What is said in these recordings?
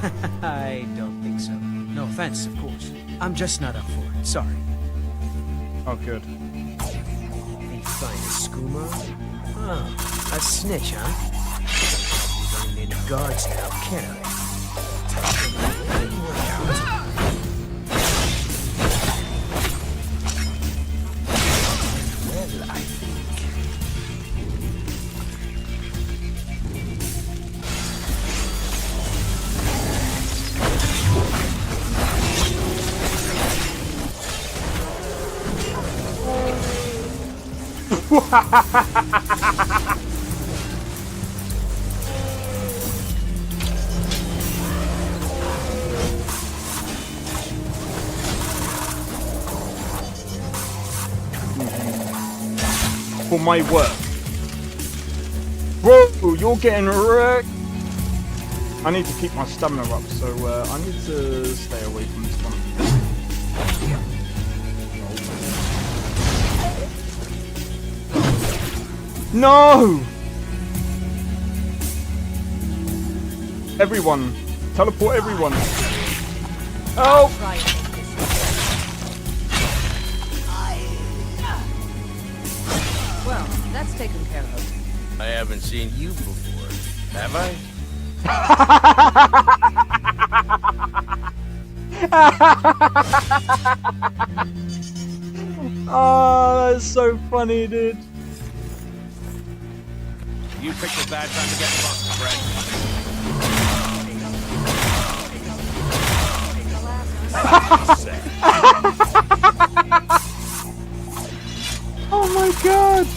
I don't think so. No offense, of course. I'm just not up for it. Sorry. Oh, good. The finest skooma? Oh, a snitch, huh? Can't be running any guards now, can I? Well, I think... For my work. Whoa, you're getting wrecked. I need to keep my stamina up, so I need to stay away from this one. No! Everyone! Teleport everyone! Oh! Well, that's taken care of. I haven't seen you before, have I? Oh, that's so funny, dude. You picked a bad time to get fucked, friend. Oh my god!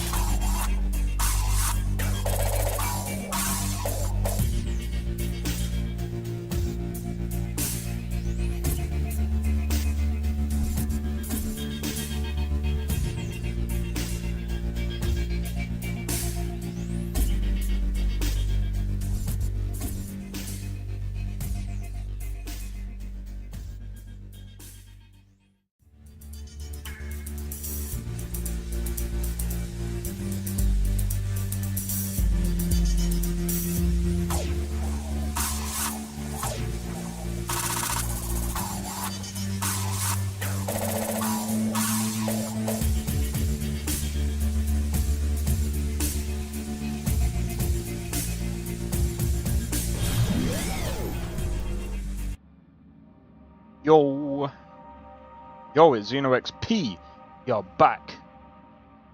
Yo, it's XP. You're back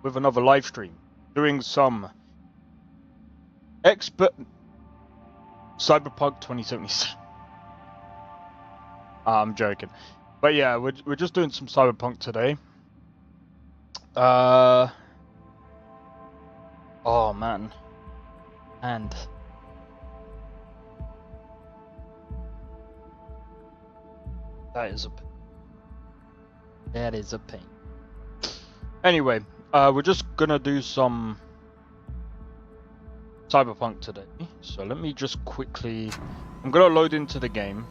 with another live stream, doing some expert Cyberpunk 2077. I'm joking, but yeah, we're just doing some Cyberpunk today. Oh man, and that is a pain. Anyway, we're just gonna do some Cyberpunk today. So let me just quickly... I'm gonna load into the game.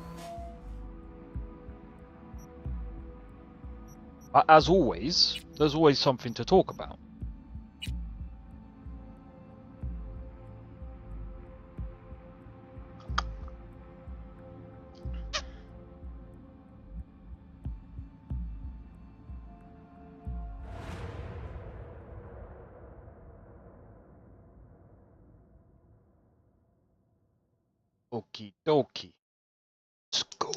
As always, there's always something to talk about. Okie dokie. Let's go.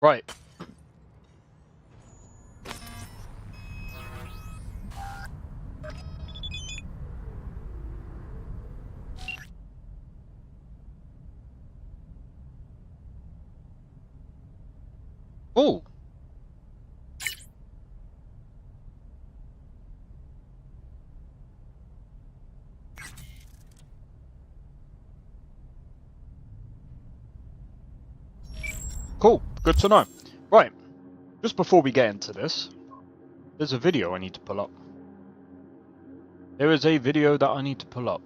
Right. Oh. Cool, good to know. Right, just before we get into this, there's a video I need to pull up. There is a video that I need to pull up.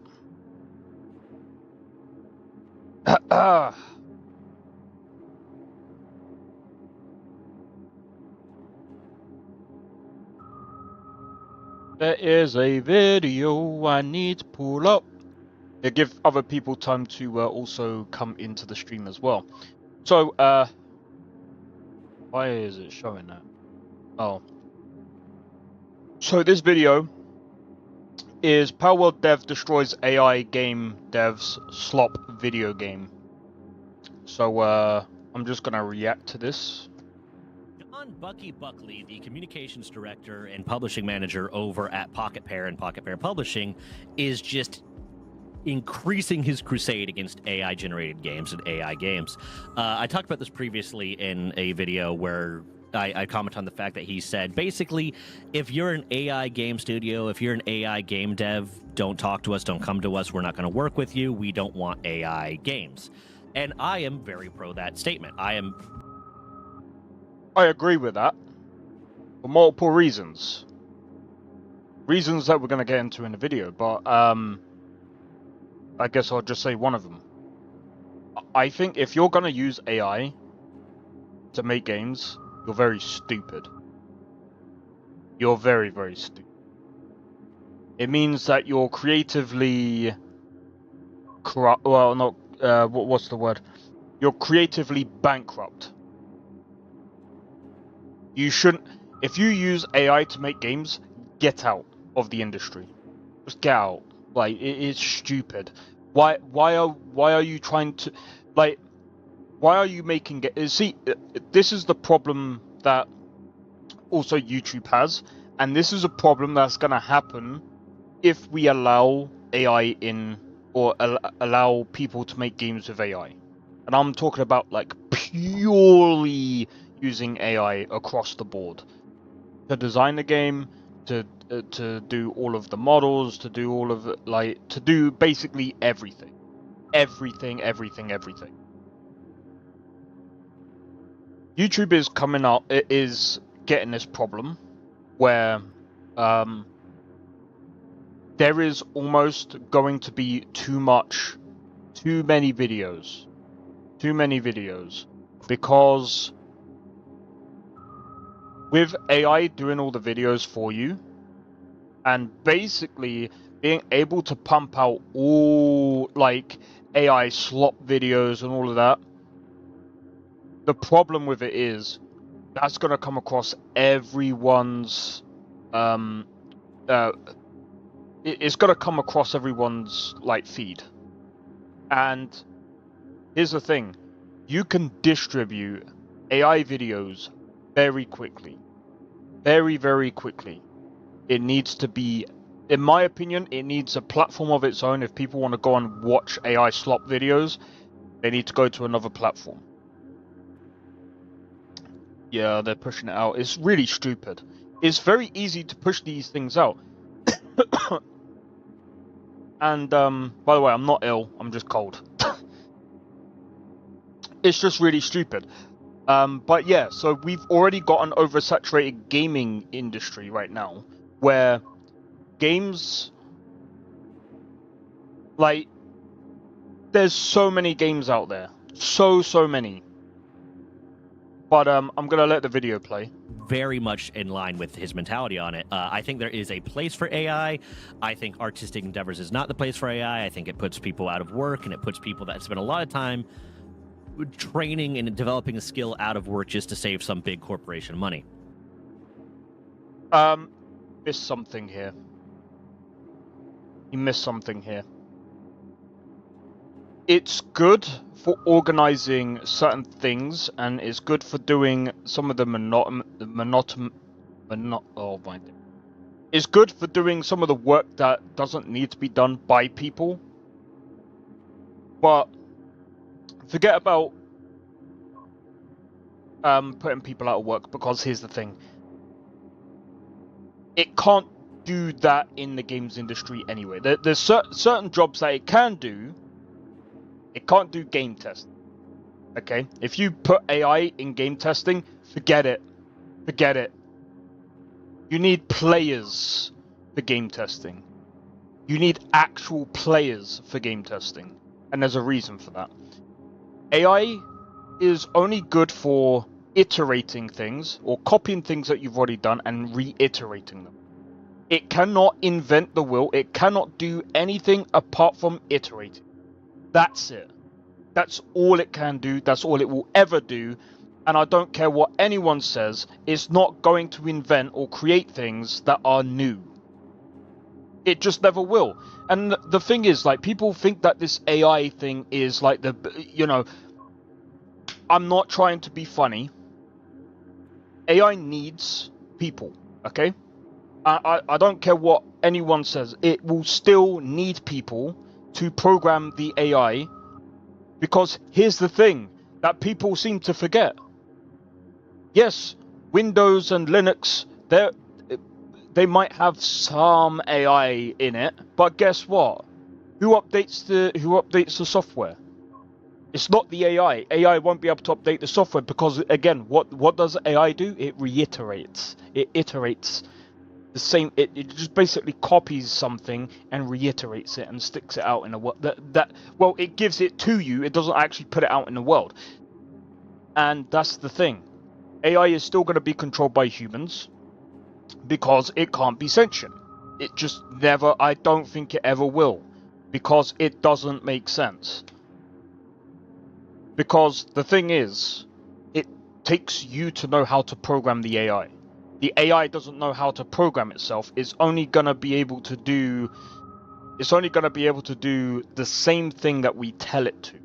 There is a video I need to pull up. It give other people time to also come into the stream as well. So, why is it showing that? Oh. So this video is Palworld Dev destroys AI game devs slop video game. So, I'm just gonna react to this. John Bucky Buckley, the communications director and publishing manager over at Pocket Pair and Pocket Pair Publishing, is just increasing his crusade against AI-generated games and AI games. I talked about this previously in a video where I comment on the fact that he said, basically, if you're an AI game studio, if you're an AI game dev, don't talk to us, don't come to us, we're not going to work with you, we don't want AI games. And I am very pro that statement. I agree with that for multiple reasons. Reasons that we're going to get into in the video, but I guess I'll just say one of them. I think if you're going to use AI to make games, you're very stupid. You're very, very stupid. It means that you're creatively corrupt. Well, not what's the word? You're creatively bankrupt. You shouldn't. If you use AI to make games, get out of the industry. Just get out. Like, it's stupid. Why are you trying to, like, why are you making it? See, this is the problem that also YouTube has, and this is a problem that's gonna happen if we allow AI in, or allow people to make games with AI. And I'm talking about, like, purely using AI across the board to design the game, to do all of the models, to do all of it, like, to do basically everything. Everything. YouTube is coming up, it is getting this problem where there is almost going to be too many videos, because with AI doing all the videos for you, and basically being able to pump out all, like, AI slop videos and all of that, the problem with it is that's going to come across everyone's it's going to come across everyone's, like, feed. And here's the thing, you can distribute AI videos very quickly, very quickly. It needs to be, in my opinion, it needs a platform of its own. If people want to go and watch AI slop videos, they need to go to another platform. Yeah, they're pushing it out. It's really stupid. It's very easy to push these things out. And, by the way, I'm not ill. I'm just cold. It's just really stupid. But yeah, so we've already got an oversaturated gaming industry right now, where games, like, there's so many games out there. So many. But I'm gonna let the video play. very much in line with his mentality on it. I think there is a place for AI. I think artistic endeavors is not the place for AI. I think it puts people out of work, and it puts people that spend a lot of time training and developing a skill out of work just to save some big corporation money. Missed something here. You missed something here. It's good for organizing certain things, and it's good for doing some of the It's good for doing some of the work that doesn't need to be done by people. But forget about putting people out of work, because here's the thing. It can't do that in the games industry anyway. There's certain jobs that it can do. It can't do game testing. Okay? If you put AI in game testing, forget it. Forget it. You need players for game testing. You need actual players for game testing. And there's a reason for that. AI is only good for iterating things, or copying things that you've already done and reiterating them. It cannot invent the wheel. It cannot do anything apart from iterating. That's it. That's all it can do. That's all it will ever do. And I don't care what anyone says. It's not going to invent or create things that are new. It just never will. And the thing is, like, people think that this AI thing is like the, you know, I'm not trying to be funny. AI needs people, okay? I don't care what anyone says. It will still need people to program the AI, because here's the thing that people seem to forget. Yes, Windows and Linux, they might have some AI in it, but guess what? Who updates the software? It's not the AI. AI won't be able to update the software because, again, what does AI do? It reiterates. It iterates the same. It just basically copies something and reiterates it and sticks it out in the world. Well, it gives it to you. It doesn't actually put it out in the world. And that's the thing. AI is still going to be controlled by humans because it can't be sentient. It just never. I don't think it ever will, because it doesn't make sense. Because the thing is, it takes you to know how to program the AI. The AI doesn't know how to program itself. It's only gonna be able to do the same thing that we tell it to.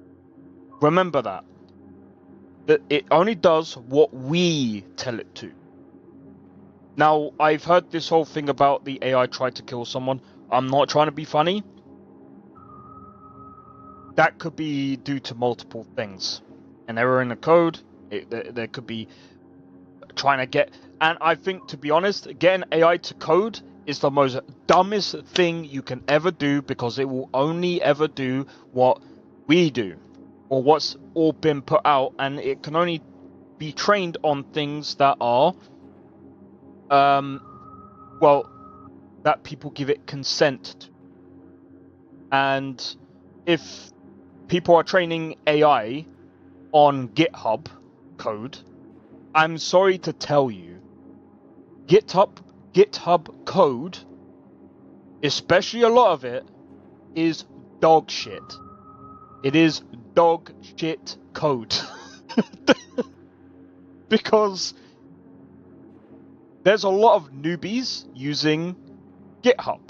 Remember that. That it only does what we tell it to. Now, I've heard this whole thing about the AI tried to kill someone. I'm not trying to be funny. That could be due to multiple things. An error in the code. There could be trying to get... And I think, to be honest, getting AI to code is the most dumbest thing you can ever do, because it will only ever do what we do, or what's all been put out, and it can only be trained on things that are, well, that people give it consent to. And if people are training AI on GitHub code, I'm sorry to tell you, GitHub code, especially a lot of it, is dog shit. It is dog shit code. Because there's a lot of newbies using GitHub.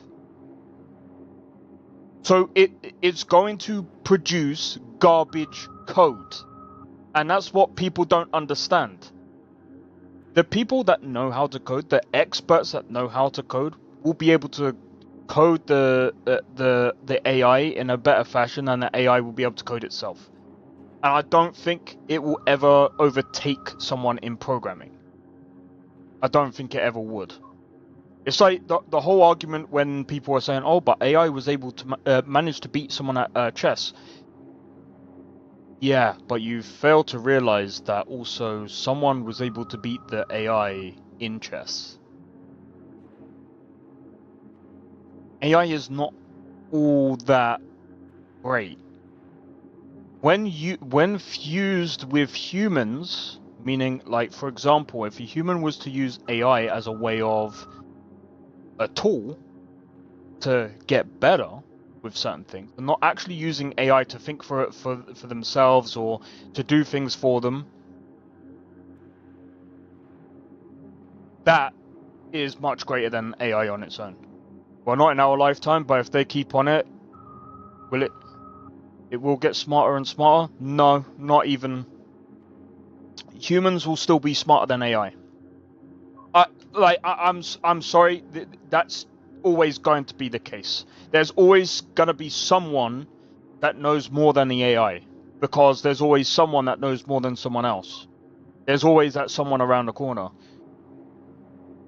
So it's going to produce garbage code. And that's what people don't understand. The people that know how to code, the experts that know how to code, will be able to code the AI in a better fashion than the AI will be able to code itself. And I don't think it will ever overtake someone in programming. I don't think it ever would. It's like the whole argument when people were saying, oh, but AI was able to manage to beat someone at chess. Yeah, but you fail to realize that also someone was able to beat the AI in chess. AI is not all that great. When fused with humans, meaning, like, for example, if a human was to use AI as a way of a tool to get better with certain things, and not actually using AI to think for themselves or to do things for them, that is much greater than AI on its own. Well, not in our lifetime, but if they keep on it, it will get smarter and smarter? No, not even. Humans will still be smarter than AI. I'm sorry, that's always going to be the case. There's always going to be someone that knows more than the AI, because there's always someone that knows more than someone else. There's always that someone around the corner.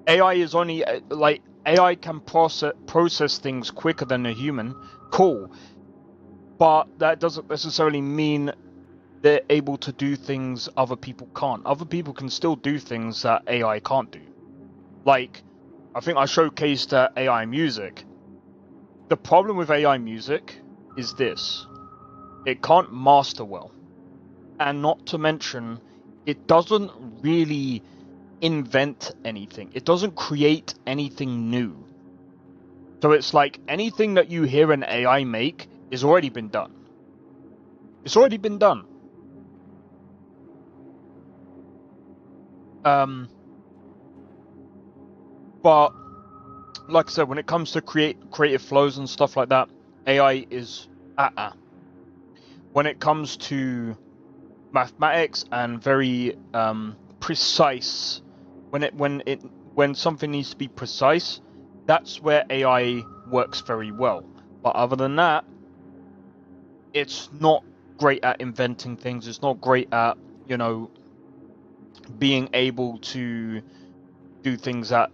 AI is only, like, AI can process things quicker than a human. Cool. But that doesn't necessarily mean they're able to do things other people can't. Other people can still do things that AI can't do. Like, I think I showcased AI music. The problem with AI music is this. It can't master well. And not to mention, it doesn't really invent anything. It doesn't create anything new. So it's like anything that you hear an AI make is already been done. It's already been done. But like I said, when it comes to creative flows and stuff like that, AI is when it comes to mathematics and very precise, when something needs to be precise, that's where AI works very well. But other than that, it's not great at inventing things. It's not great at, you know, being able to do things that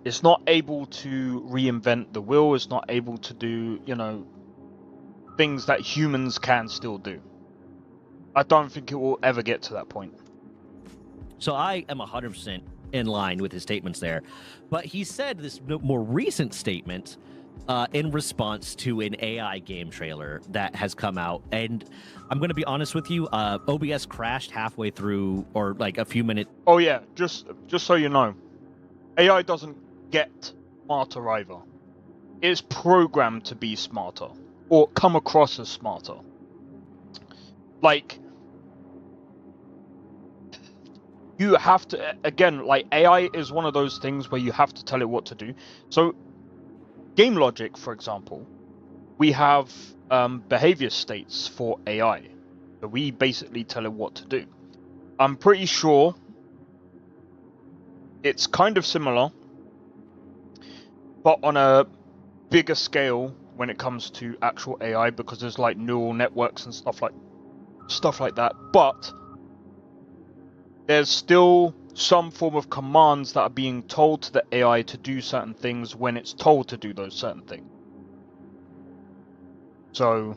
it's not able to reinvent the wheel. It's not able to do, you know, things that humans can still do. I don't think it will ever get to that point. So I am 100% in line with his statements there. But he said this more recent statement in response to an AI game trailer that has come out. And I'm going to be honest with you, OBS crashed halfway through, or like a few minutes. Oh yeah, just so you know, AI doesn't get smarter either. It's programmed to be smarter, or come across as smarter. Like, you have to, again, like, AI is one of those things where you have to tell it what to do. So, game logic, for example, we have behavior states for AI. So we basically tell it what to do. I'm pretty sure it's kind of similar, but on a bigger scale when it comes to actual AI, because there's like neural networks and stuff like that. But there's still some form of commands that are being told to the AI to do certain things when it's told to do those certain things. So,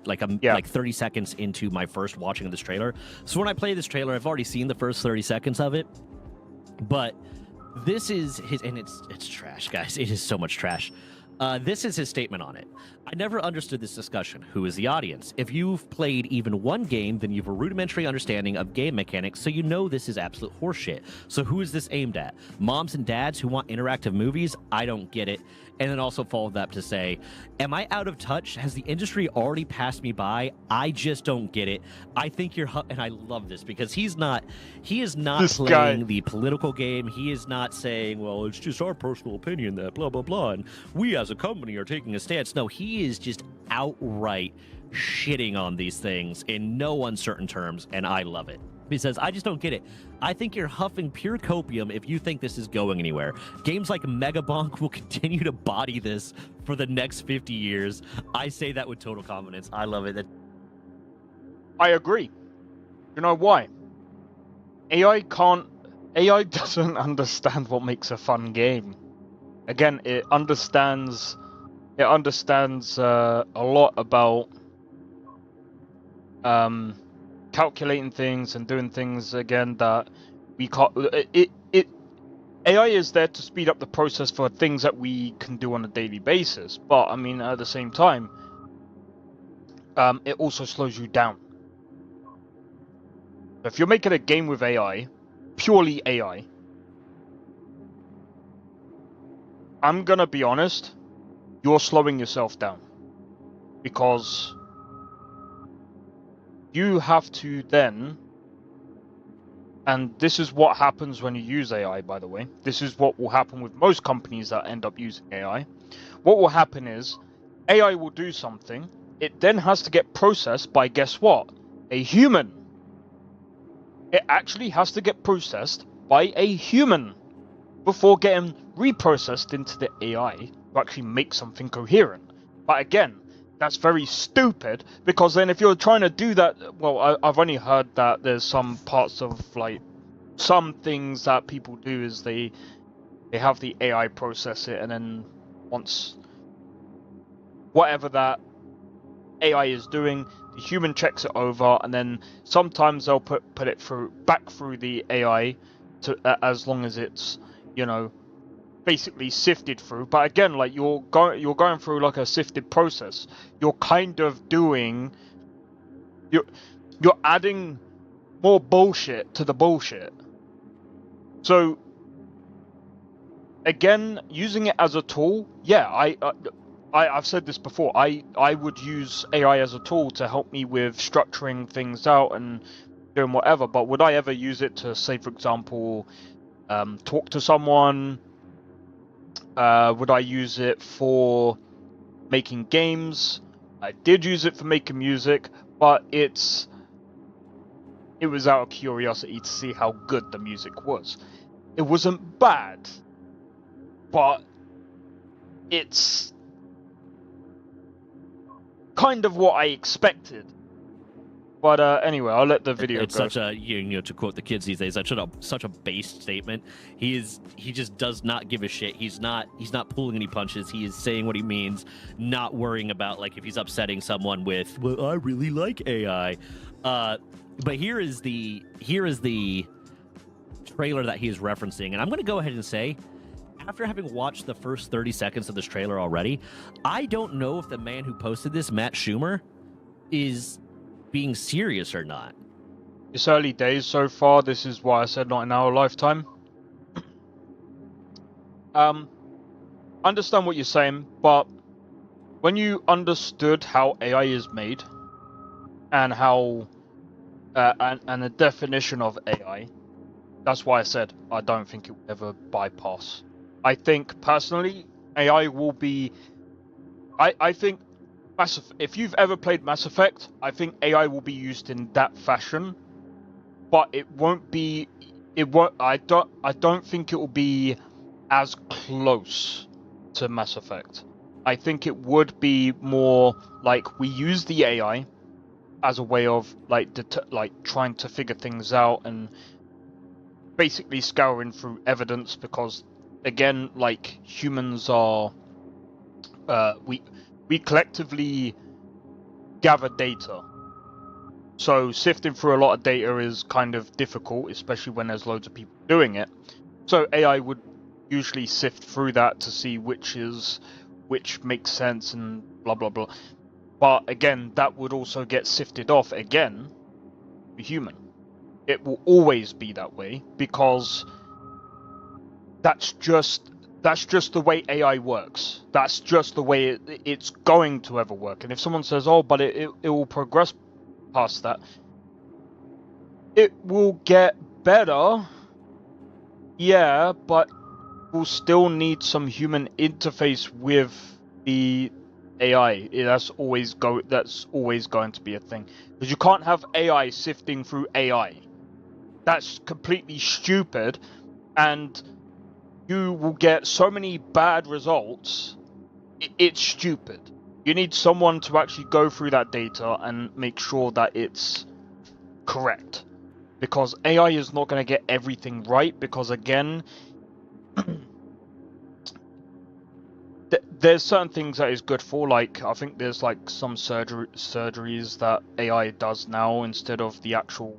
like I'm like 30 seconds into my first watching of this trailer. So when I play this trailer, I've already seen the first 30 seconds of it. But this is his, and it's trash, guys. It is so much trash. This is his statement on it. I never understood this discussion. Who is the audience? If you've played even one game, then you have a rudimentary understanding of game mechanics, so you know this is absolute horseshit. So who is this aimed at? Moms and dads who want interactive movies? I don't get it. And then also followed that up to say, am I out of touch? Has the industry already passed me by? I just don't get it. I think you're, and I love this because he is not playing the political game. He is not saying, well, it's just our personal opinion that blah, blah, blah. And we as a company are taking a stance. No, he is just outright shitting on these things in no uncertain terms. And I love it. He says, I just don't get it. I think you're huffing pure copium if you think this is going anywhere. Games like Megabonk will continue to body this for the next 50 years. I say that with total confidence. I love it. I agree. You know why? AI doesn't understand what makes a fun game. Again, it understands a lot about calculating things and doing things again that we can't. AI is there to speed up the process for things that we can do on a daily basis, but I mean at the same time, it also slows you down. If you're making a game with AI, purely AI, I'm gonna be honest, you're slowing yourself down because you have to then, and this is what happens when you use AI, by the way. This is what will happen with most companies that end up using AI. What will happen is AI will do something. It then has to get processed by, guess what? A human. It actually has to get processed by a human before getting reprocessed into the AI to actually make something coherent. But again, that's very stupid, because then if you're trying to do that, well, I've only heard that there's some parts of, like, some things that people do is they have the AI process it, and then once whatever that AI is doing, the human checks it over, and then sometimes they'll put it back through the AI to as long as it's, you know, basically sifted through. But again, like, you're going through like a sifted process. You're kind of doing, you're adding more bullshit to the bullshit. So again, using it as a tool, yeah, I've said this before. I would use AI as a tool to help me with structuring things out and doing whatever. But would I ever use it to, say, for example, talk to someone? Would I use it for making games? I did use it for making music, but it was out of curiosity to see how good the music was. It wasn't bad, but it's kind of what I expected. But anyway, I'll let the video It's go. such a, to quote the kids these days, such a base statement. He just does not give a shit. He's not pulling any punches. He is saying what he means, not worrying about like if he's upsetting someone with, well, I really like AI. But here is the trailer that he is referencing, and I'm going to go ahead and say, after having watched the first 30 seconds of this trailer already, I don't know if the man who posted this, Matt Schumer, is being serious or not. It's early days so far. This is why I said not in our lifetime. Understand what you're saying, but when you understood how AI is made and how and the definition of AI, that's why I said I don't think it will ever bypass. I think personally, AI will be. I think if you've ever played Mass Effect, I think AI will be used in that fashion, but it won't be. It won't. I don't think it will be as close to Mass Effect. I think it would be more like we use the AI as a way of like trying to figure things out and basically scouring through evidence, because again, like humans are, we collectively gather data. So sifting through a lot of data is kind of difficult, especially when there's loads of people doing it. So AI would usually sift through that to see which makes sense and blah blah blah. But again, that would also get sifted off again for human. It will always be that way because that's just the way AI works. That's just the way it's going to ever work. And if someone says, "Oh, but it will progress past that," it will get better. Yeah, but we'll still need some human interface with the AI. That's always going to be a thing, because you can't have AI sifting through AI. That's completely stupid, and you will get so many bad results. It's stupid. You need someone to actually go through that data and make sure that it's correct, because AI is not going to get everything right, because again, there's certain things that is good for, like I think there's like some surgeries that AI does now instead of the actual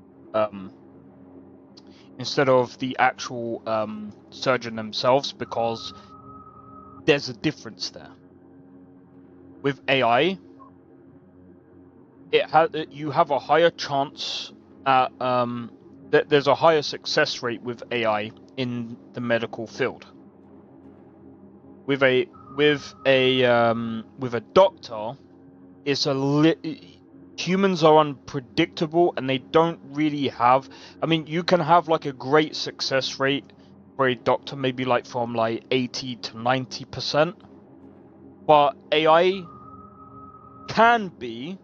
surgeon themselves, because there's a difference there. With AI, you have a higher chance at there's a higher success rate with AI in the medical field. With a doctor, humans are unpredictable, and they don't really have. I mean, you can have like a great success rate for a doctor, maybe like from like 80 to 90%, but AI can be,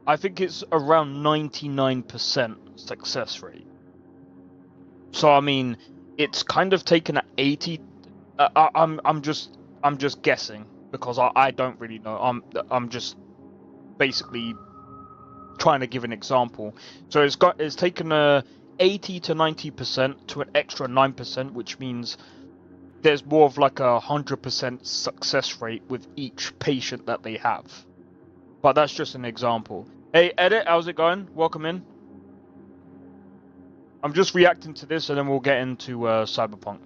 I think it's around 99% success rate. So I mean, it's kind of taken at 80. I'm just guessing, because I don't really know. I'm just basically trying to give an example. So it's taken 80 to 90% to an extra 9%, which means there's more of like 100% success rate with each patient that they have. But that's just an example. Hey, Edit, how's it going? Welcome in. I'm just reacting to this, and then we'll get into Cyberpunk.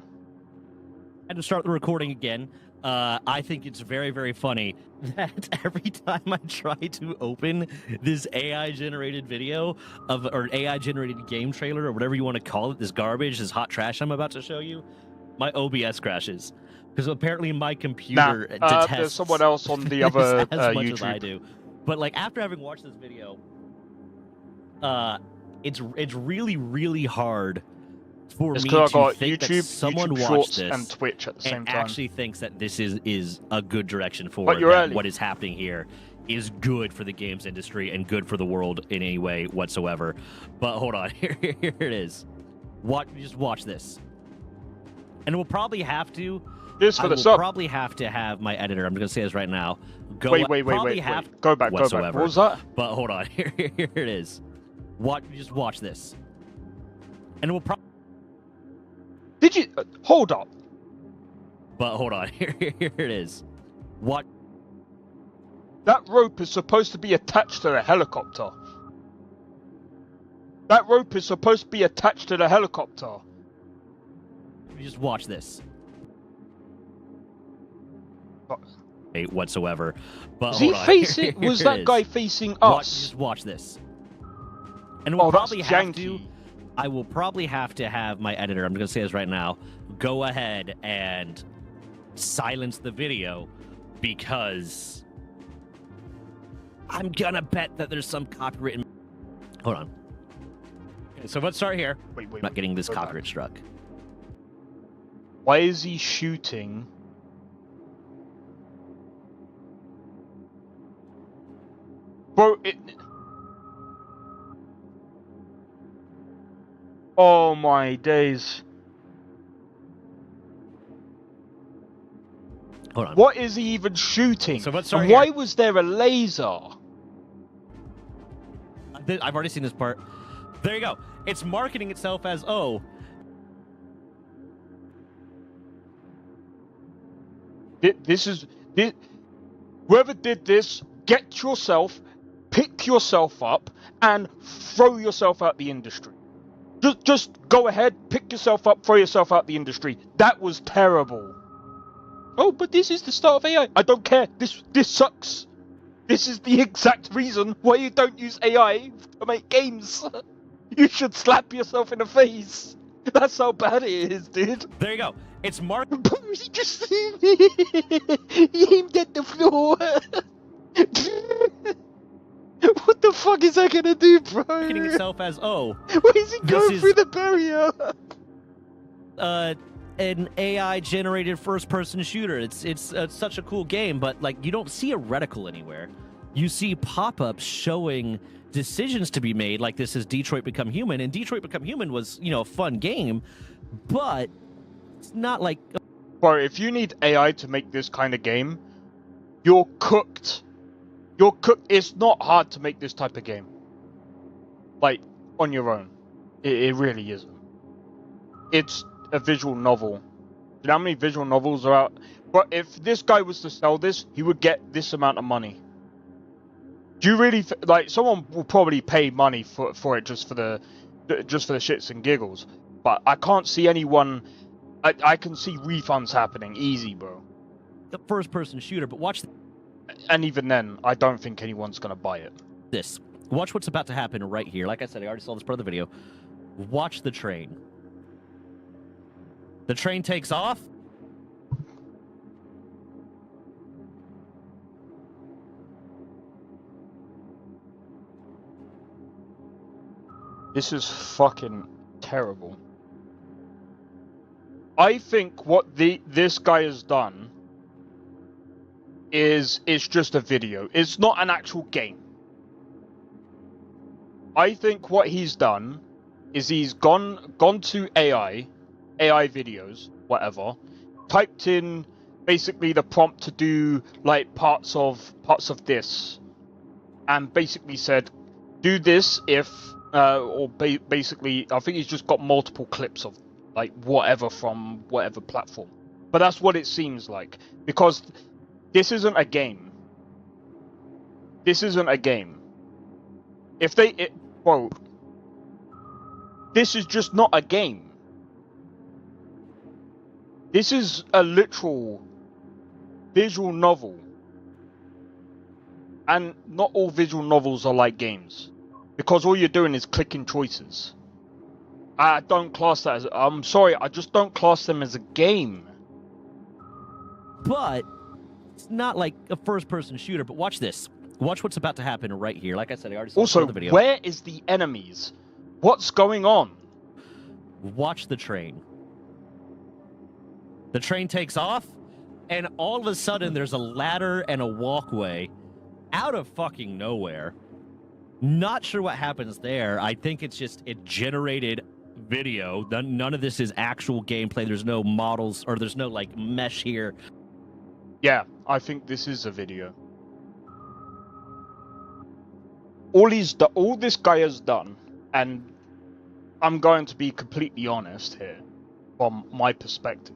And to start the recording again, I think it's very, very funny that every time I try to open this AI-generated video or AI-generated game trailer, or whatever you want to call it, this garbage, this hot trash I'm about to show you, my OBS crashes because apparently my computer Nah, detests. there's someone else on the this other as much as I YouTube. do. But like after having watched this video, it's really hard for It's me 'cause I to got think that YouTube, someone YouTube watched Shorts, this and Twitch at the same and time. actually thinks that this is a good direction for But you're that early. what is happening here is good for the games industry and good for the world in any way whatsoever. But hold on, here it is. Just watch this, and we'll probably have to. Here's for I the will sub. probably have to have my editor. I'm going to say this right now. Wait. probably have Go back. whatsoever. What was that? But hold on, here it is. Just watch this, and we'll probably. Did you hold up? But hold on, here it is. What? That rope is supposed to be attached to the helicopter. That rope is supposed to be attached to the helicopter. Just watch this. What? Whatsoever. But Was hold he on, facing? here Was it that is. guy facing us? Just watch this. And we'll Oh, that's probably have to. janky. I will probably have to have my editor. I'm going to say this right now. Go ahead and silence the video because I'm gonna bet that there's some copyright. Hold on. Okay, so let's start here. Wait. I'm not getting this Go back. copyright struck. Why is he shooting? Bro, oh my days. Hold on. What is he even shooting? So let's start and why here. was there a laser? I've already seen this part. There you go. It's marketing itself as, oh, Whoever did this, get yourself, pick yourself up, and throw yourself out the industry. Just go ahead, pick yourself up, throw yourself out the industry. That was terrible. Oh, but this is the start of AI. I don't care. This sucks. This is the exact reason why you don't use AI to make games. You should slap yourself in the face. That's how bad it is, dude. there you go. It's marketing He just he aimed at the floor. What the fuck is that gonna do, bro? itself as, oh, Why is he going is- through the barrier? an AI-generated first-person shooter. It's such a cool game, but like you don't see a reticle anywhere. You see pop-ups showing decisions to be made, like this is Detroit Become Human, and Detroit Become Human was a fun game, but it's not like Bro, if you need AI to make this kind of game, you're cooked. You're cooked. It's not hard to make this type of game. Like, on your own. It really isn't. It's a visual novel. Do you know how many visual novels are out? But if this guy was to sell this, he would get this amount of money. Do you really like? Someone will probably pay money for it just for the shits and giggles. But I can't see anyone. I can see refunds happening easy, bro. the first-person shooter. But watch And even then, I don't think anyone's gonna buy it. this. Watch what's about to happen right here. Like I said, I already saw this part of the video. Watch the train. The train takes off. This is fucking terrible. I think what this guy has done is just a video. It's not an actual game. I think what he's done is he's gone to AI videos, whatever, typed in basically the prompt to do like parts of this, and basically said, do this if basically I think he's just got multiple clips of like whatever from whatever platform. But that's what it seems like, because this isn't a game. This isn't a game. If well, this is just not a game. This is a literal visual novel. And not all visual novels are like games. Because all you're doing is clicking choices. I don't class that as. I'm sorry, I just don't class them as a game. But it's not like a first-person shooter. But watch this. Watch what's about to happen right here. Like I said, I already saw Also, the video. where is the enemies? What's going on? Watch the train. The train takes off, and all of a sudden there's a ladder and a walkway out of fucking nowhere. Not sure what happens there. I think it's just it generated video. None of this is actual gameplay. There's no models or there's no like mesh here. Yeah, I think this is a video. All this guy has done, and I'm going to be completely honest here, from my perspective.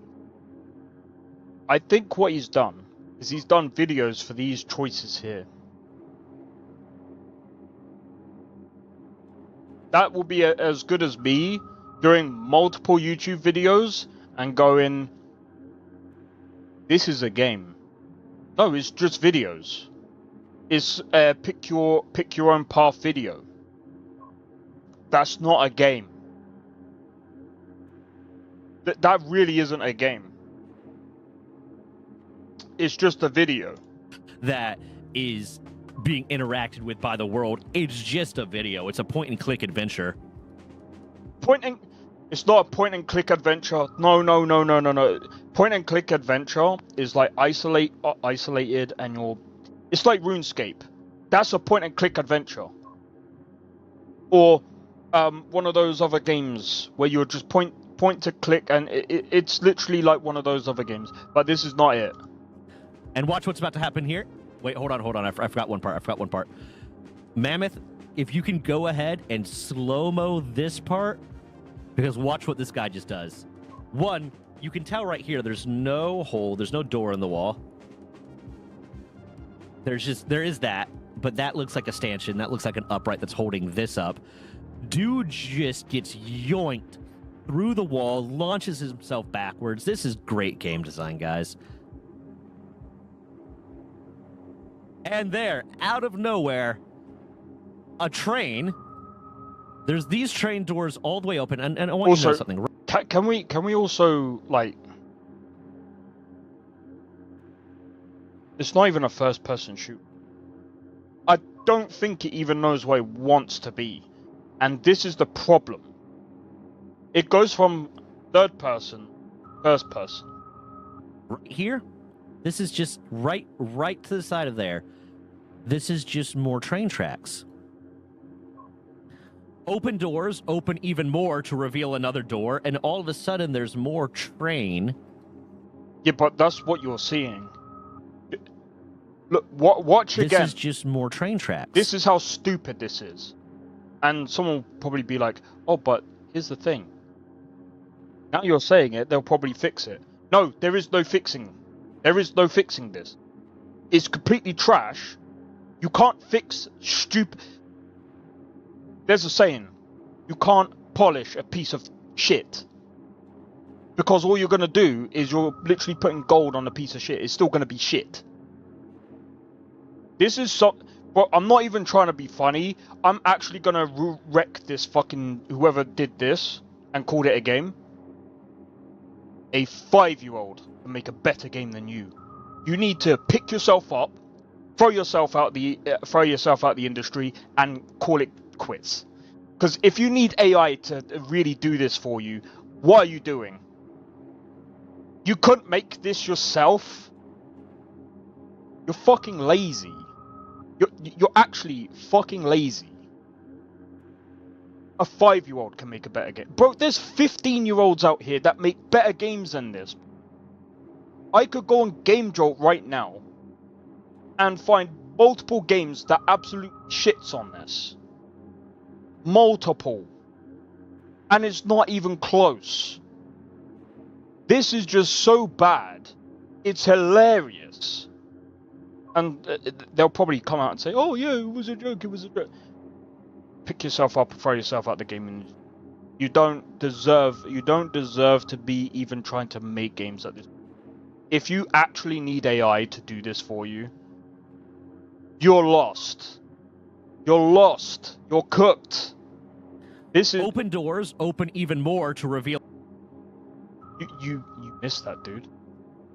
I think what he's done is he's done videos for these choices here. That will be as good as me doing multiple YouTube videos and going, this is a game. No, it's just videos. It's pick your own path video. That's not a game. That really isn't a game. It's just a video. That is being interacted with by the world. It's just a video. It's a point-and-click adventure. It's not a point-and-click adventure. No. Point-and-click adventure is like isolated, and it's like RuneScape. That's a point-and-click adventure. Or one of those other games where you're just point to click, and it's literally like one of those other games. But this is not it. And watch what's about to happen here. Wait, hold on. I forgot one part. Mammoth, if you can go ahead and slow-mo this part, because watch what this guy just does. One, you can tell right here there's no hole, there's no door in the wall. There is that, but that looks like a stanchion. That looks like an upright that's holding this up. Dude just gets yoinked through the wall, launches himself backwards. This is great game design, guys. And there, out of nowhere, a train. There's these train doors all the way open, and I want you to know something. Can we also, like, it's not even a first-person shoot. I don't think it even knows what it wants to be, and this is the problem. It goes from third person, first person. Right here, this is just right to the side of there. This is just more train tracks. Open doors, open even more to reveal another door, and all of a sudden there's more train. Yeah, but that's what you're seeing. Look, watch again. This is just more train tracks. This is how stupid this is. And someone will probably be like, oh, but here's the thing. Now you're saying it, they'll probably fix it. No, there is no fixing. There is no fixing this. It's completely trash. You can't fix stupid... There's a saying, you can't polish a piece of shit. Because all you're going to do is you're literally putting gold on a piece of shit. It's still going to be shit. This is so... Well, I'm not even trying to be funny. I'm actually going to wreck this fucking... Whoever did this and called it a game. A 5-year-old can make a better game than you. You need to pick yourself up, throw yourself out the industry, and call it quits. Because if you need AI to really do this for you, what are you doing? You couldn't make this yourself. You're fucking lazy. You're actually fucking lazy. A 5-year-old can make a better game. Bro, there's 15-year-olds out here that make better games than this. I could go on Game Jolt right now and find multiple games that absolutely shits on this. Multiple. And it's not even close. This is just so bad. It's hilarious. And they'll probably come out and say, oh yeah, it was a joke, it was a joke. Pick yourself up and throw yourself out the game. And you don't deserve to be even trying to make games like this. If you actually need AI to do this for you, you're lost. You're lost. You're cooked. This is Open doors, open even more to reveal. you missed that, dude.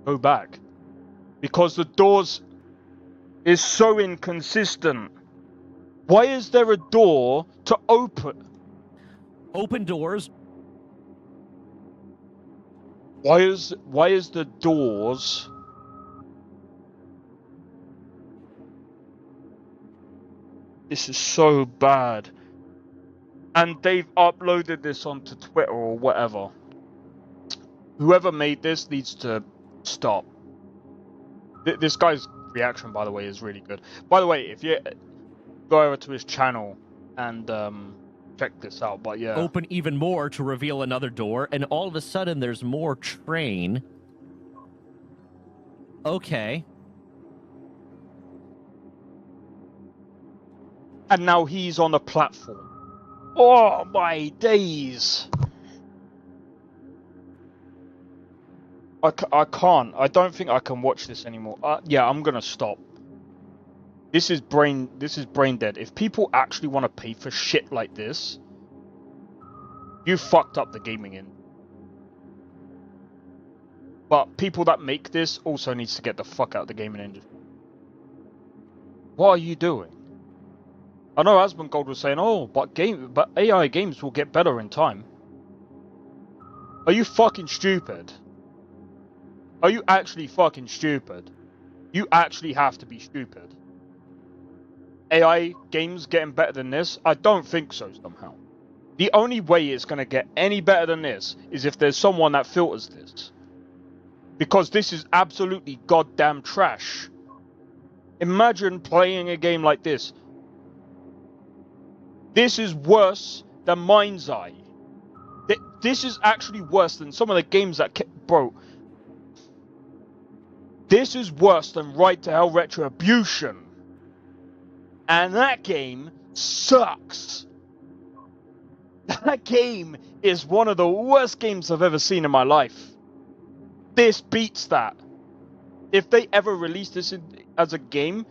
Go back. Because the doors is so inconsistent. Why is there a door to open? Open doors. Why is the doors? This is so bad. And they've uploaded this onto Twitter or whatever. Whoever made this needs to stop. This guy's reaction, by the way, is really good. By the way, if you go over to his channel and check this out, but yeah. Open even more to reveal another door, and all of a sudden there's more train. Okay. And now he's on a platform. Oh my days! I can't. I don't think I can watch this anymore. Yeah, I'm gonna stop. This is brain dead. If people actually want to pay for shit like this, you fucked up the gaming industry. But people that make this also needs to get the fuck out of the gaming industry. What are you doing? I know Asmongold was saying, "Oh, but AI games will get better in time." Are you fucking stupid? Are you actually fucking stupid? You actually have to be stupid. AI games getting better than this? I don't think so somehow. The only way it's going to get any better than this is if there's someone that filters this. Because this is absolutely goddamn trash. Imagine playing a game like this. This is worse than Mind's Eye. This is actually worse than some of the games that... Bro. This is worse than Right to Hell Retribution. And that game sucks. That game is one of the worst games I've ever seen in my life. This beats that. If they ever release this as a game,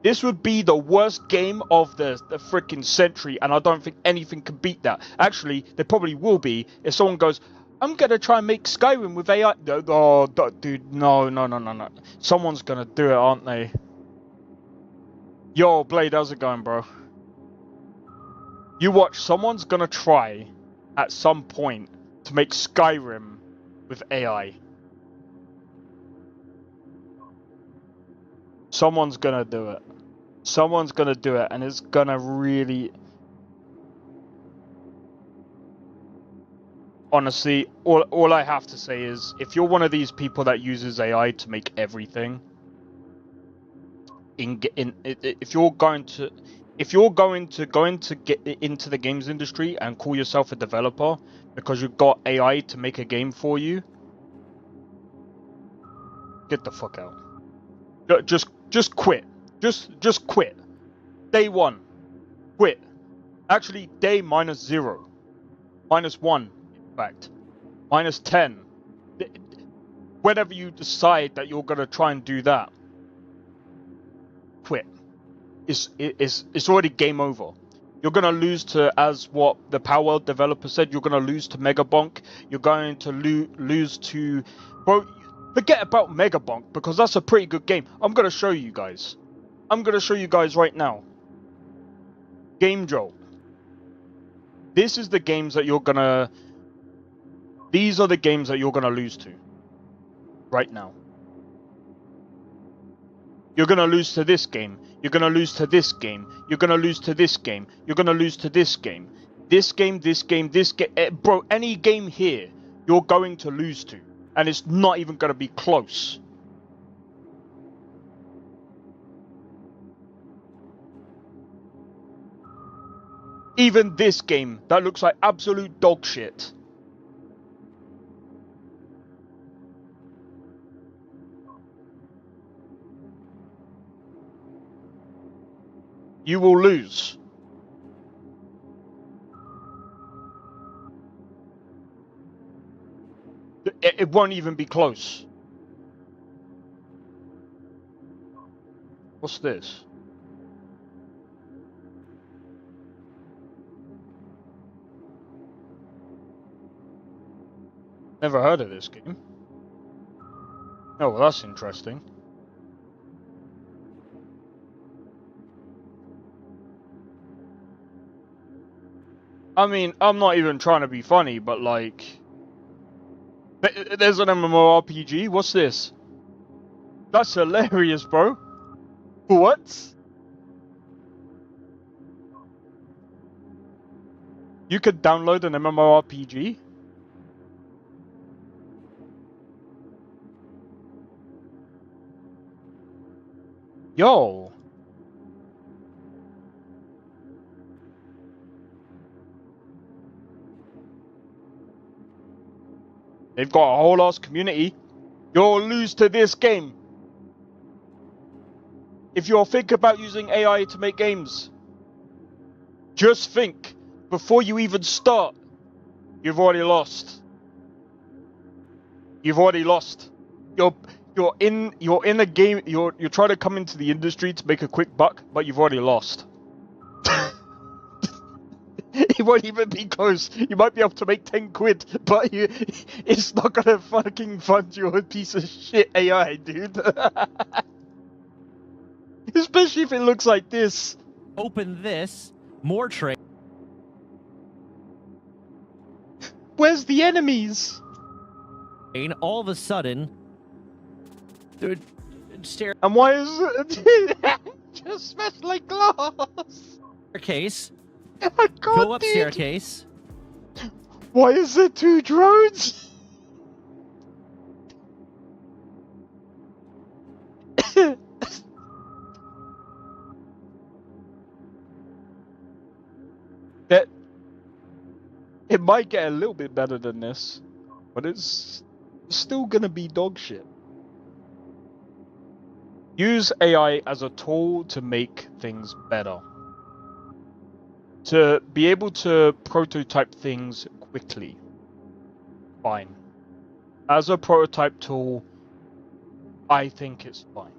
this would be the worst game of the freaking century, and I don't think anything can beat that. Actually, there probably will be if someone goes, I'm going to try and make Skyrim with AI. Oh, dude, no. Someone's going to do it, aren't they? Yo, Blade, how's it going, bro? You watch, someone's going to try at some point to make Skyrim with AI. Someone's going to do it. Someone's going to do it, and it's going to really... Honestly, all I have to say is, if you're one of these people that uses AI to make everything, if you're going to get into the games industry and call yourself a developer because you've got AI to make a game for you, get the fuck out. Just quit. Just quit. Day 1, quit. Actually, day -0, -1. In fact, -10. Whenever you decide that you're gonna try and do that, quit. It's already game over. You're gonna lose to, as what the Power developer said, you're gonna lose to Megabonk. You're going to lose to, bro. Forget about Megabonk because that's a pretty good game. I'm gonna show you guys. I'm gonna show you guys right now. Game Jolt. This is the games that you're gonna. These are the games that you're gonna lose to. Right now. You're gonna lose to this game. You're gonna lose to this game. You're gonna lose to this game. You're gonna lose to this game. This game, this game, this game. Bro, any game here, you're going to lose to. And it's not even gonna be close. Even this game, that looks like absolute dog shit. You will lose. It won't even be close. What's this? Never heard of this game. Oh, well, that's interesting. I mean, I'm not even trying to be funny, but like... There's an MMORPG? What's this? That's hilarious, bro. What? You could download an MMORPG? Yo. They've got a whole ass community. You'll lose to this game. If you're thinking about using AI to make games, just think before you even start. You've already lost. You've already lost. You're in a game. You're trying to come into the industry to make a quick buck, but you've already lost. It won't even be close. You might be able to make 10 quid, but it's not gonna fucking fund your piece of shit AI, dude. Especially if it looks like this. Open this, more trade. Where's the enemies? And all of a sudden, they're staircase. And why is it just smashed like glass? Go I can't, up dude. staircase. Why is there 2 drones? That it might get a little bit better than this, but it's still gonna be dog shit. Use AI as a tool to make things better. To be able to prototype things quickly. Fine. As a prototype tool, I think it's fine.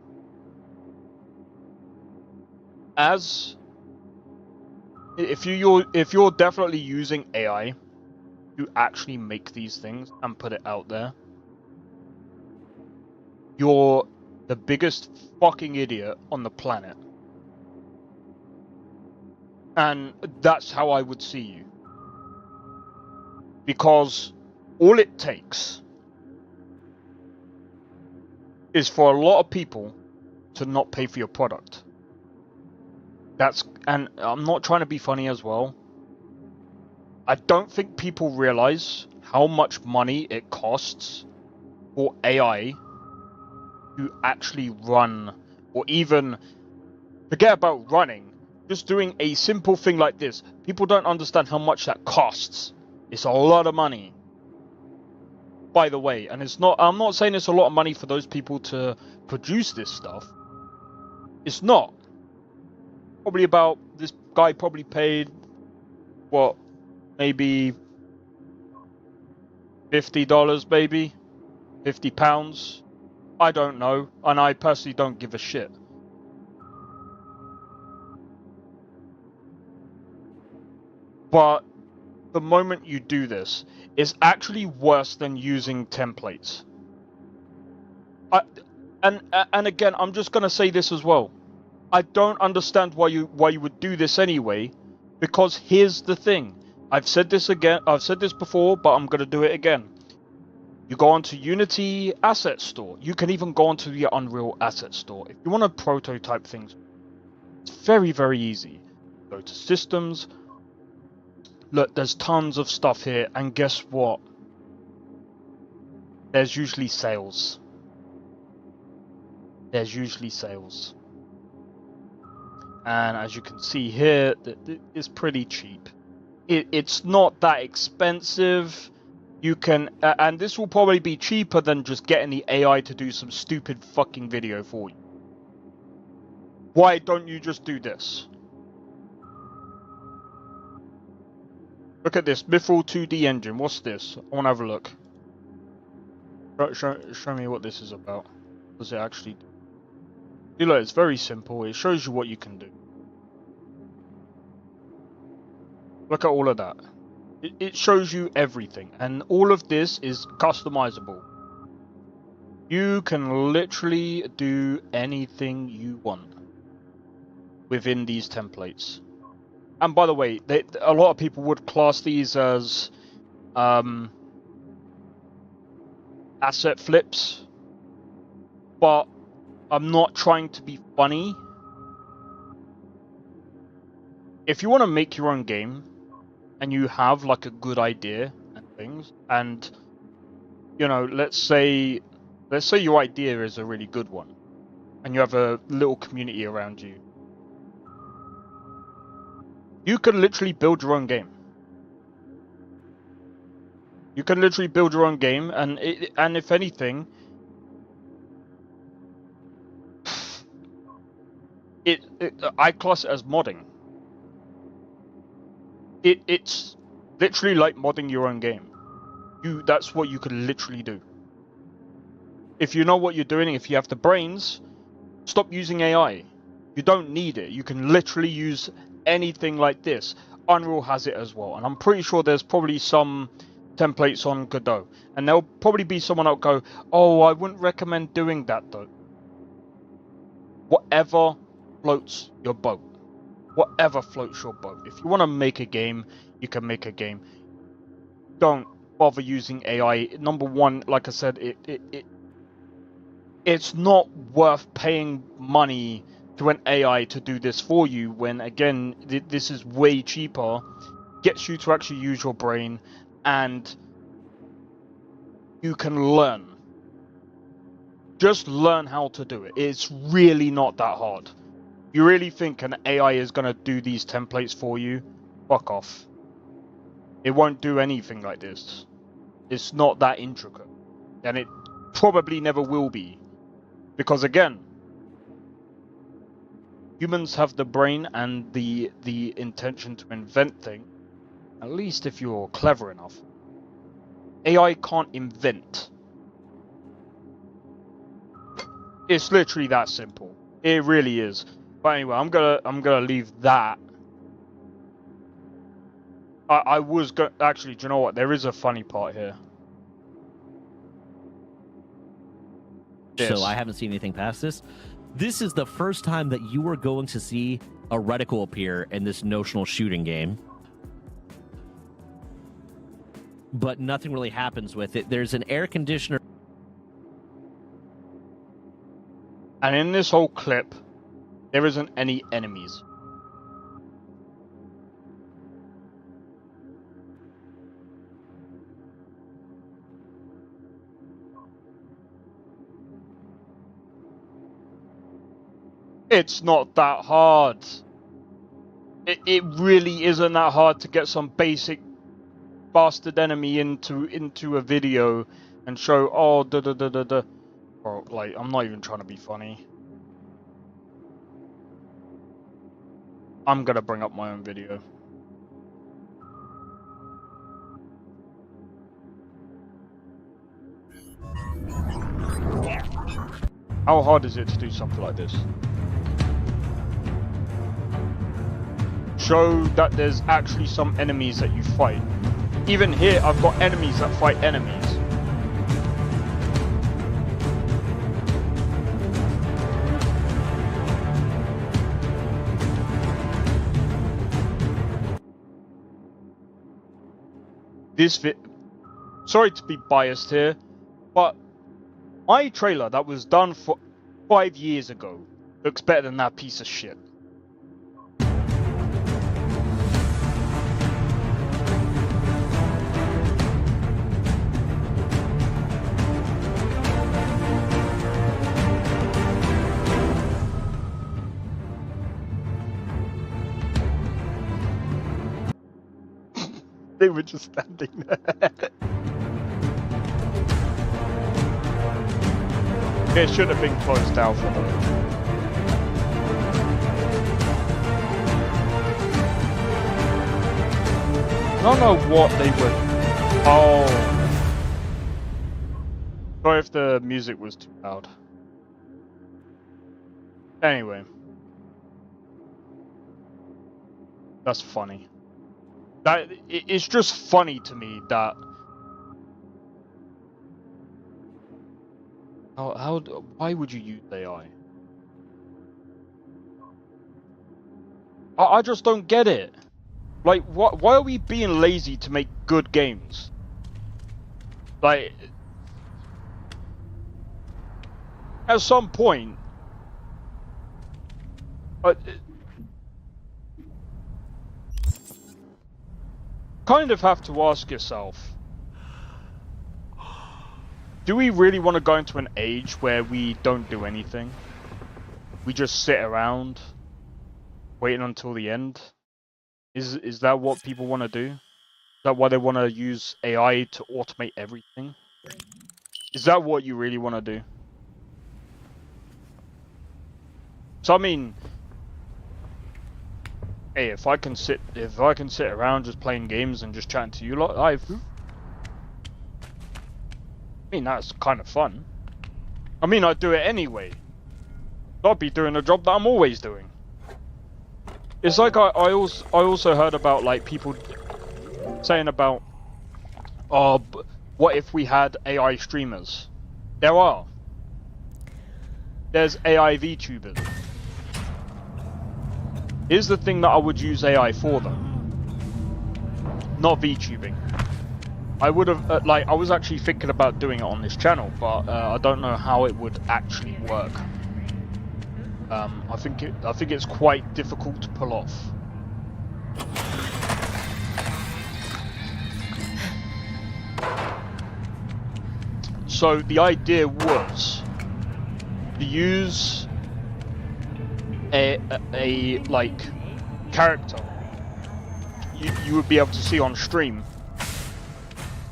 If you're definitely using AI to actually make these things and put it out there, you're the biggest fucking idiot on the planet. And that's how I would see you. Because all it takes is for a lot of people to not pay for your product. And I'm not trying to be funny as well. I don't think people realize how much money it costs for AI to actually run, or even forget about running, just doing a simple thing like this. People don't understand how much that costs. It's a lot of money, by the way, and I'm not saying it's a lot of money for those people to produce this stuff. It's not. This guy probably paid, what, maybe $50, maybe? £50? I don't know, and I personally don't give a shit. But the moment you do this, it's actually worse than using templates. And again, I'm just gonna say this as well. I don't understand why you would do this anyway, because here's the thing. I've said this before, but I'm gonna do it again. You go onto Unity Asset Store. You can even go onto the Unreal Asset Store. If you want to prototype things, it's very, very easy. Go to Systems. Look, there's tons of stuff here, and guess what? There's usually sales. There's usually sales. And as you can see here, it's pretty cheap. It's not that expensive. You can, and this will probably be cheaper than just getting the AI to do some stupid fucking video for you. Why don't you just do this? Look at this, Mithril 2D engine. What's this? I want to have a look. Show me what this is about. What does it actually do? See, look, it's very simple. It shows you what you can do. Look at all of that. It shows you everything, and all of this is customizable. You can literally do anything you want within these templates. And by the way, a lot of people would class these as asset flips, but I'm not trying to be funny. If you want to make your own game and you have like a good idea and things, and you know, let's say your idea is a really good one and you have a little community around you, you can literally build your own game. You can literally build your own game, and if anything, I class it as modding. It's literally like modding your own game. That's what you can literally do. If you know what you're doing, if you have the brains, stop using AI. You don't need it. You can literally use anything like this. Unreal has it as well, and I'm pretty sure there's probably some templates on Godot, and there'll probably be someone that'll go, oh, I wouldn't recommend doing that though. Whatever floats your boat. Whatever floats your boat. If you want to make a game, you can make a game. Don't bother using AI. Number one, like I said, it's not worth paying money to an AI to do this for you when, again, this is way cheaper, gets you to actually use your brain, and you can learn. Just learn how to do it. It's really not that hard. You really think an AI is going to do these templates for you? Fuck off. It won't do anything like this. It's not that intricate. And it probably never will be. Because again, humans have the brain and the intention to invent things. At least if you're clever enough. AI can't invent. It's literally that simple. It really is. But anyway, I'm gonna leave that. I was going actually. Do you know what? There is a funny part here. So I haven't seen anything past this. This is the first time that you are going to see a reticle appear in this notional shooting game. But nothing really happens with it. There's an air conditioner. And in this whole clip, there isn't any enemies. It's not that hard. It really isn't that hard to get some basic bastard enemy into a video and show, oh, Or, like, I'm not even trying to be funny. I'm gonna bring up my own video. How hard is it to do something like this? Show that there's actually some enemies that you fight. Even here, I've got enemies that fight enemies. Sorry to be biased here, but my trailer that was done for 5 years ago looks better than that piece of shit. They were just standing there. It should have been closed down for them. I don't know what they would. Oh. Sorry if the music was too loud. Anyway. That's funny. that it's just funny to me that why would you use AI? I just don't get it. Like, why are we being lazy to make good games? Like, at some point, kind of have to ask yourself, do we really want to go into an age where we don't do anything? We just sit around, waiting until the end? Is that what people want to do? Is that why they want to use AI to automate everything? Is that what you really want to do? So I mean, hey, if I can sit around just playing games and just chatting to you lot, I mean, that's kind of fun. I mean, I'd do it anyway. I'd be doing a job that I'm always doing. It's like I also heard about like people saying about, oh, what if we had AI streamers? There's AI VTubers. Here's the thing that I would use AI for though. Not VTubing. I would have, I was actually thinking about doing it on this channel, but I don't know how it would actually work. I think it's quite difficult to pull off. So the idea was to use a like character you would be able to see on stream,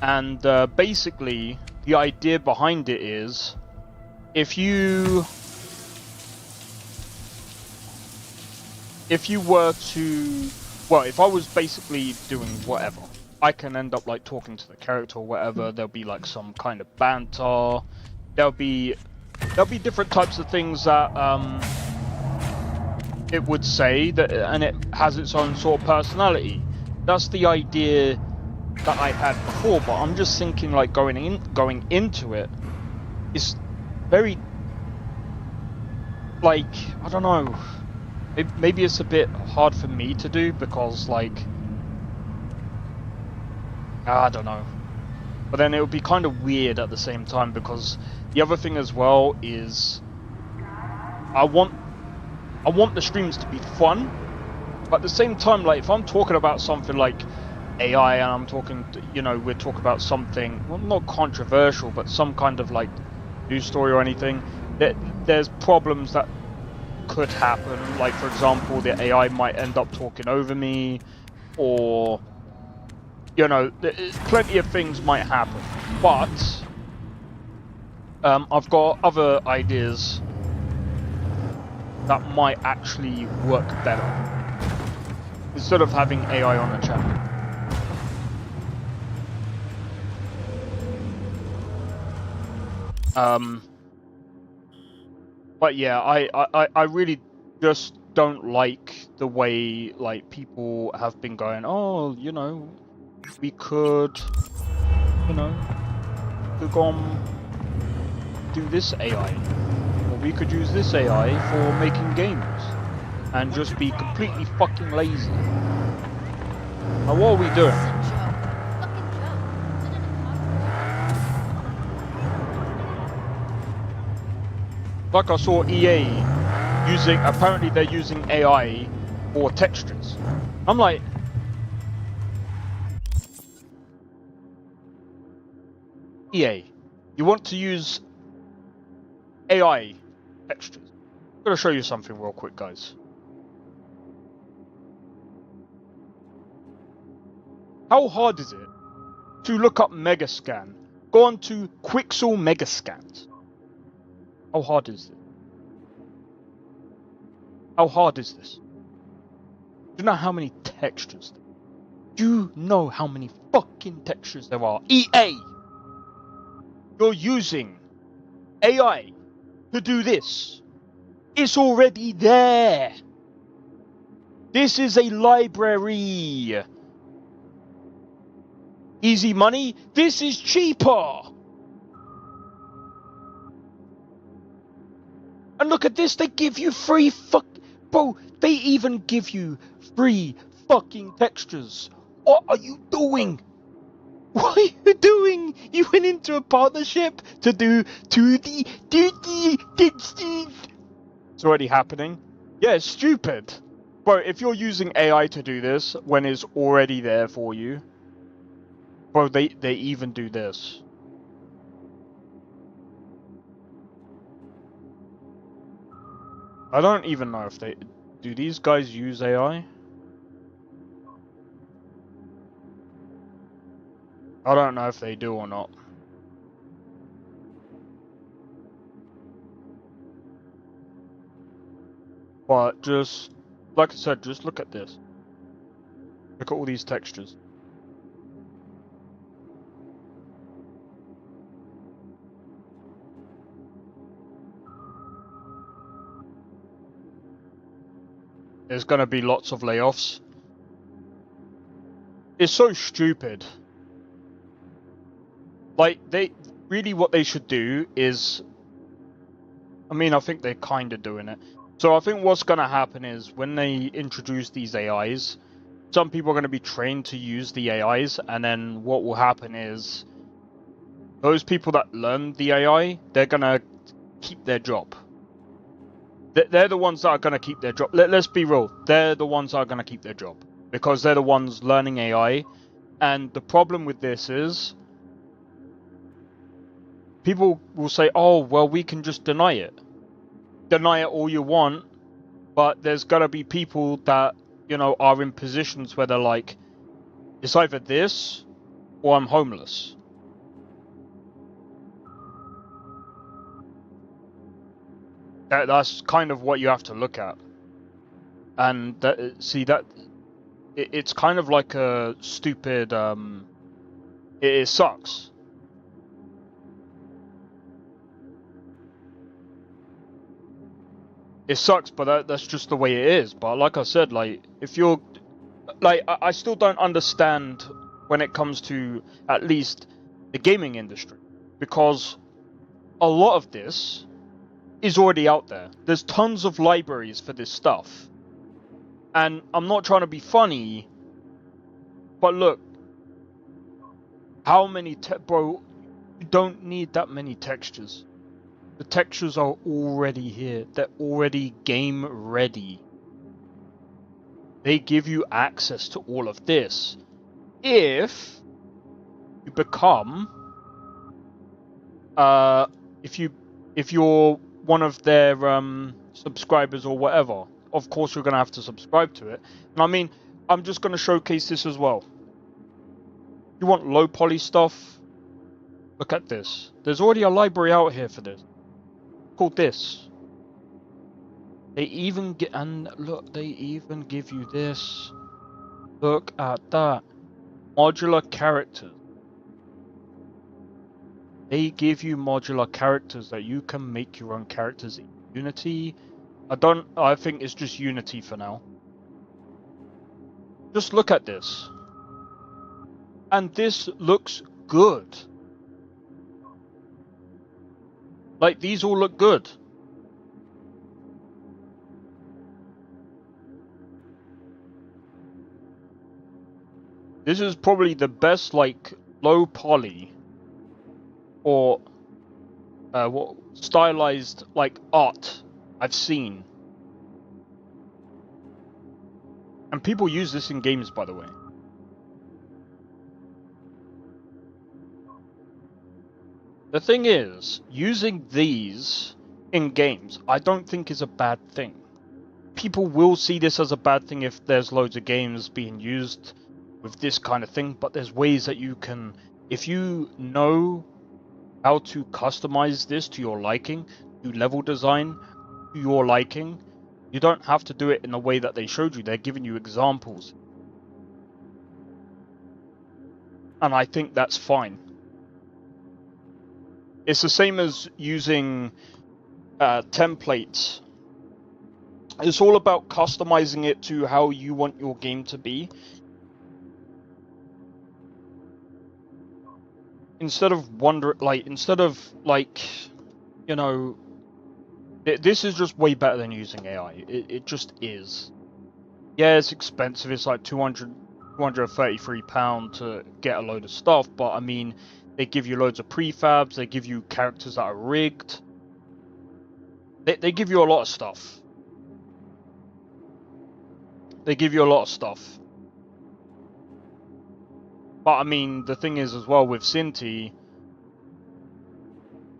and basically the idea behind it is if you were to, well, if I was basically doing whatever, I can end up like talking to the character or whatever. There'll be like some kind of banter. There'll be different types of things that it would say that, and it has its own sort of personality. That's the idea that I had before, but I'm just thinking like going into it is very, like, I don't know. Maybe it's a bit hard for me to do because, like, I don't know. But then it would be kind of weird at the same time, because the other thing as well is I want the streams to be fun, but at the same time, like, if I'm talking about something like AI and I'm talking, we're talking about something, well, not controversial, but some kind of like news story or anything, there's problems that could happen. Like, for example, the AI might end up talking over me, or plenty of things might happen. But I've got other ideas that might actually work better instead of having AI on the channel. But yeah, I really just don't like the way like people have been going, oh, we could, go and do this AI, or we could use this AI for making games, and just be completely fucking lazy. Now, what are we doing? Like, I saw EA apparently they're using AI for textures. I'm like, EA, you want to use AI textures? I'm gonna show you something real quick, guys. How hard is it to look up Megascan? Go on to Quixel Megascans. How hard is it? How hard is this? Do you know how many textures there are? Do you know how many fucking textures there are? EA! You're using AI to do this. It's already there. This is a library. Easy money? This is cheaper! And look at this, they give you free Bro, they even give you free fucking textures. What are you doing? What are you doing? You went into a partnership to do 2D textures. It's already happening. Yeah, it's stupid. Bro, if you're using AI to do this when it's already there for you, bro, they even do this. I don't even know if they... Do these guys use AI? I don't know if they do or not. But just... Like I said, just look at this. Look at all these textures. There's gonna be lots of layoffs. It's so stupid. Like, what they should do is... I mean, I think they're kinda doing it. So I think what's gonna happen is, when they introduce these AIs, some people are gonna be trained to use the AIs, and then what will happen is, those people that learn the AI, they're gonna keep their job. They're the ones that are going to keep their job. Let's be real. They're the ones that are going to keep their job. Because they're the ones learning AI. And the problem with this is... People will say, oh, well, we can just deny it. Deny it all you want. But there's going to be people that, you know, are in positions where they're like, it's either this or I'm homeless. That's kind of what you have to look at. And it's kind of like a stupid, it sucks. It sucks, but that's just the way it is. But like I said, like, if you're, like, I still don't understand when it comes to, at least, the gaming industry. Because a lot of this is already out there. There's tons of libraries for this stuff. And I'm not trying to be funny, but look, how many bro, you don't need that many textures. The textures are already here. They're already game ready. They give you access to all of this. If you become if you're one of their subscribers or whatever, of course you're going to have to subscribe to it. And I mean, I'm just going to showcase this as well. You want low poly stuff? Look at this. There's already a library out here for this. Called this. They even get, and look, they even give you this. Look at that. Modular characters. They give you modular characters that you can make your own characters in Unity. I think it's just Unity for now. Just look at this. And this looks good. Like, these all look good. This is probably the best, like, low poly or what stylized, like, art I've seen. And people use this in games, by the way. The thing is, using these in games, I don't think is a bad thing. People will see this as a bad thing if there's loads of games being used with this kind of thing, but there's ways that you can, if you know how to customize this to your liking, do level design to your liking, you don't have to do it in the way that they showed you. They're giving you examples. And I think that's fine. It's the same as using templates. It's all about customizing it to how you want your game to be. instead of you know, this is just way better than using AI. It just is. Yeah, it's expensive. It's like £233 to get a load of stuff, but I mean, they give you loads of prefabs. They give you characters that are rigged. They give you a lot of stuff. They give you a lot of stuff. But I mean, the thing is as well with Cinti,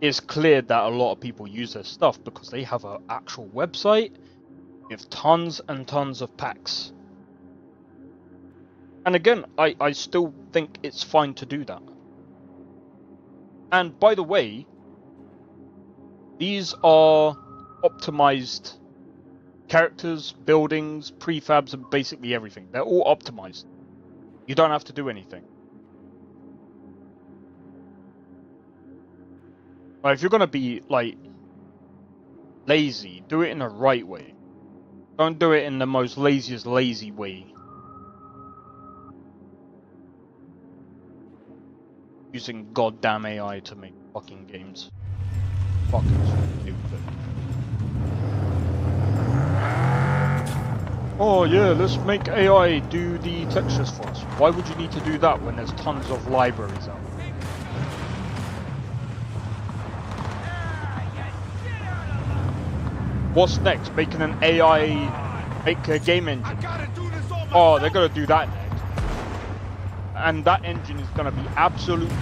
it's clear that a lot of people use their stuff because they have an actual website with tons and tons of packs. And again, I still think it's fine to do that. And by the way, these are optimized characters, buildings, prefabs, and basically everything. They're all optimized. You don't have to do anything. But if you're gonna be like lazy, do it in the right way. Don't do it in the most laziest lazy way. Using goddamn AI to make fucking games. Fucking stupid. Oh yeah, let's make AI do the textures for us. Why would you need to do that when there's tons of libraries out? What's next? Making an AI, make a game engine. Oh, they're gonna do that next. And that engine is gonna be absolutely...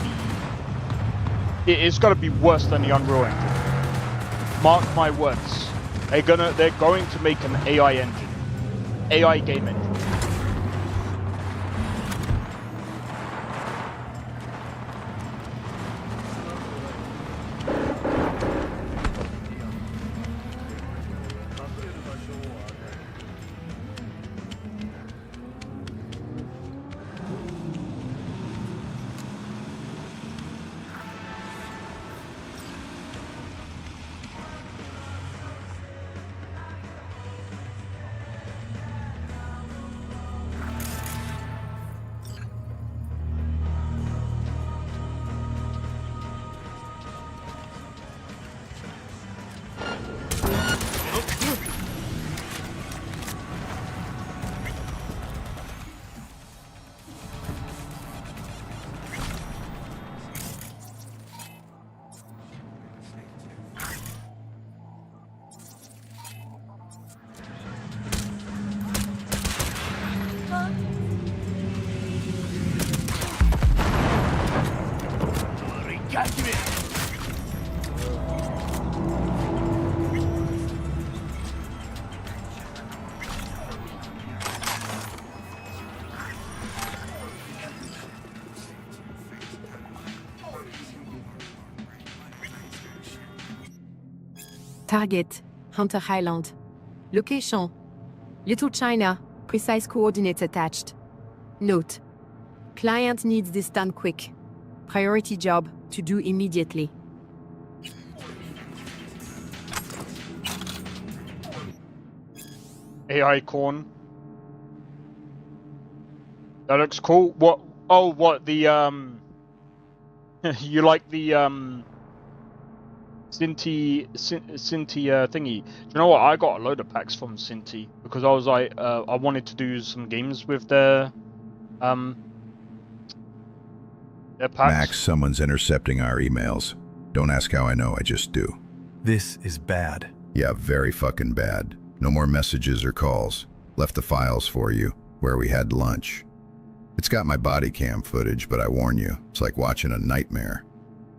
It's gonna be worse than the Unreal Engine. Mark my words. They're going to make an AI engine. AI game engine. Target, Hunter Highland. Location, Little China, precise coordinates attached. Note, client needs this done quick. Priority job to do immediately. AI corn. That looks cool. What? Oh, what the you like the Cinti thingy? Do you know what? I got a load of packs from Cinti because I was like, I wanted to do some games with their packs. Max, someone's intercepting our emails. Don't ask how I know, I just do. This is bad. Yeah, very fucking bad. No more messages or calls. Left the files for you, where we had lunch. It's got my body cam footage, but I warn you, it's like watching a nightmare.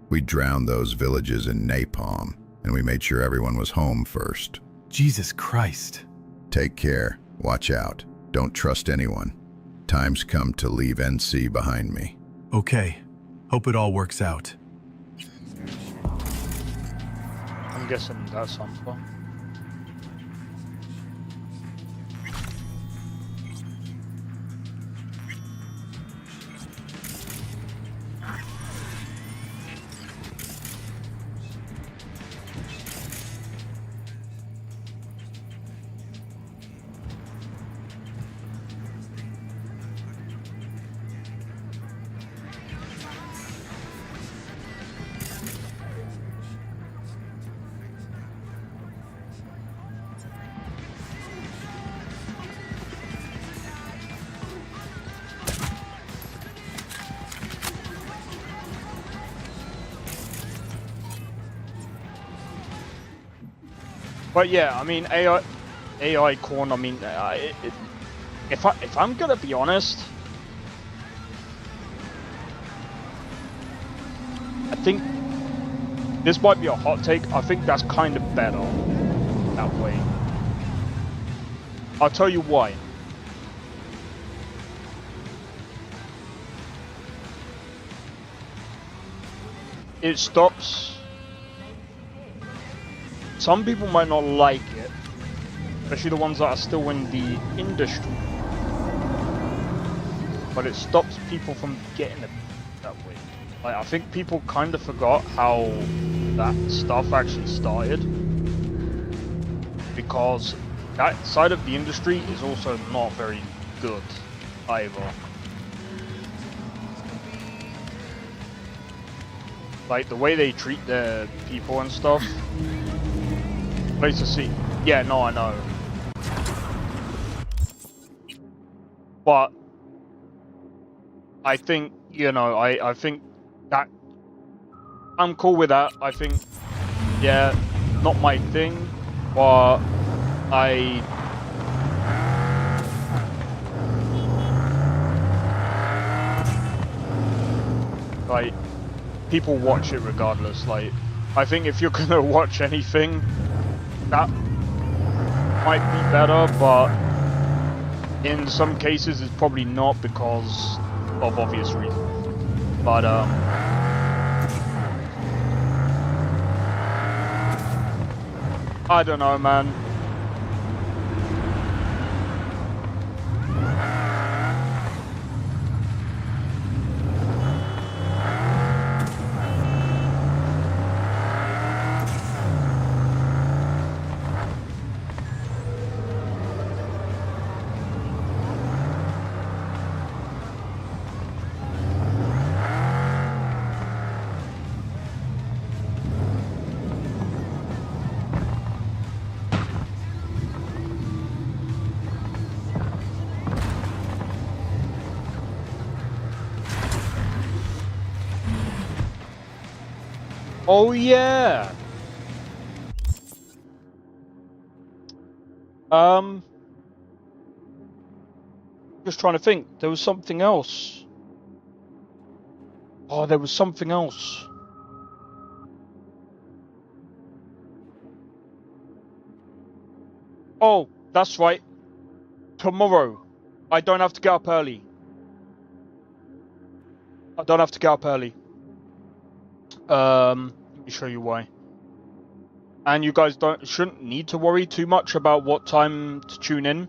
We drowned those villages in napalm, and we made sure everyone was home first. Jesus Christ. Take care. Watch out. Don't trust anyone. Time's come to leave NC behind me. Okay. Hope it all works out. I'm guessing that's something. But yeah, I mean AI corn. I mean, if I'm gonna be honest, I think this might be a hot take. I think that's kind of better that way. I'll tell you why. It stops. Some people might not like it, especially the ones that are still in the industry. But it stops people from getting it that way. Like, I think people kind of forgot how that stuff actually started, because that side of the industry is also not very good either. Like, the way they treat their people and stuff. Place to see. Yeah, no, I know. But I think, you know, I think that I'm cool with that. I think, yeah, not my thing, but like, people watch it regardless. Like, I think if you're gonna watch anything, that might be better, but in some cases it's probably not because of obvious reasons. But I don't know, man. Oh yeah. Just trying to think. There was something else. Oh, there was something else. Oh, that's right. Tomorrow, I don't have to get up early. I don't have to get up early. Let me show you why. And you guys shouldn't need to worry too much about what time to tune in.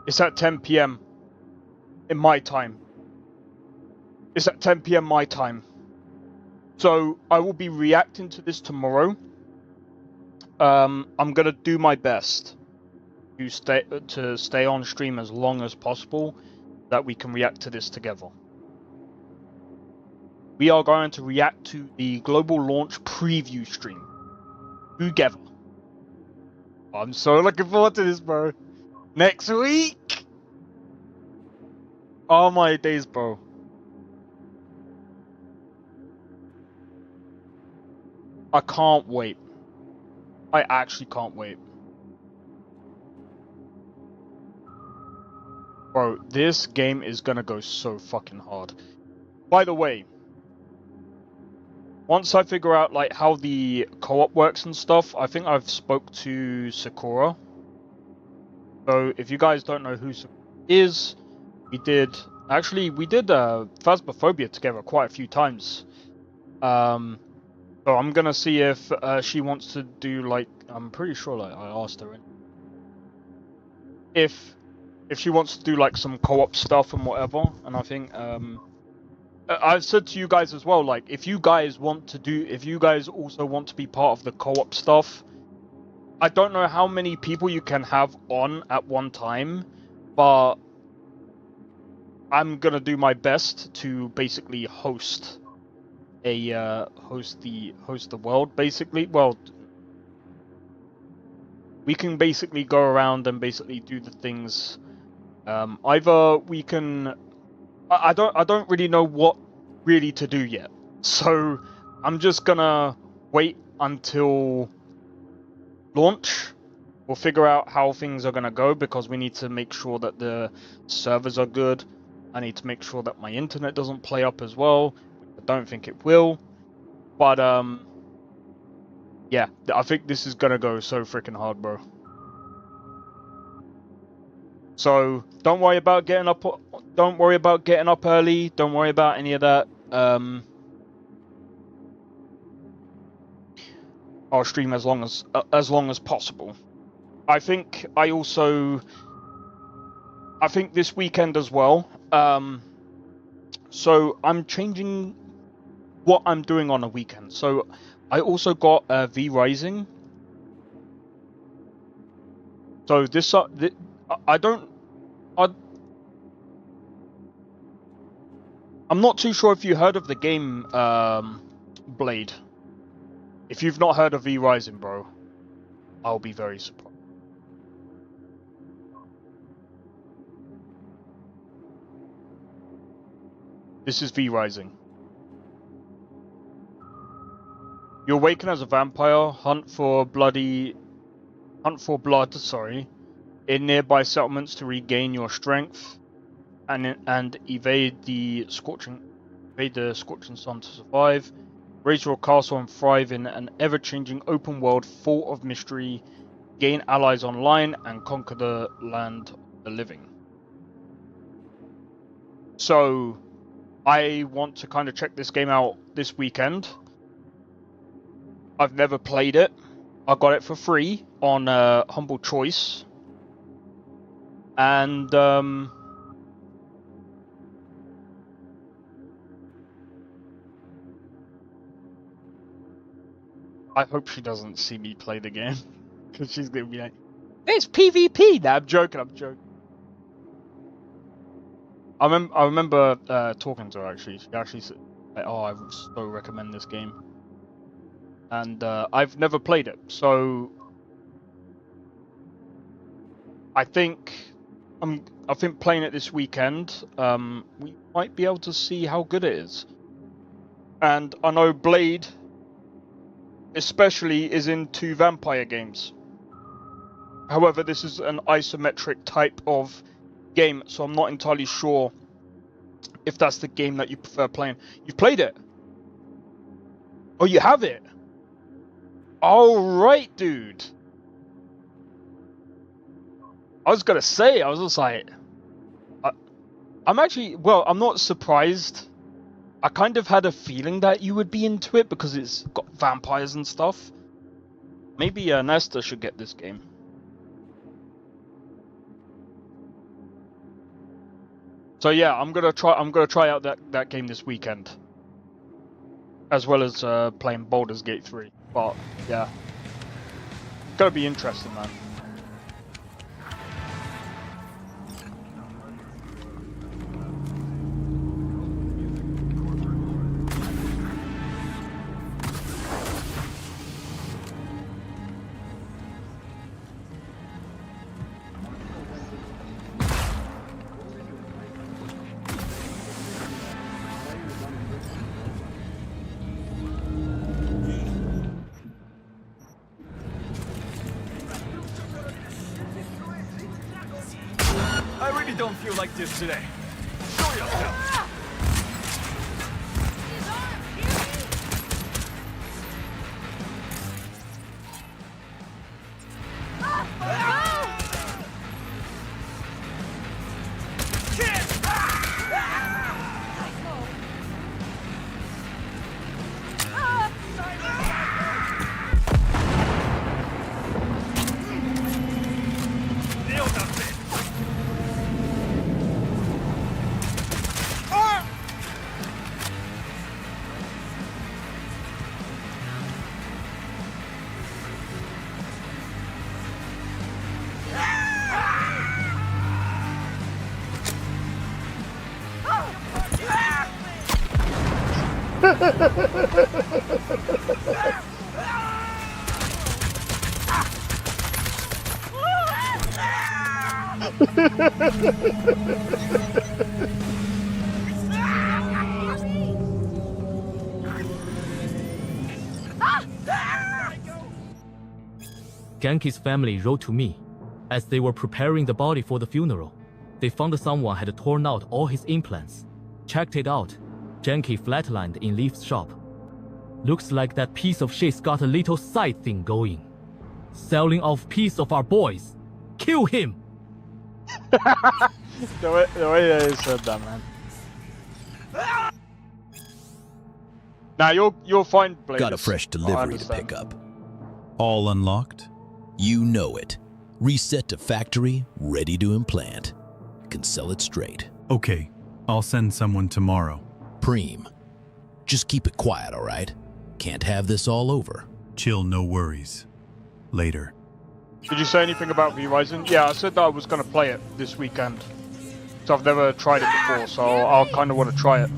It's at 10 p.m. in my time. It's at 10 p.m. my time. So I will be reacting to this tomorrow. I'm gonna do my best to stay on stream as long as possible, that we can react to this together. We are going to react to the global launch preview stream together. I'm so looking forward to this, bro. Next week! Oh my days, bro. I can't wait. I actually can't wait. Bro, this game is gonna go so fucking hard. By the way, once I figure out like how the co-op works and stuff, I think I've spoke to Sakura. So if you guys don't know who Sakura is, we did Phasmophobia together quite a few times. So I'm gonna see if she wants to do, like, I'm pretty sure, like, I asked her if if she wants to do like some co-op stuff and whatever. And I think I've said to you guys as well, like if you guys also want to be part of the co-op stuff, I don't know how many people you can have on at one time, but I'm gonna do my best to basically host the world, basically. Well, we can basically go around and basically do the things. Either we can. I don't really know what really to do yet, so I'm just gonna wait until launch. We'll figure out how things are gonna go because we need to make sure that the servers are good. I need to make sure that my internet doesn't play up as well. I don't think it will, but yeah, I think this is gonna go so freaking hard, bro. So don't worry about getting up. Don't worry about getting up early. Don't worry about any of that. I'll stream as long as possible. I think this weekend as well. So I'm changing what I'm doing on a weekend. So I also got V Rising. So this I'm not too sure if you heard of the game Blade. If you've not heard of V Rising, bro, I'll be very surprised. This is V Rising. You awaken as a vampire, hunt for blood, in nearby settlements to regain your strength, and evade the scorching sun to survive. Raise your castle and thrive in an ever-changing open world full of mystery. Gain allies online and conquer the land of the living. So, I want to kind of check this game out this weekend. I've never played it. I got it for free on Humble Choice. And I hope she doesn't see me play the game, because she's gonna be like, "It's PvP." Nah, I'm joking. I remember talking to her actually. She actually said, like, "Oh, I so recommend this game," and I've never played it, so I think playing it this weekend, we might be able to see how good it is. And I know Blade especially is into vampire games. However, this is an isometric type of game, so I'm not entirely sure if that's the game that you prefer playing. You've played it? Oh, you have it? Alright, dude. I was gonna say, I was just like, I'm actually, well, I'm not surprised. I kind of had a feeling that you would be into it because it's got vampires and stuff. Maybe Nesta should get this game. So yeah, I'm gonna try out that game this weekend, as well as playing Baldur's Gate 3. But yeah, gonna be interesting, man. I really don't feel like this today. Show yourself. Genki's family wrote to me. As they were preparing the body for the funeral, they found someone had torn out all his implants. Checked it out. Genki flatlined in Leaf's shop. Looks like that piece of shit's got a little side thing going. Selling off piece of our boys. Kill him! the way they said that, man. Now you'll find Blade. Got a fresh delivery to pick up. All unlocked? You know it. Reset to factory, ready to implant. Can sell it straight. Okay, I'll send someone tomorrow. Preem. Just keep it quiet, all right? Can't have this all over. Chill, no worries. Later. Did you say anything about V-Rising? Yeah, I said that I was going to play it this weekend. So I've never tried it before, so I'll kind of want to try it.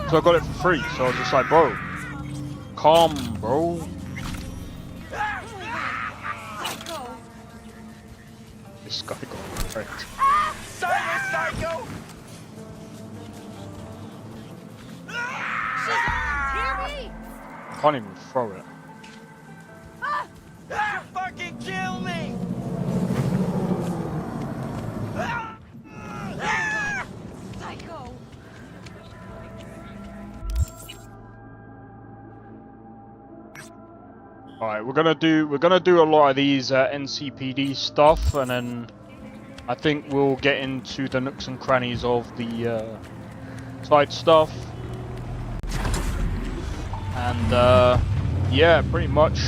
So I got it for free, so I was just like, bro, calm, bro. This guy got wrecked. Psycho! Can't even throw it. Fucking kill me! Psycho! Alright, we're gonna do a lot of these NCPD stuff, and then I think we'll get into the nooks and crannies of the side stuff. And yeah, pretty much.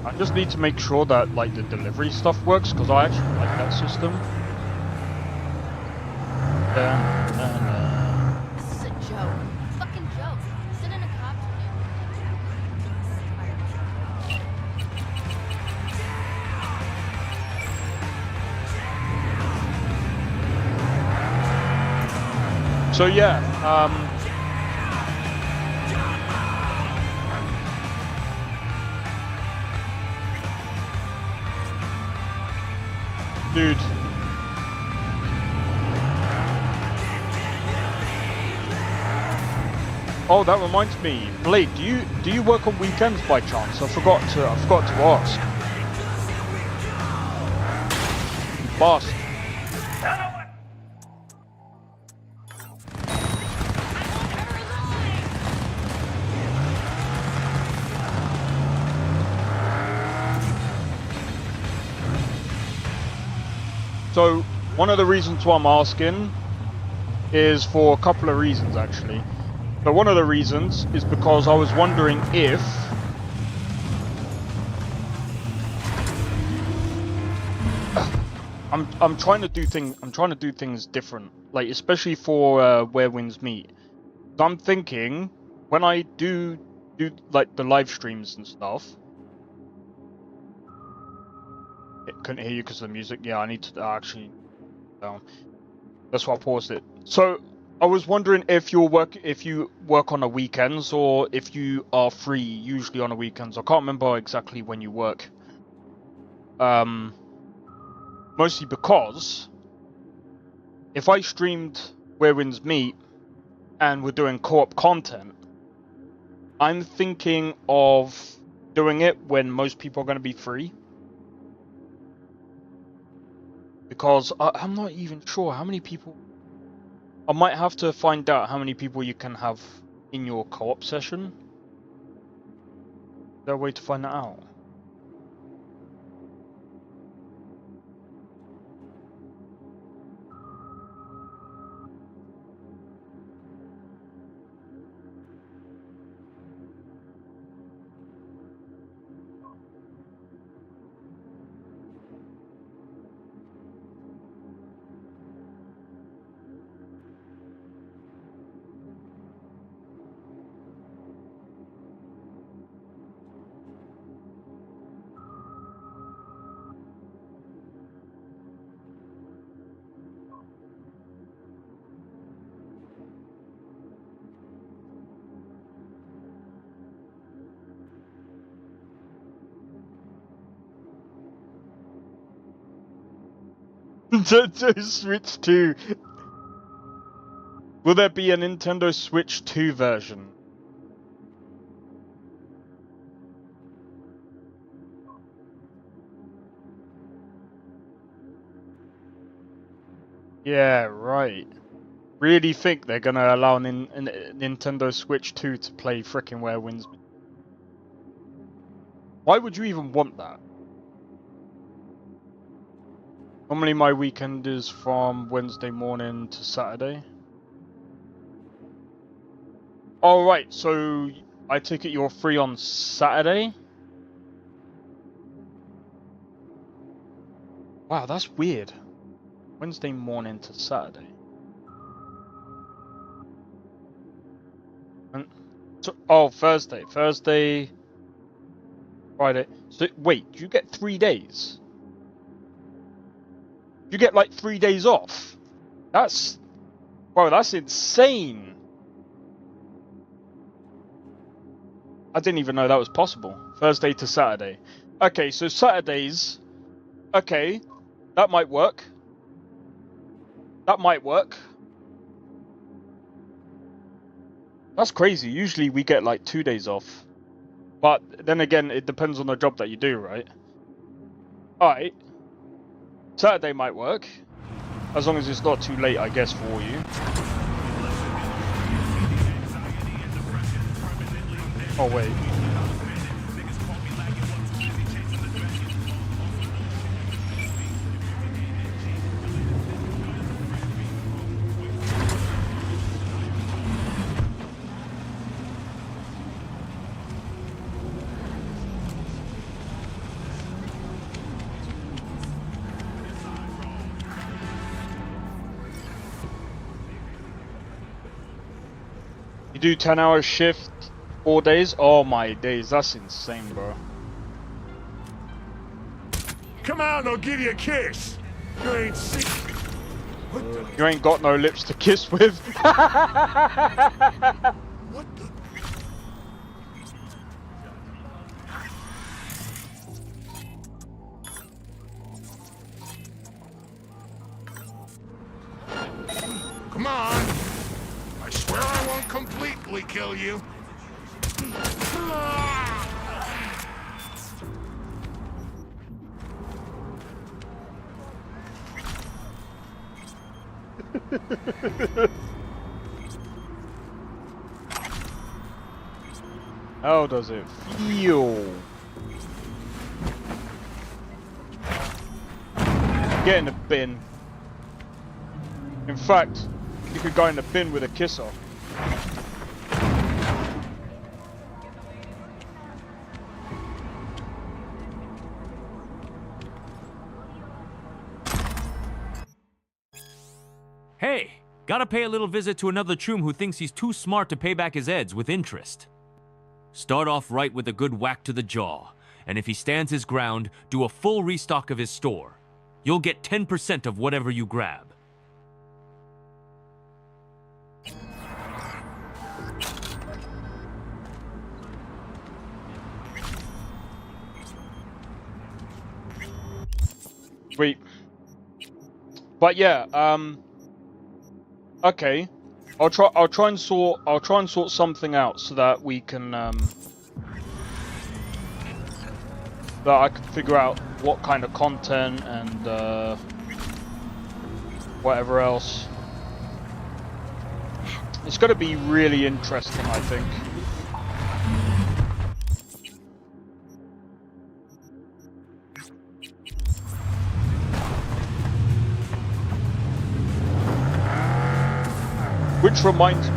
I just need to make sure that like the delivery stuff works, because I actually like that system. This is a joke. Fucking joke. Sit in a cop So yeah, dude. Oh, that reminds me, Blade. Do you work on weekends by chance? I forgot to ask. Boss. So, one of the reasons why I'm asking is for a couple of reasons, actually. But one of the reasons is because I was wondering if I'm trying to do things different, like especially for Where Winds Meet. So I'm thinking when I do like the live streams and stuff. Couldn't hear you because of the music. Yeah, I need to actually. That's why I paused it. So I was wondering if you work on the weekends, or if you are free usually on the weekends. I can't remember exactly when you work. Mostly because if I streamed Where Winds Meet and we're doing co-op content, I'm thinking of doing it when most people are going to be free. Because I'm not even sure how many people. I might have to find out how many people you can have in your co-op session. Is there a way to find that out? Nintendo Switch 2. Will there be a Nintendo Switch 2 version? Yeah, right. Really think they're gonna allow Nintendo Switch 2 to play frickin' Where Winds Meet? Why would you even want that? Normally my weekend is from Wednesday morning to Saturday. Oh right, so I take it you're free on Saturday? Wow, that's weird. Wednesday morning to Saturday. And so, oh, Thursday, Friday. So wait, you get 3 days? You get like 3 days off? That's, bro, that's insane. I didn't even know that was possible. Thursday to Saturday. Okay, so Saturdays. Okay, that might work. That might work. That's crazy. Usually we get like 2 days off. But then again, it depends on the job that you do, right? Alright. Saturday might work. As long as it's not too late, I guess, for you. Oh, wait. You do 10-hour shift, 4 days? Oh my days, that's insane, bro. Come on, I'll give you a kiss. You ain't sick. You ain't got no lips to kiss with. What the? Come on. I swear I won't completely kill you. How does it feel? Get in the bin. In fact, you could go in the bin with a kiss off. Hey, gotta pay a little visit to another choom who thinks he's too smart to pay back his eds with interest. Start off right with a good whack to the jaw, and if he stands his ground, do a full restock of his store. You'll get 10% of whatever you grab. Sweet. But yeah, okay. I'll try and sort something out so that we can that I can figure out what kind of content and whatever else. It's going to be really interesting, I think. Which reminds me.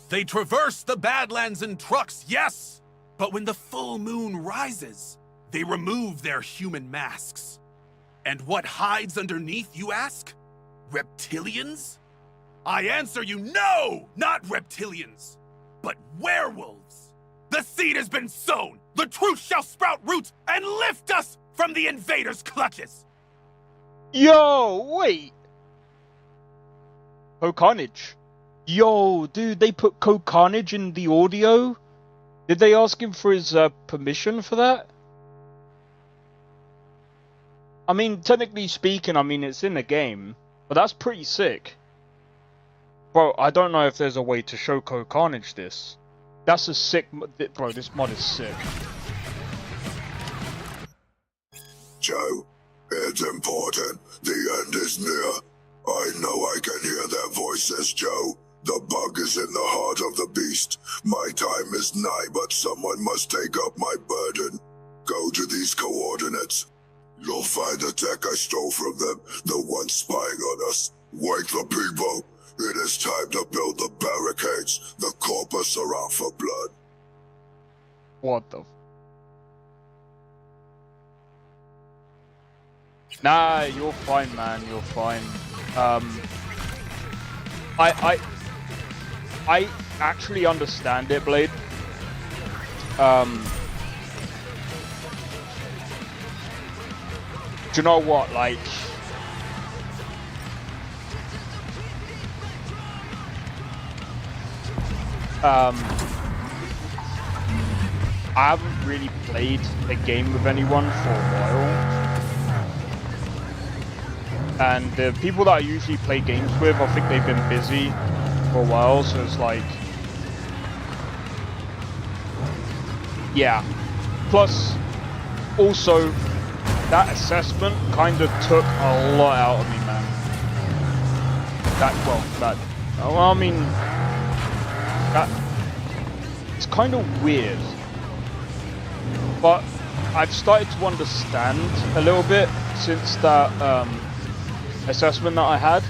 They traverse the Badlands in trucks, yes! But when the full moon rises, they remove their human masks. And what hides underneath, you ask? Reptilians? I answer you, no! Not reptilians, but werewolves! The seed has been sown! The truth shall sprout roots and lift us from the invaders' clutches! Yo, wait! Carnage. Yo, dude, they put Carnage in the audio? Did they ask him for his permission for that? I mean, technically speaking, I mean, it's in the game, but that's pretty sick. Bro, I don't know if there's a way to show Carnage this. That's a sick... Bro, this mod is sick. Joe, it's important. The end is near. I know I can hear their voices, Joe. The bug is in the heart of the beast. My time is nigh, but someone must take up my burden. Go to these coordinates. You'll find the tech I stole from them, the ones spying on us. Wake the people. It is time to build the barricades. The corpus are out for blood. What the... Nah, you're fine, man. You're fine. I actually understand it, Blade. Do you know what? Like, I haven't really played a game with anyone for a while. And the people that I usually play games with, I think they've been busy for a while, so it's like... Yeah. Plus, also, that assessment kind of took a lot out of me, man. I mean... It's kind of weird. But I've started to understand a little bit since that, assessment that I had,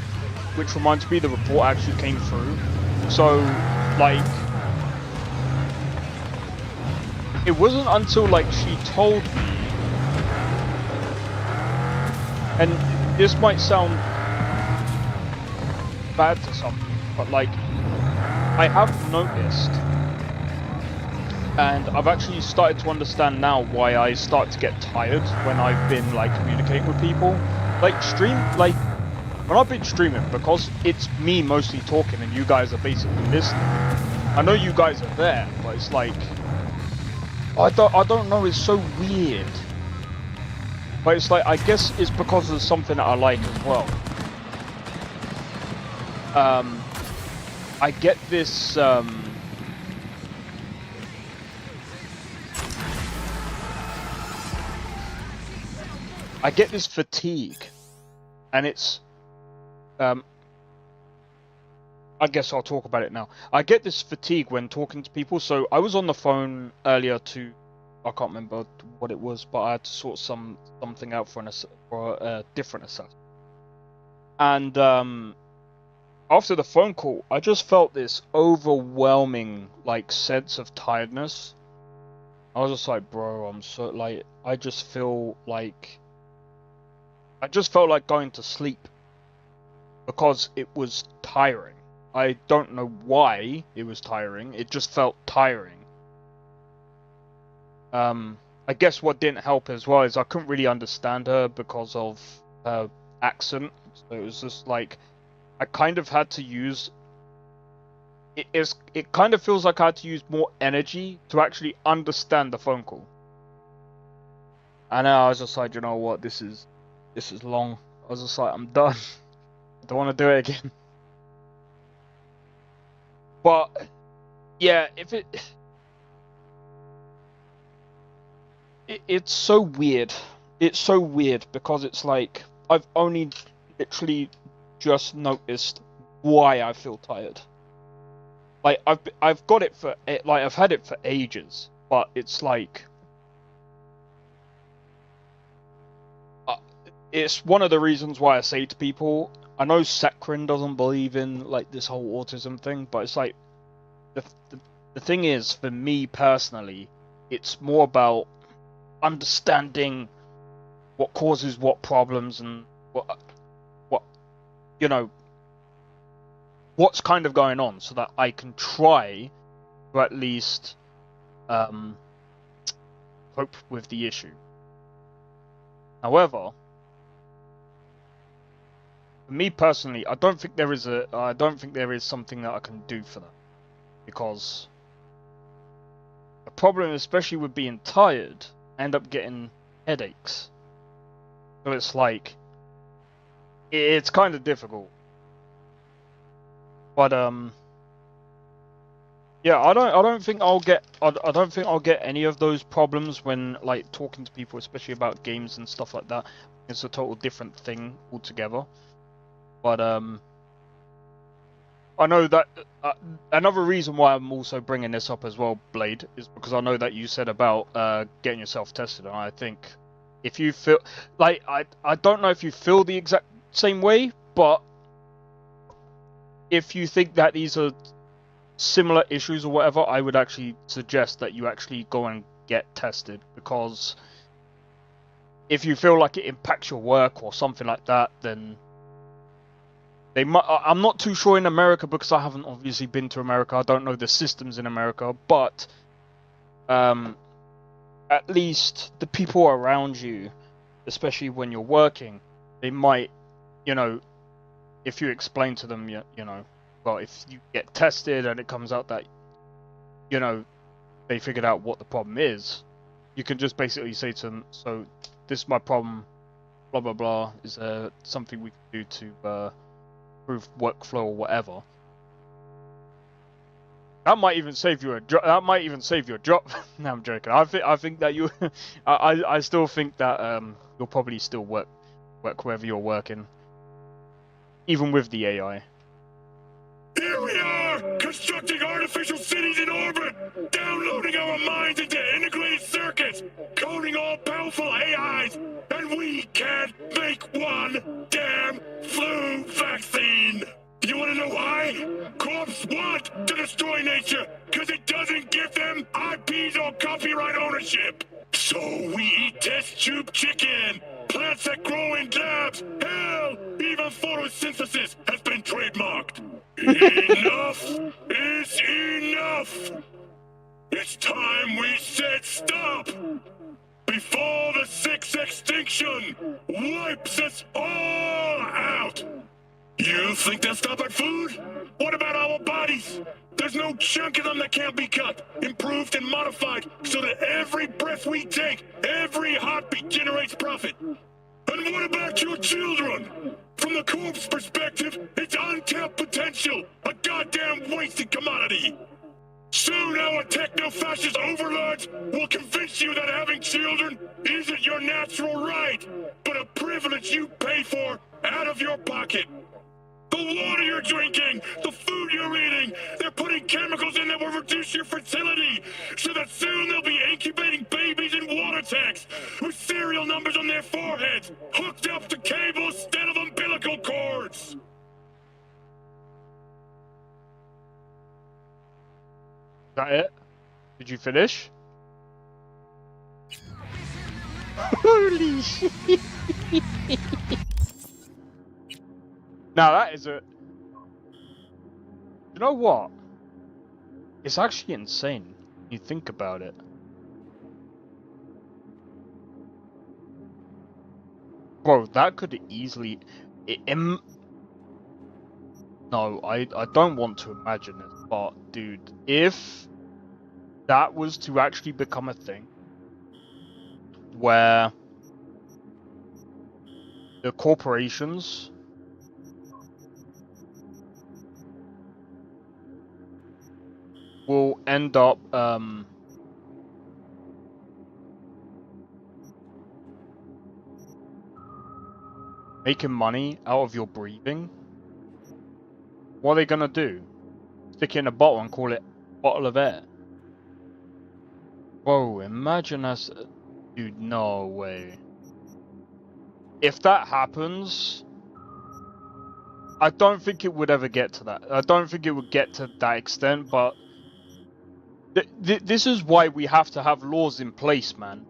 which reminds me the report actually came through. So, like, it wasn't until, like, she told me, and this might sound bad to some people, but, like, I have noticed, and I've actually started to understand now why I start to get tired when I've been, like, communicating with people. Like, when I've been streaming, because it's me mostly talking and you guys are basically listening, I know you guys are there, but it's like, I don't know, it's so weird. But it's like, I guess it's because of something that I like as well. I get this, fatigue, and it's, I guess I'll talk about it now. I get this fatigue when talking to people. So I was on the phone earlier to, I can't remember what it was, but I had to sort something out for a different assessment. And after the phone call, I just felt this overwhelming, like, sense of tiredness. I was just like, bro, I'm so, like, I just felt like going to sleep because it was tiring. I don't know why it was tiring. It just felt tiring. I guess what didn't help as well is I couldn't really understand her because of her accent. So it was just like, I kind of had to use... It kind of feels like I had to use more energy to actually understand the phone call. And I was just like, you know what, this is long. I was just like, I'm done. I don't want to do it again. But yeah, it's so weird. It's so weird because it's like I've only literally just noticed why I feel tired. Like I've got it for, like, I've had it for ages, but it's like it's one of the reasons why I say to people, I know Sakrin doesn't believe in, like, this whole autism thing, but it's like the thing is, for me personally, it's more about understanding what causes what problems and what you know, what's kind of going on, so that I can try to at least cope with the issue. However, for me personally, I don't think there is something that I can do for that, because the problem, especially with being tired, I end up getting headaches. So it's like, it's kind of difficult. But yeah, I don't think I'll get any of those problems when like talking to people, especially about games and stuff like that. It's a total different thing altogether. But I know that another reason why I'm also bringing this up as well, Blade, is because I know that you said about getting yourself tested, and I think if you feel like I don't know if you feel the exact same way, but if you think that these are similar issues or whatever, I would actually suggest that you actually go and get tested, because if you feel like it impacts your work or something like that, then they might. I'm not too sure in America, because I haven't obviously been to America. I don't know the systems in America, but at least the people around you, especially when you're working, they might, you know, if you explain to them, you know, well, if you get tested and it comes out that, you know, they figured out what the problem is, you can just basically say to them, so this is my problem, blah blah blah, is there something we can do to improve workflow or whatever. That might even save you a job. That might even save your job. No, I'm joking. I think that you I still think that you'll probably still work wherever you're working, even with the AI. Here we are, constructing artificial cities in orbit, downloading our minds into integrated circuits, coding all powerful AIs, and we can't make one damn flu vaccine. You wanna know why? Corps want to destroy nature, cause it doesn't give them IPs or copyright ownership. So we eat test tube chicken, plants that grow in labs, hell, even photosynthesis has been trademarked. Enough is enough! It's time we said stop! Before the sixth extinction wipes us all out! You think they'll stop at food? What about our bodies? There's no chunk of them that can't be cut, improved and modified, so that every breath we take, every heartbeat generates profit. And what about your children? From the Corp's perspective, it's untapped potential, a goddamn wasted commodity. Soon our techno-fascist overlords will convince you that having children isn't your natural right, but a privilege you pay for out of your pocket. The water you're drinking, the food you're eating, they're putting chemicals in that will reduce your fertility, so that soon they'll be incubating babies in water tanks with serial numbers on their foreheads, hooked up to cables instead of umbilical cords. Is that it? Did you finish? Holy shit! Now that is a... You know what? It's actually insane when you think about it. Bro, that could easily... No, I don't want to imagine it, but dude, if that was to actually become a thing, where the corporations will end up making money out of your breathing, what are they gonna do? Stick it in a bottle and call it bottle of air? Whoa, imagine us... Dude, no way. If that happens, I don't think it would ever get to that. I don't think it would get to that extent, but This is why we have to have laws in place, man.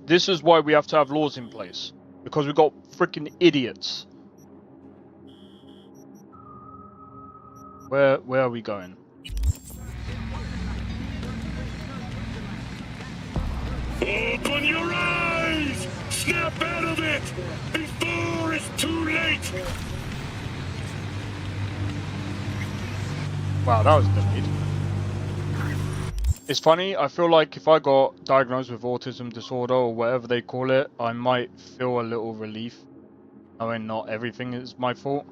This is why we have to have laws in place. Because we've got freaking idiots. Where are we going? Open your eyes! Snap out of it! Before it's too late! Wow, that was delayed. It's funny, I feel like if I got diagnosed with autism disorder or whatever they call it, I might feel a little relief knowing not everything is my fault.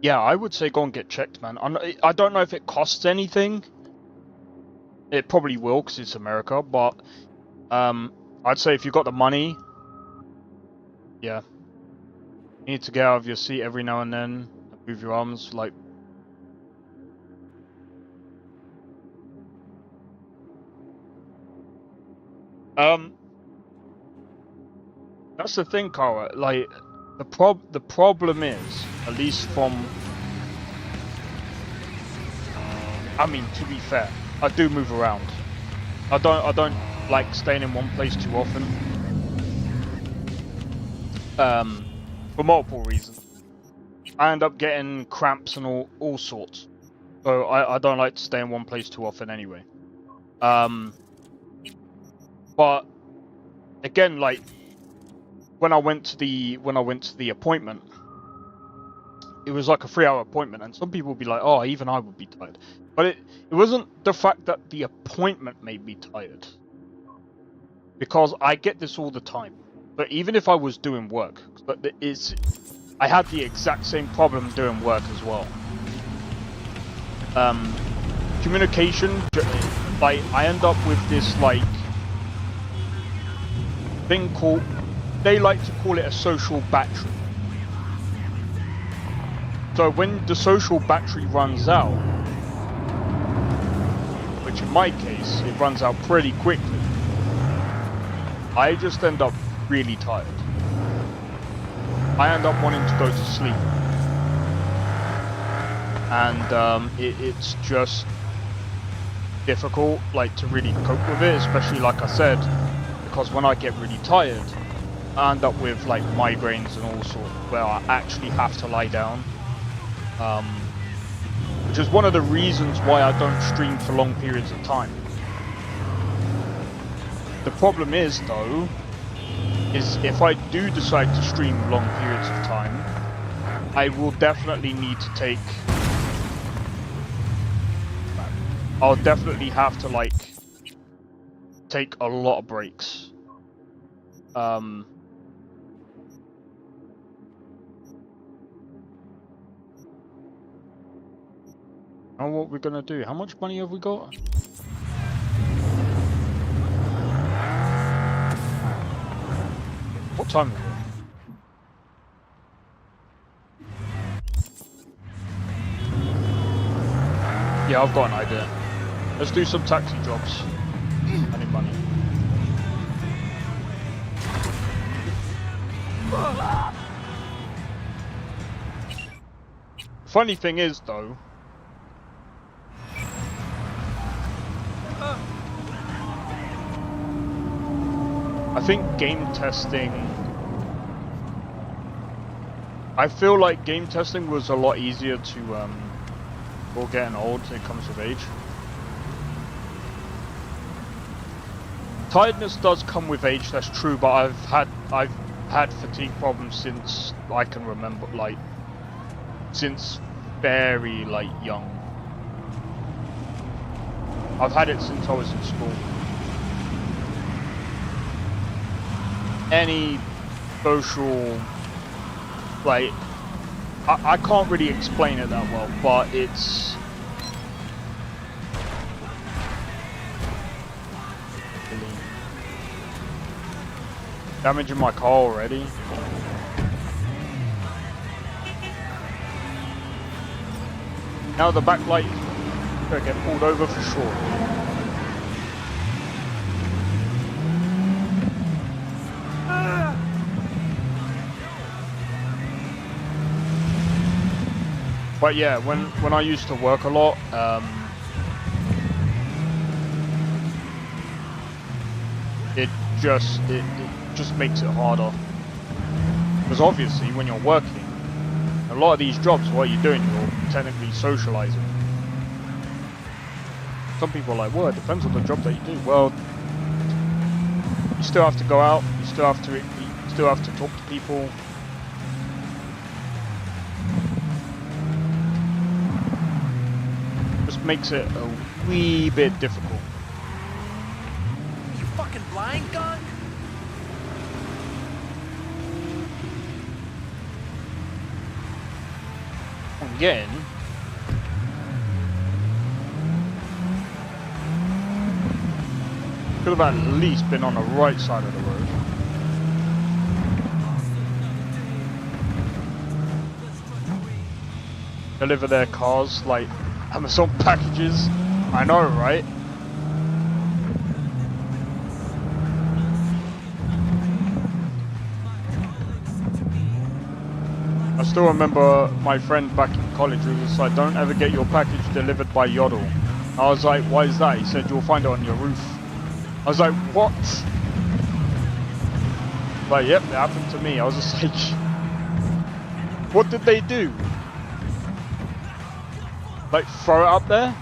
Yeah, I would say go and get checked, man. I don't know if it costs anything. It probably will, because it's America, but I'd say if you got the money, yeah. You need to get out of your seat every now and then, move your arms, like... That's the thing, Kara. Like, the problem is, at least from... I mean, to be fair, I do move around. I don't like staying in one place too often. For multiple reasons. I end up getting cramps and all sorts. So I don't like to stay in one place too often anyway. But again, like when I went to the appointment, it was like a 3-hour appointment, and some people would be like, "Oh, even I would be tired." But it wasn't the fact that the appointment made me tired, because I get this all the time. But even if I was doing work, but I had the exact same problem doing work as well. Communication, like I end up with this like thing called, they like to call it a social battery. So when the social battery runs out, which in my case, it runs out pretty quickly, I just end up really tired. I end up wanting to go to sleep. And it's just difficult, like, to really cope with it, especially like I said, because when I get really tired, I end up with like migraines and all sorts, where I actually have to lie down. Which is one of the reasons why I don't stream for long periods of time. The problem is, though, is if I do decide to stream long periods of time, I will definitely need to take... I'll definitely have to, like, take a lot of breaks. Now what we're gonna do? How much money have we got? What time is it? Yeah, I've got an idea. Let's do some taxi jobs. I need money. Funny thing is, though, I think game testing... I feel like game testing was a lot easier to, for getting old. It comes with age. Tiredness does come with age, that's true, but I've had fatigue problems since I can remember, like, since very, like, young. I've had it since I was in school. Any social, like, I can't really explain it that well, but it's... Damaging my car already. Now the backlight is gonna get pulled over for sure. But yeah, when I used to work a lot, it just makes it harder. Because obviously, when you're working, a lot of these jobs, what you're doing, you're technically socializing. Some people are like, well, it depends on the job that you do. Well, you still have to go out. You still have to talk to people. Just makes it a wee bit difficult. You fucking blind, Gun? Again, could have at least been on the right side of the road. Deliver their cars like Amazon packages. I know, right? I still remember my friend back in college who was like, don't ever get your package delivered by Yodel. I was like, why is that? He said, you'll find it on your roof. I was like, what? Like, yep, it happened to me. I was just like, what did they do? Like, throw it up there?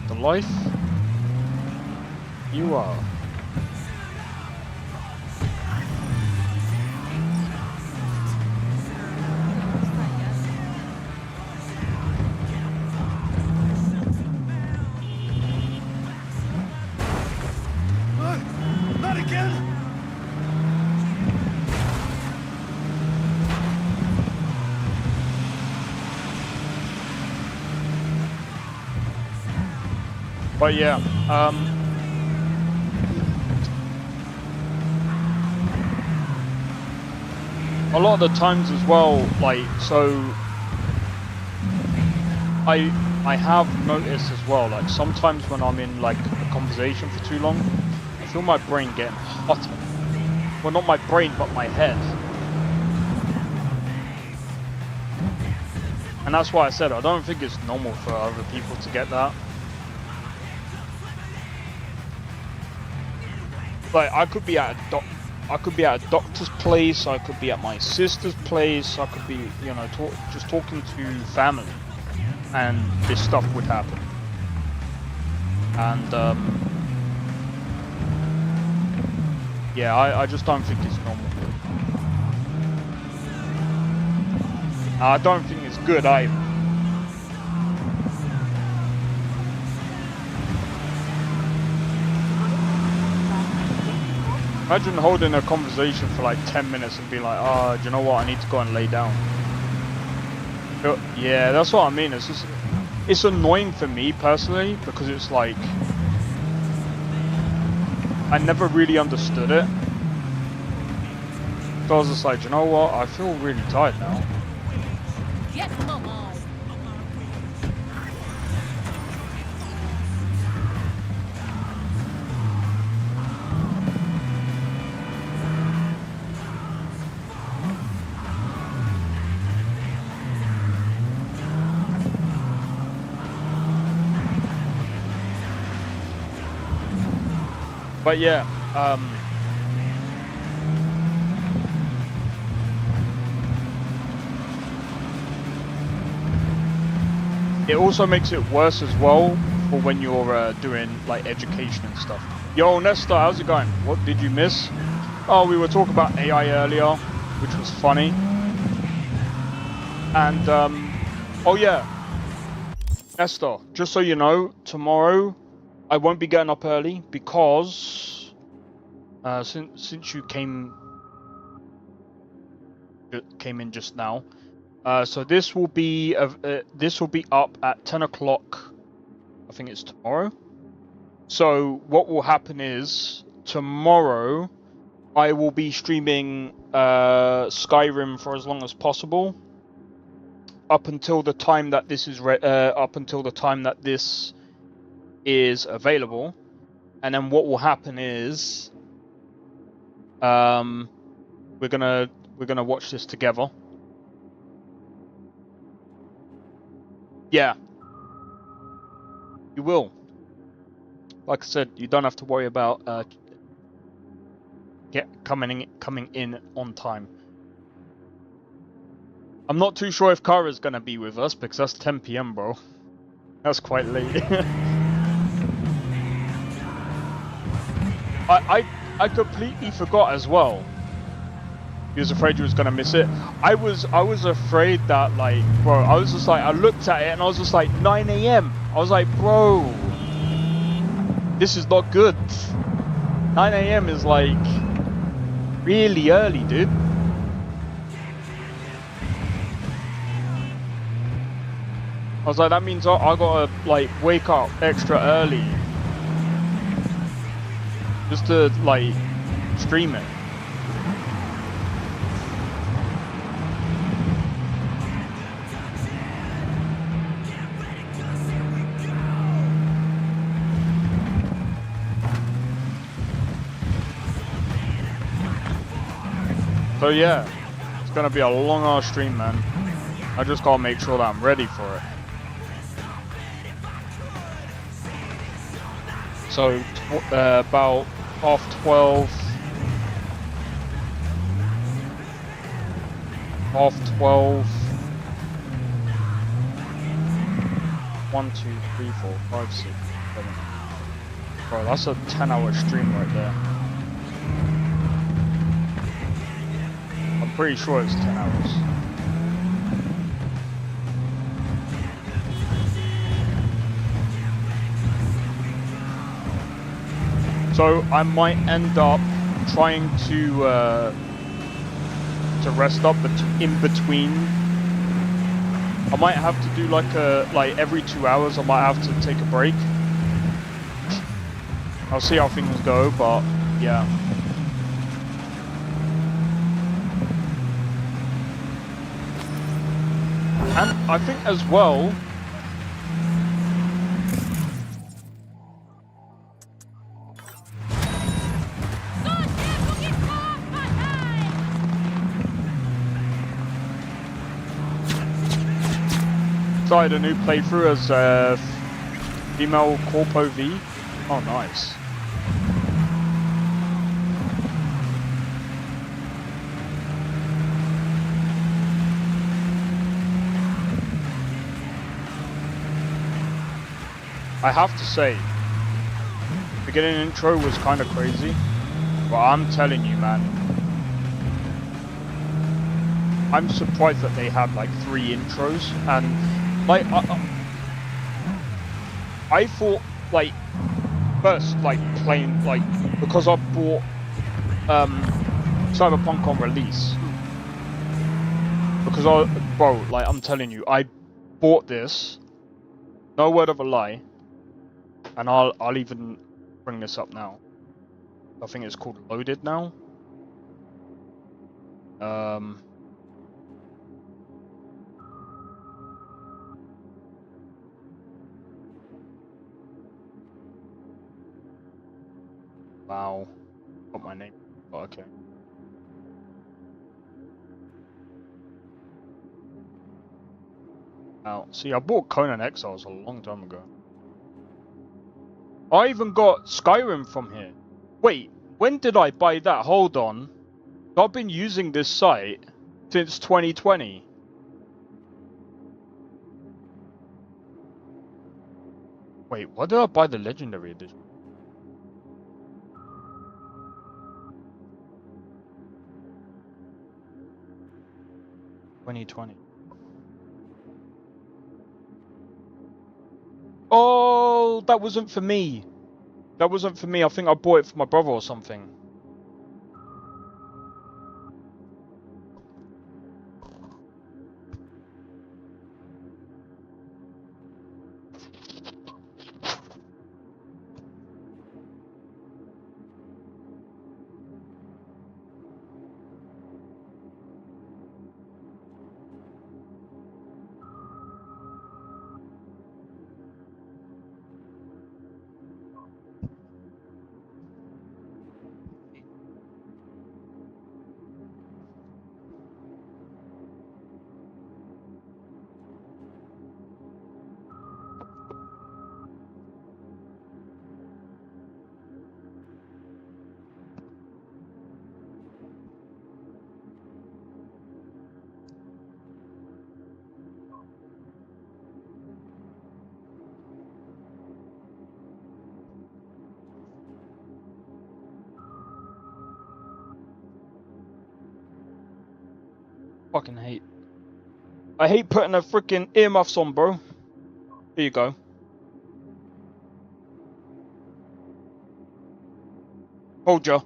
The life you are. Not again! But yeah, a lot of the times as well, like, so I have noticed as well, like, sometimes when I'm in like a conversation for too long, I feel my brain getting hotter. Well, not my brain, but my head. And that's why I said I don't think it's normal for other people to get that. Like, I could be at a doctor's place, I could be at my sister's place, I could be, you know, just talking to family, and this stuff would happen. And yeah, I just don't think it's normal. I don't think it's good either. Imagine holding a conversation for like 10 minutes and being like, oh, do you know what, I need to go and lay down. Yeah, that's what I mean. It's just, it's annoying for me personally, because it's like, I never really understood it. So I was just like, do you know what, I feel really tired now. Yes, mama. But yeah, it also makes it worse as well for when you're doing like education and stuff. Yo, Nestor, how's it going? What did you miss? Oh, we were talking about AI earlier, which was funny. And oh yeah, Nestor, just so you know, tomorrow I won't be getting up early because since you came in just now, So this will be up at 10 o'clock. I think it's tomorrow. So what will happen is tomorrow I will be streaming Skyrim for as long as possible, up until the time that this is available, and then what will happen is we're gonna watch this together. Yeah, you will. Like I said, you don't have to worry about coming in on time. I'm not too sure if Kara's gonna be with us because that's 10 PM, bro. That's quite late. I completely forgot as well. He was afraid he was gonna miss it. I was afraid that, like, bro, I was just like, I looked at it and I was just like 9 AM. I was like, bro, this is not good. 9 AM is like really early, dude. I was like, that means I gotta like wake up extra early just to like stream it. So yeah, it's gonna be a long ass stream, man. I just gotta make sure that I'm ready for it. So about 12:30. 12:30. 1, 2, 3, 4, 5, 6, 7. Bro, that's a 10-hour stream right there. I'm pretty sure it's 10 hours. So I might end up trying to rest up in between. I might have to do like every 2 hours I might have to take a break. I'll see how things go, but yeah. And I think as well, started a new playthrough as female Corpo V. Oh, nice. I have to say, the beginning intro was kind of crazy, but I'm telling you, man, I'm surprised that they had like 3 intros, and like I thought, like, first, like, playing, like, because I bought Cyberpunk on release, because bro, like, I'm telling you, I bought this, no word of a lie, and I'll even bring this up now. I think it's called Loaded now. Wow, got my name. Oh, okay. Now, see, I bought Conan Exiles a long time ago. I even got Skyrim from here. Wait, when did I buy that? Hold on. I've been using this site since 2020. Wait, why did I buy the Legendary Edition? $2020. Oh, that wasn't for me. That wasn't for me. I think I bought it for my brother or something. Fucking hate. I hate putting the freaking earmuffs on, bro. Here you go. Hold ya.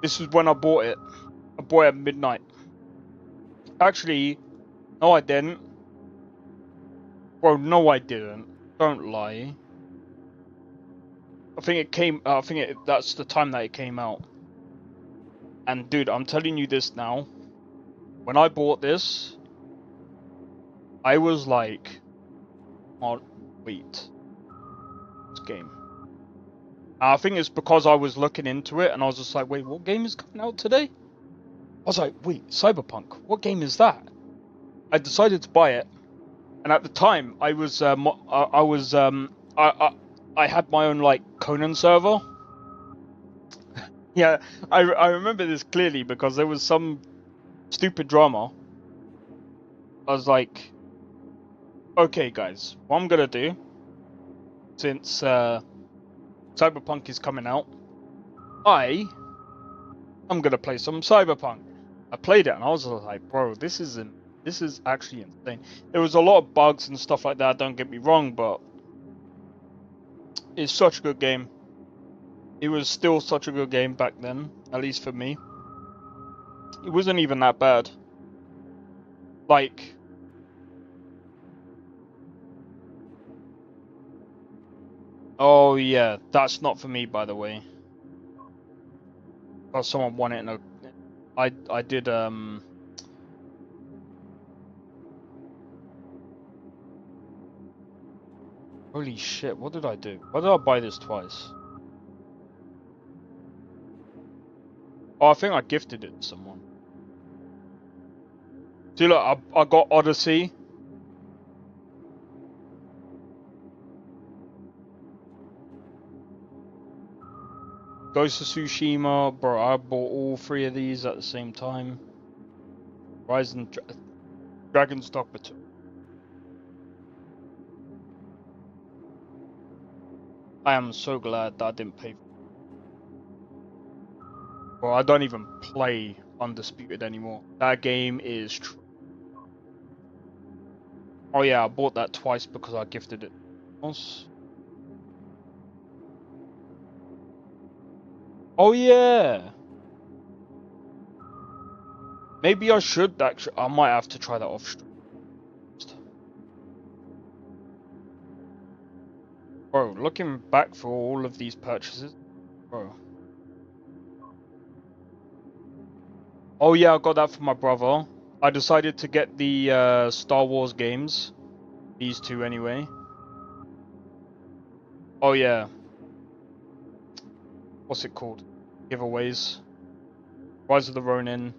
This is when I bought it. I bought it at midnight. Actually, no, I didn't. Bro, no, I didn't. Don't lie. I think it came. That's the time that it came out. And dude, I'm telling you this now. When I bought this, I was like, "Oh, wait, this game." I think it's because I was looking into it, and I was just like, "Wait, what game is coming out today?" I was like, "Wait, Cyberpunk? What game is that?" I decided to buy it, and at the time, I had my own like Conan server. Yeah, I remember this clearly because there was some stupid drama. I was like, okay guys, what I'm gonna do, since Cyberpunk is coming out, I'm gonna play some Cyberpunk. I played it and I was like, bro, this is actually insane. There was a lot of bugs and stuff like that, don't get me wrong, but it's such a good game. It was still such a good game back then, at least for me. It wasn't even that bad. Like, oh yeah, that's not for me, by the way. Well, someone won it in a... I did, holy shit, what did I do? Why did I buy this twice? Oh, I think I gifted it to someone. See, look, I got Odyssey. Ghost of Tsushima, bro, I bought all three of these at the same time. Rise and Dragon's Dogma 2. I am so glad that I didn't pay for it. Well, I don't even play Undisputed anymore. That game is oh yeah, I bought that twice because I gifted it once. Oh yeah! Maybe I should actually... I might have to try that off stream. Bro, looking back for all of these purchases... Bro. Oh yeah, I got that for my brother. I decided to get the Star Wars games. These two anyway. Oh yeah. What's it called? Giveaways. Rise of the Ronin.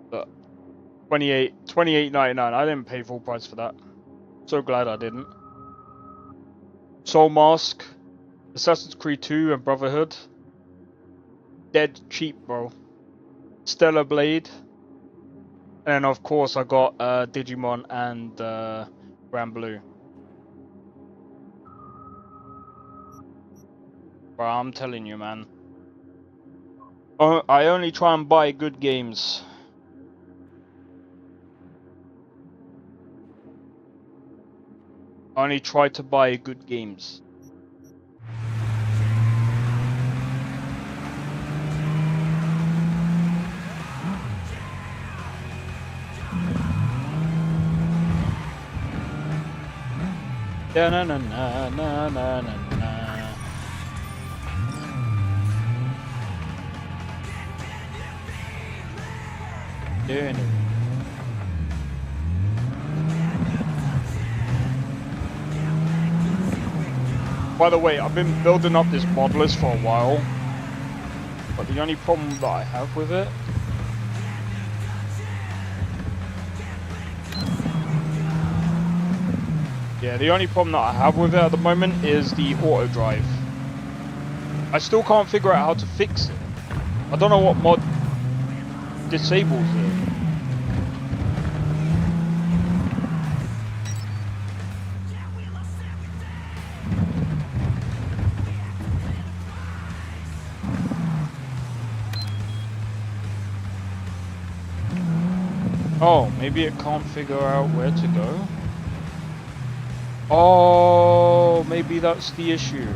But $28.99. I didn't pay full price for that. So glad I didn't. Soul Mask. Assassin's Creed 2 and Brotherhood. Dead cheap, bro. Stellar Blade. And of course I got Digimon and Grand Blue. Bro, I'm telling you, man. I only try and buy good games. I only try to buy good games. Da na na na na na na na. Doing it. By the way, I've been building up this mod list for a while, but the only problem that I have with it the only problem that I have with it at the moment is the auto drive. I still can't figure out how to fix it. I don't know what mod disables it. Oh, maybe it can't figure out where to go? Oh, maybe that's the issue.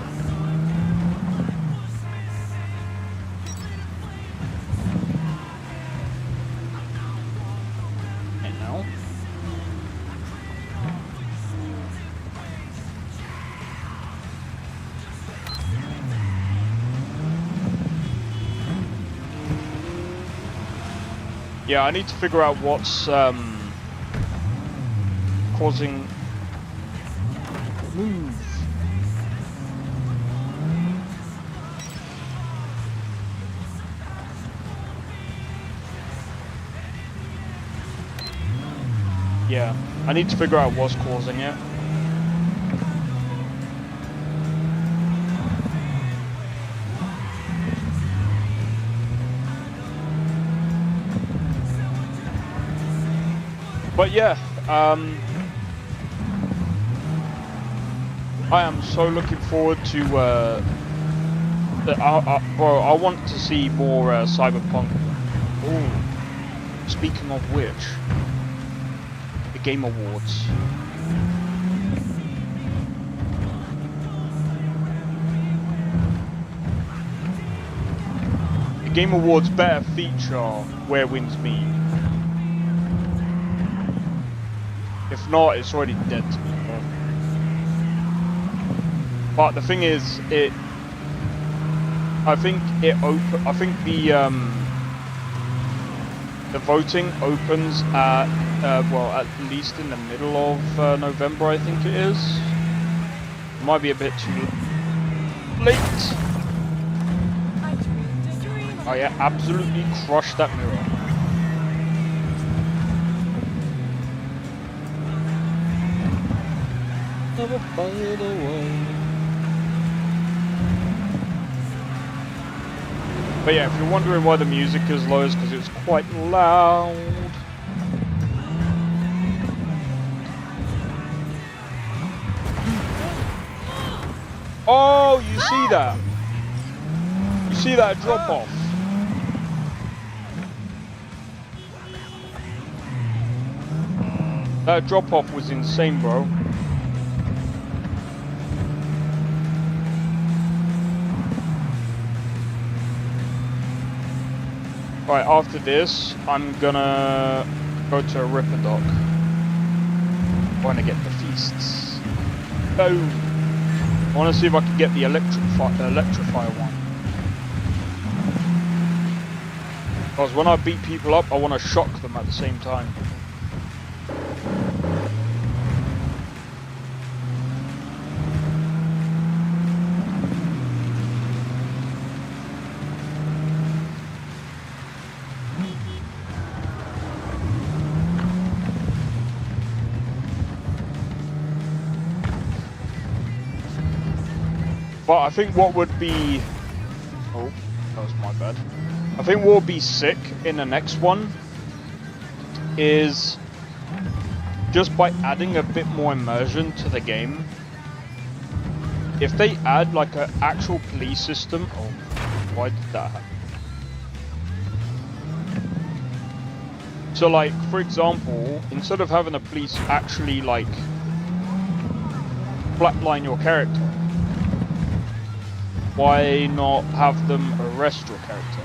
And now? Yeah, I need to figure out what's causing move. Yeah, I need to figure out what's causing it. But yeah, I am so looking forward to. Bro, I want to see more Cyberpunk. Oh, speaking of which, the Game Awards. The Game Awards better feature Where Winds Meet. If not, it's already dead to me. But the thing is, I think the voting opens at well, at least in the middle of November, I think it is. It might be a bit too late. Oh yeah, absolutely crushed that mirror. Never fade away. But yeah, if you're wondering why the music is low, it's because it's quite loud. Oh, you see that? You see that drop off? That drop off was insane, bro. Right, after this, I'm gonna go to a Ripper Dock. Want to get the feasts. Boom! I want to see if I can get the electrify one. Because when I beat people up, I want to shock them at the same time. But I think what would be... Oh, that was my bad. I think what would be sick in the next one is just by adding a bit more immersion to the game. If they add like an actual police system... Oh, why did that happen? So like, for example, instead of having the police actually like flatline your character, why not have them arrest your character?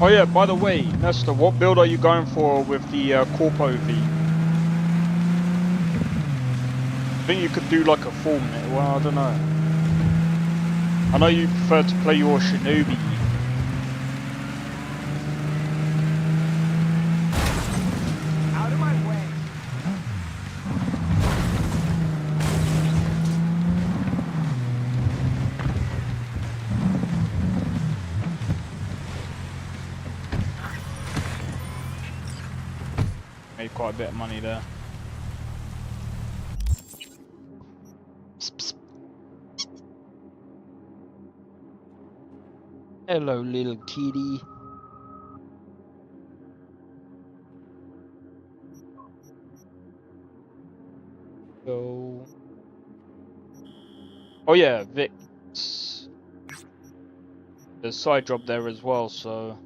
Oh yeah, by the way, Nesta, what build are you going for with the Corpo V? think you could do like a full minute. Well, I don't know. I know you prefer to play your Shinobi. Out of my way. Made quite a bit of money there. Hello, little kitty. Go. Oh yeah, Vic's. There's a side job there as well, so.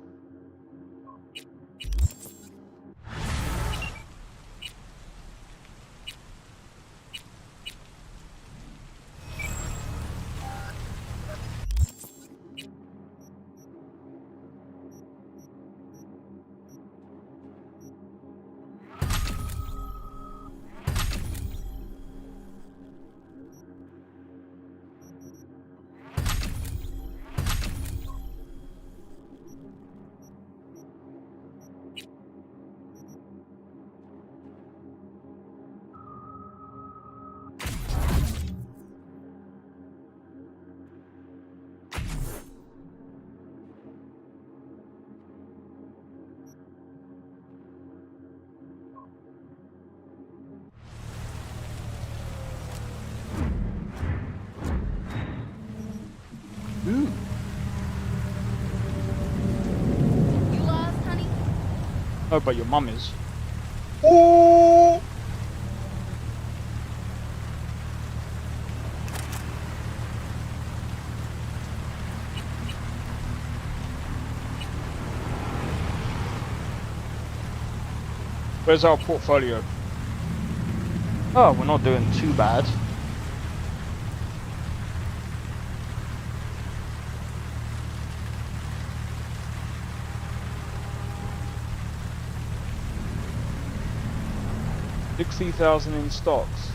You lost, honey? Oh, but your mum is. Oh! Where's our portfolio? Oh, we're not doing too bad. $60,000 in stocks.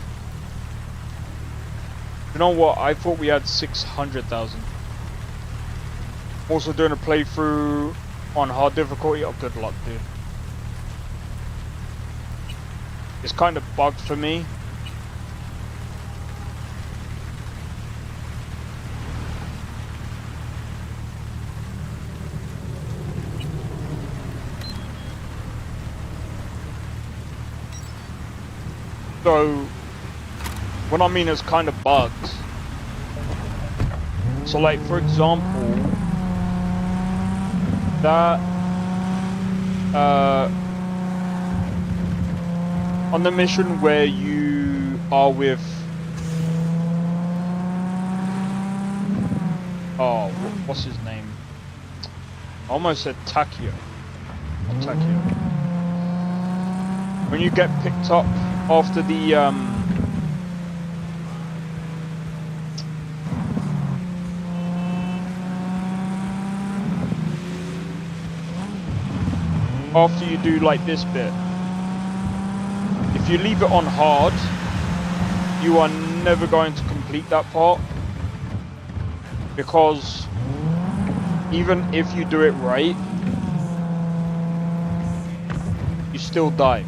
You know what? I thought we had 600,000. Also doing a playthrough on hard difficulty. Oh, good luck, dude. It's kind of bugged for me. So, what I mean is kind of bugged. So like, for example, that, on the mission where you are with, oh, what's his name? I almost said Takio. Not Takio. When you get picked up after the after you do like this bit, if you leave it on hard, you are never going to complete that part, because even if you do it right, you still die.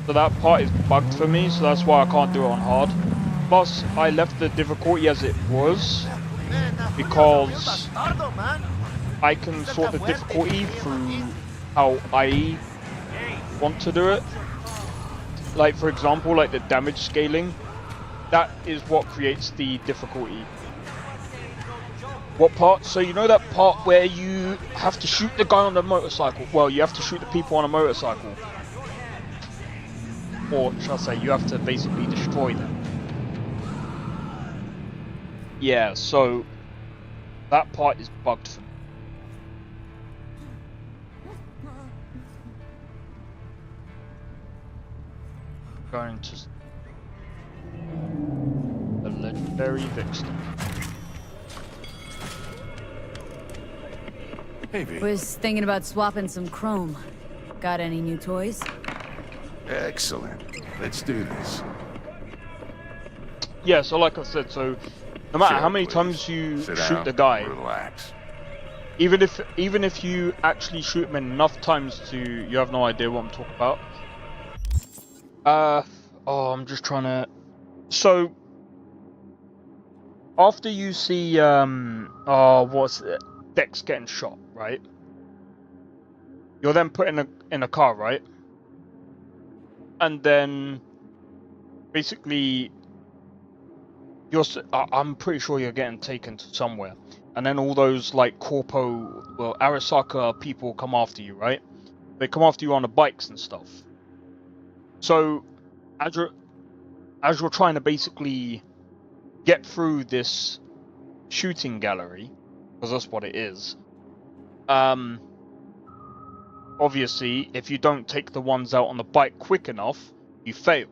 So that part is bugged for me, so that's why I can't do it on hard. Plus, I left the difficulty as it was, because I can sort the difficulty through how I want to do it. Like, for example, like the damage scaling, that is what creates the difficulty. What part? So you know that part where you have to shoot the guy on the motorcycle? Well, you have to shoot the people on a motorcycle. Or shall I say, you have to basically destroy them. Yeah, so that part is bugged for me. Going to the legendary Vixen. Hey, V. Was thinking about swapping some chrome. Got any new toys? Excellent. Let's do this. Yeah, so like I said, so no matter how Sure, many please. times you Sit shoot down, the guy, relax. even if you actually shoot him enough times to, you have no idea what I'm talking about. I'm just trying to. So after you see what's it? Dex getting shot, right? You're then put in a car, right? And then basically I'm pretty sure you're getting taken to somewhere, and then all those like Arasaka people come after you, right? They come after you on the bikes and stuff. So as you're trying to basically get through this shooting gallery, because that's what it is, obviously if you don't take the ones out on the bike quick enough, you fail.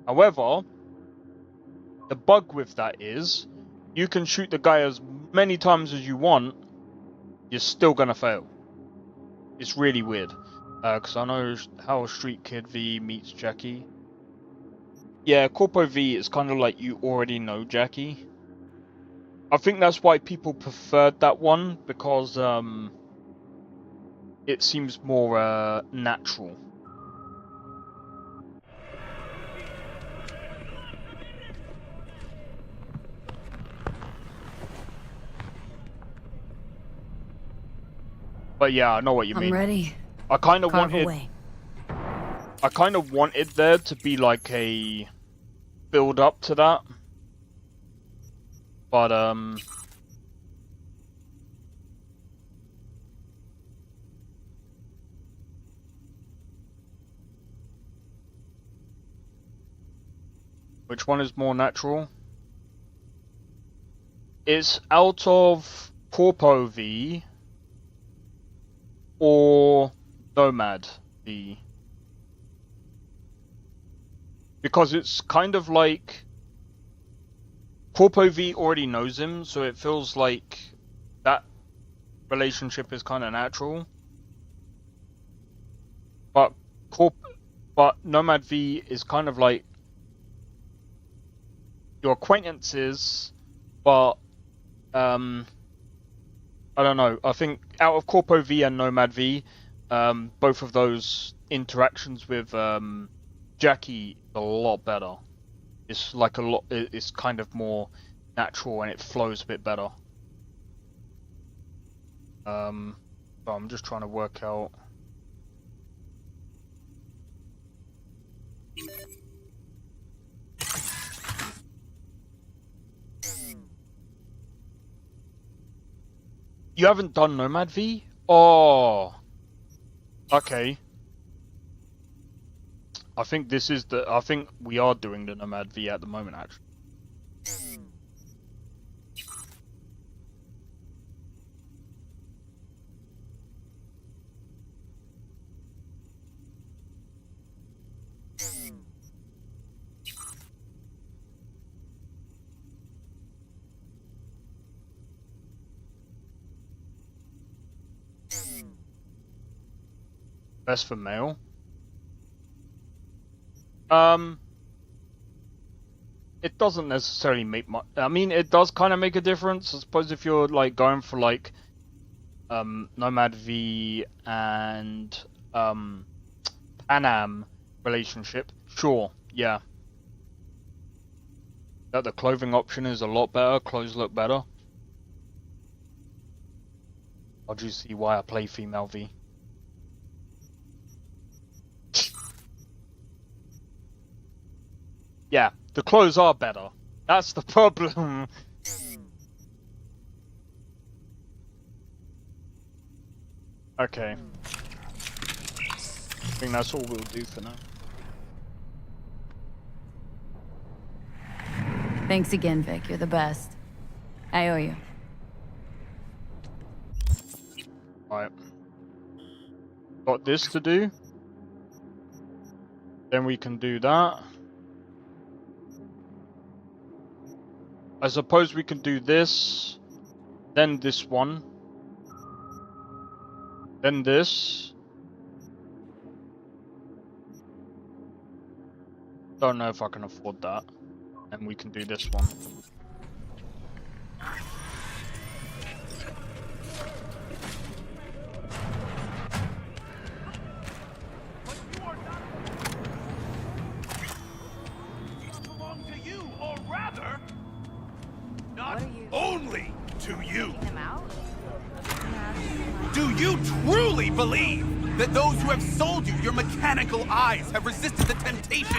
However, the bug with that is you can shoot the guy as many times as you want, you're still gonna fail. It's really weird. Because I know how Street Kid V meets Jackie. Yeah, Corpo V is kind of like you already know Jackie. I think that's why people preferred that one, because it seems more natural. But yeah, I know what you mean. I'm ready. I kind of Carve wanted. away. I kind of wanted there to be like a build up to that, but which one is more natural? It's out of Corpo V or Nomad V. Because it's kind of like Corpo V already knows him, so it feels like that relationship is kind of natural. But Nomad V is kind of like your acquaintances, but I don't know. I think out of Corpo V and Nomad V, both of those interactions with Jackie a lot better. It's like it's kind of more natural and it flows a bit better. So I'm just trying to work out. You haven't done Nomad V? Oh, okay. I think I think we are doing the Nomad V at the moment, actually. Best for male? It doesn't necessarily make much. I mean, it does kind of make a difference. I suppose if you're like going for like Nomad V and Panam relationship, sure, yeah. That the clothing option is a lot better. Clothes look better. I'll just see why I play female V. Yeah, the clothes are better. That's the problem. Okay. I think that's all we'll do for now. Thanks again, Vic. You're the best. I owe you. Right. Got this to do. Then we can do that. I suppose we can do this. Then this one. Then this. Don't know if I can afford that. And we can do this one. Belong to you, or rather, not only to you. Do you truly believe that those who have sold you your mechanical eyes have resisted the temptation?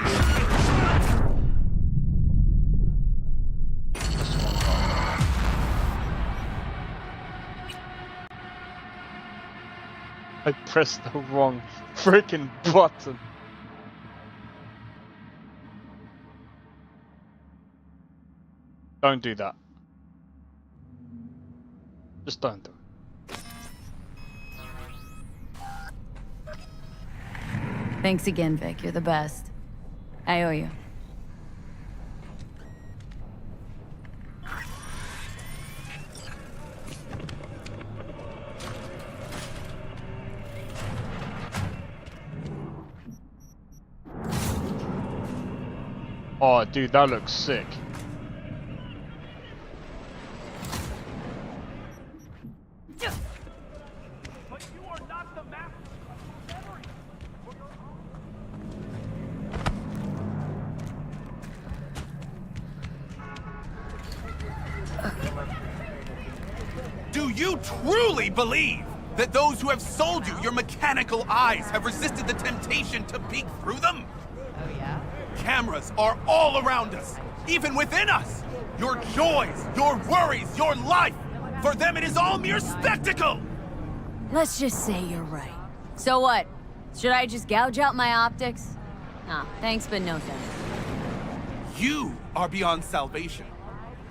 I pressed the wrong freaking button. Don't do that. Just don't do it. Thanks again, Vic. You're the best. I owe you. Oh, dude, that looks sick. Do you truly believe that those who have sold you your mechanical eyes have resisted the temptation to peek through them? Oh, yeah? Cameras are all around us, even within us. Your joys, your worries, your life. For them, it is all mere spectacle. Let's just say you're right. So what? Should I just gouge out my optics? Nah, thanks, but no thanks. You are beyond salvation,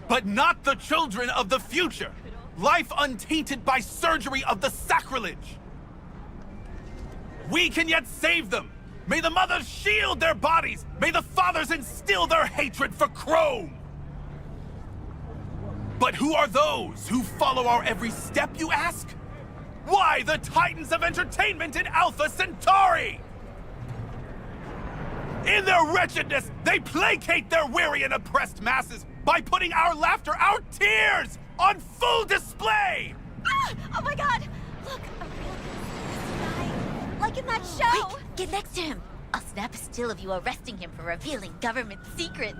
but not the children of the future. Life untainted by surgery of the sacrilege. We can yet save them. May the mothers shield their bodies. May the fathers instill their hatred for Chrome. But who are those who follow our every step, you ask? Why, the titans of entertainment in Alpha Centauri! In their wretchedness, they placate their weary and oppressed masses by putting our laughter, our tears, on full display! Ah! Oh my god! Look, a real guy. Like in that show! Quick, get next to him! I'll snap a still of you arresting him for revealing government secrets.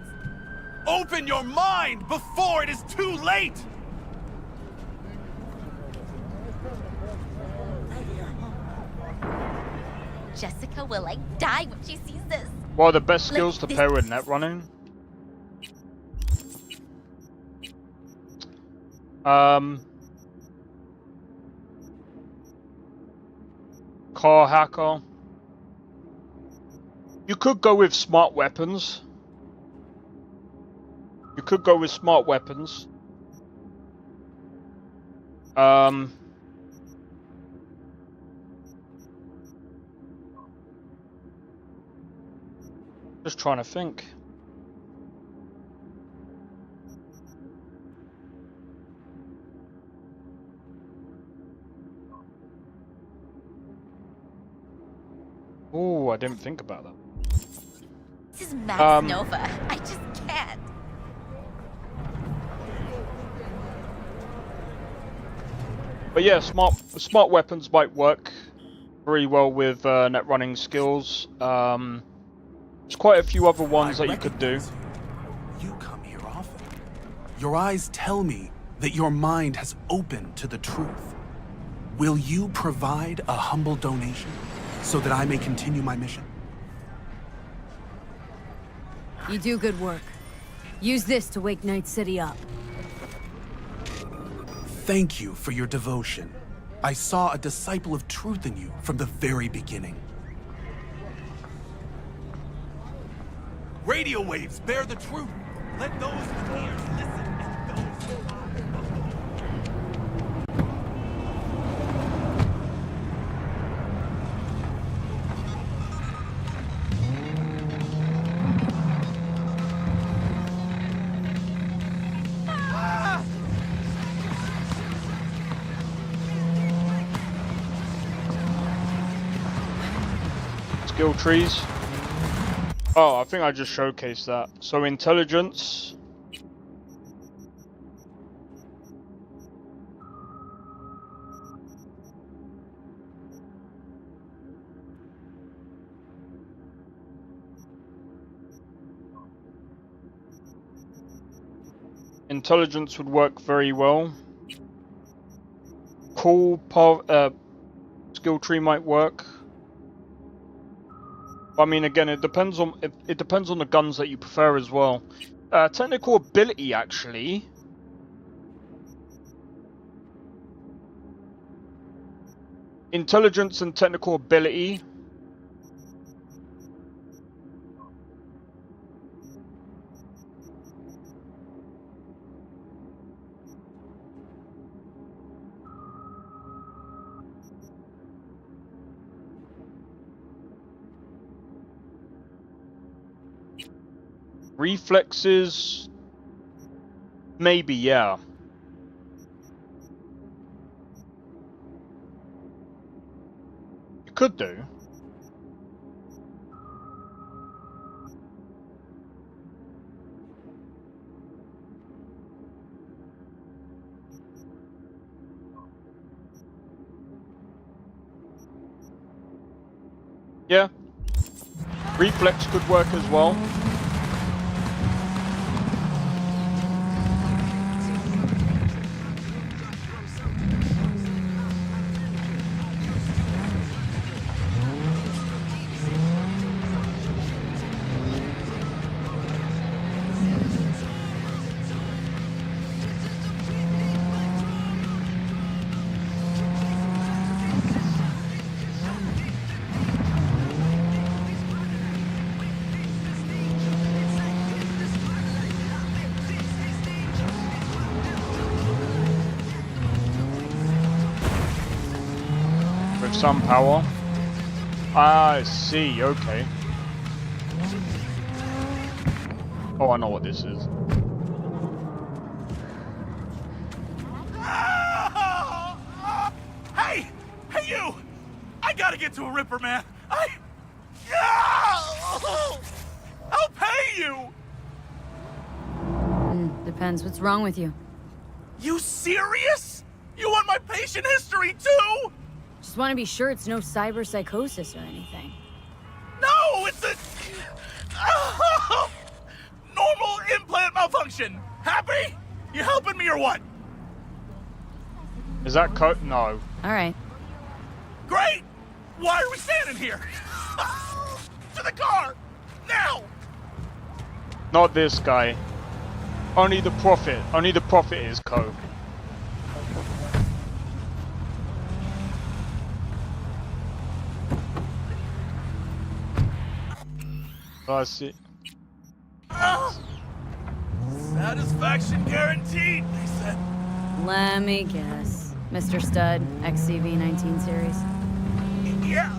Open your mind before it is too late! Jessica will like die when she sees this. Well, the best skills to pair with net running. Car hacker. You could go with smart weapons. You could go with smart weapons. Just trying to think. Oh, I didn't think about that. This is Max Nova. I just can't. But yeah, smart weapons might work very well with net running skills. There's quite a few other ones that you could do. You come here often. Your eyes tell me that your mind has opened to the truth. Will you provide a humble donation so that I may continue my mission? You do good work. Use this to wake Night City up. Thank you for your devotion. I saw a disciple of truth in you from the very beginning. Radio waves bear the truth. Let those with ears listen and those with Skill trees. Oh, I think I just showcased that. So intelligence. Intelligence would work very well. Cool skill tree might work. I mean, again, it depends on the guns that you prefer as well. Technical ability, actually. Intelligence and technical ability. Reflexes, maybe, yeah. You could do. Yeah. Reflex could work as well. Some power. I see, okay. Oh, I know what this is. Hey! Hey, you! I gotta get to a Ripper, man. I'll pay you! Depends what's wrong with you. You serious? You want my patient history, too? Just want to be sure it's no cyber psychosis or anything. No, it's a... normal implant malfunction. Happy? You helping me or what? Is that No. All right. Great! Why are we standing here? To the car! Now! Not this guy. Only the Prophet. Only the Prophet is Co. I see. Satisfaction guaranteed, they said. Let me guess. Mr. Stud, XCV-19 series. Yeah.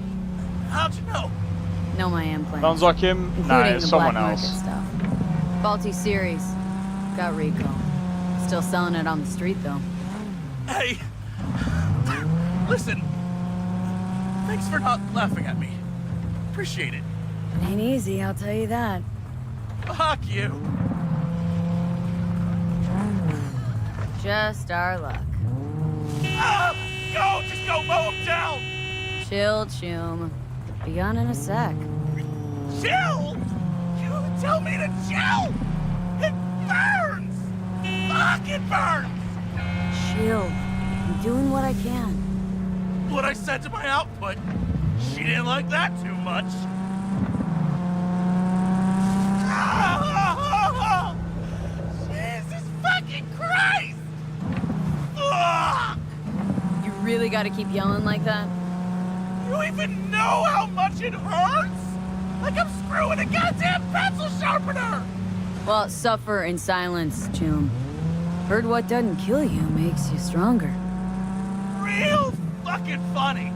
How'd you know? Know my implants. Sounds like him. Nah, it's someone else. Stuff. Faulty series. Got recall. Still selling it on the street, though. Hey. Listen. Thanks for not laughing at me. Appreciate it. It ain't easy, I'll tell you that. Fuck you. Just our luck. Go! Just go mow him down! Chill, Choom. Be on in a sec. Chill? You tell me to chill? It burns! Fuck, it burns! Chill. I'm doing what I can. What I said to my output, she didn't like that too much. Jesus fucking Christ! Ugh! You really gotta keep yelling like that? You even know how much it hurts? Like I'm screwing a goddamn pencil sharpener! Well, suffer in silence, Choom. Heard what doesn't kill you makes you stronger. Real fucking funny.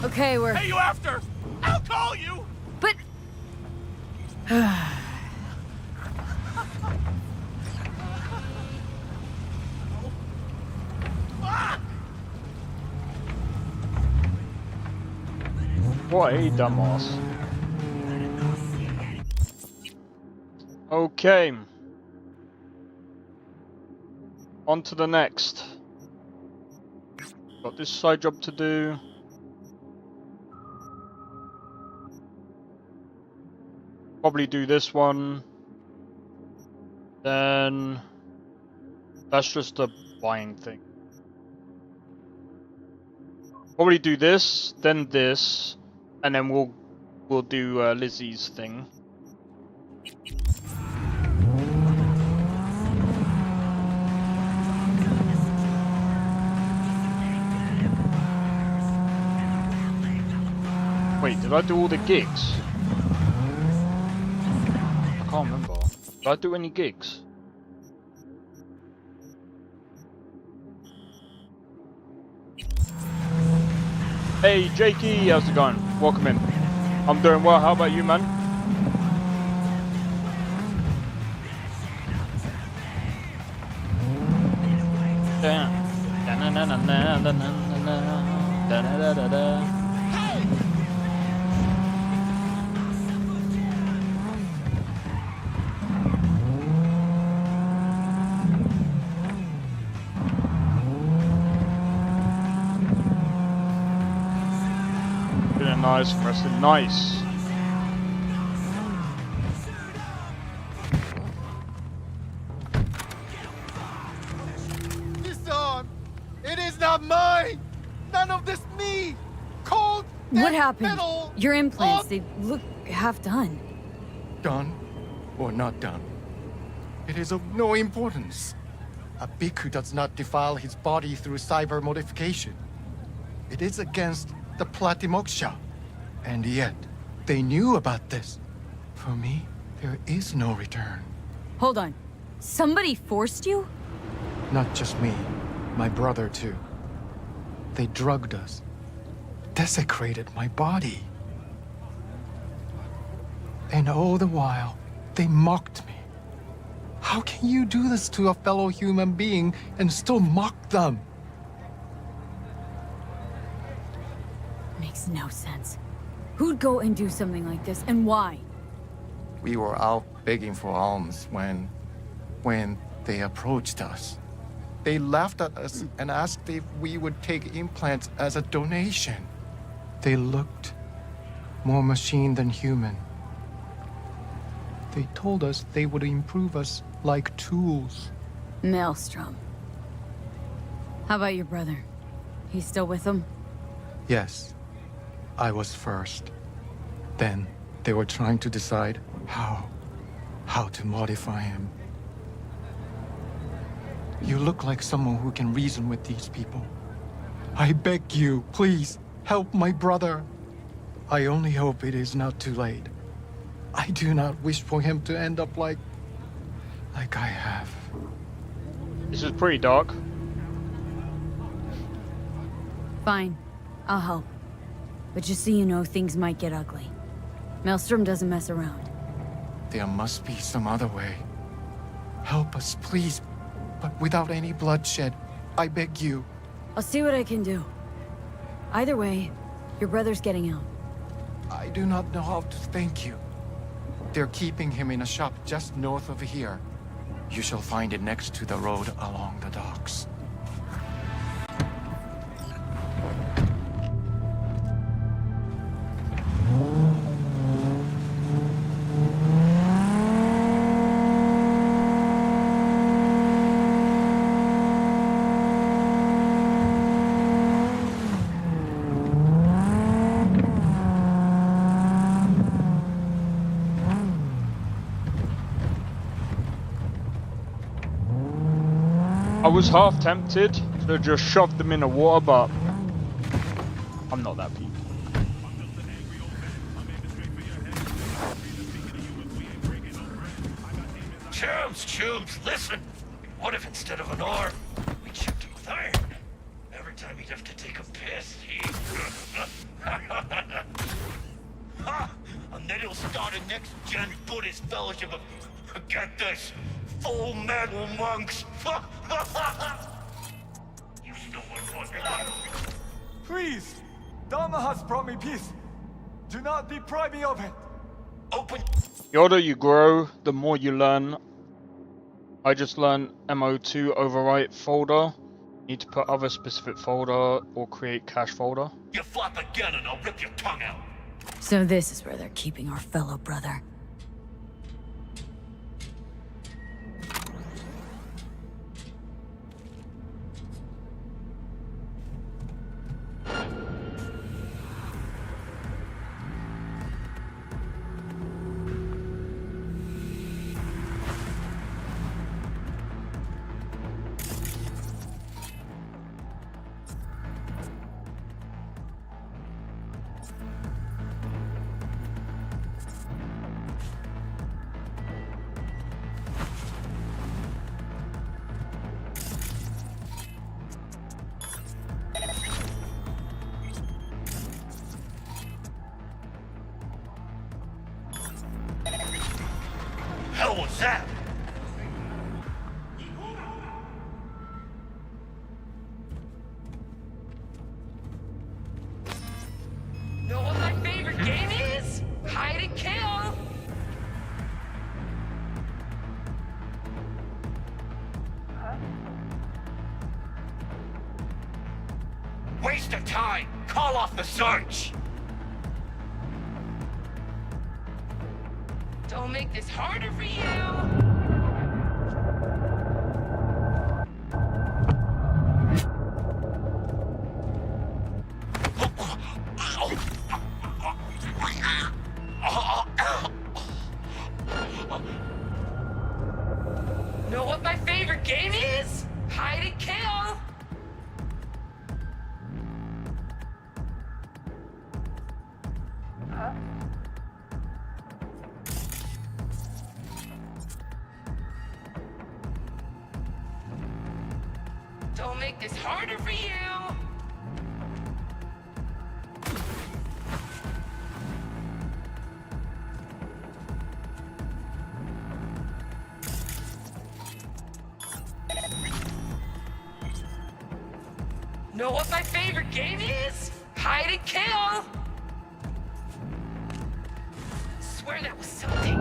Okay, we're... Hey, you after? I'll call you! But... What a dumbass. Okay. On to the next. Got this side job to do. Probably do this one. Then that's just a buying thing. Probably do this, then this, and then we'll do Lizzie's thing. Wait, did I do all the gigs? I can't remember. Did I do any gigs? Hey Jakey, how's it going? Welcome in. I'm doing well, how about you, man? Nice, rested nice. This arm, it is not mine. None of this me. Cold. What happened? Metal. Your implants, they look half done. Done or not done, it is of no importance. A bhikkhu does not defile his body through cyber modification. It is against the Pratimoksha. And yet, they knew about this. For me, there is no return. Hold on. Somebody forced you? Not just me, my brother too. They drugged us, desecrated my body. And all the while, they mocked me. How can you do this to a fellow human being and still mock them? Makes no sense. Who'd go and do something like this, and why? We were out begging for alms when they approached us. They laughed at us and asked if we would take implants as a donation. They looked more machine than human. They told us they would improve us like tools. Maelstrom. How about your brother? He's still with them? Yes. I was first. Then they were trying to decide how to modify him. You look like someone who can reason with these people. I beg you, please, help my brother. I only hope it is not too late. I do not wish for him to end up like I have. This is pretty dark. Fine. I'll help. But just so you know, things might get ugly. Maelstrom doesn't mess around. There must be some other way. Help us, please. But without any bloodshed. I beg you. I'll see what I can do. Either way, your brother's getting out. I do not know how to thank you. They're keeping him in a shop just north of here. You shall find it next to the road along the docks. I was half tempted to just shove them in the water, but I'm not that peak. Chums, listen! What if instead of an arm, we chipped him with iron? Every time he'd have to take a piss, and then he'll start a next-gen Buddhist fellowship of, get this, full metal monks! You still want one? Please! Dharma has brought me peace. Do not deprive me of it. Open. The older you grow, the more you learn. I just learned MO2 overwrite folder. Need to put other specific folder or create cache folder. You flop again and I'll rip your tongue out. So this is where they're keeping our fellow brother. Hell was that? Know what my favorite game is? Hide and kill! Waste of time! Call off the search! Don't make this harder for you! Know what my favorite game is? Hide and kill! Don't make this harder for you! Know what my favorite game is? Hide and kill! Swear that was something.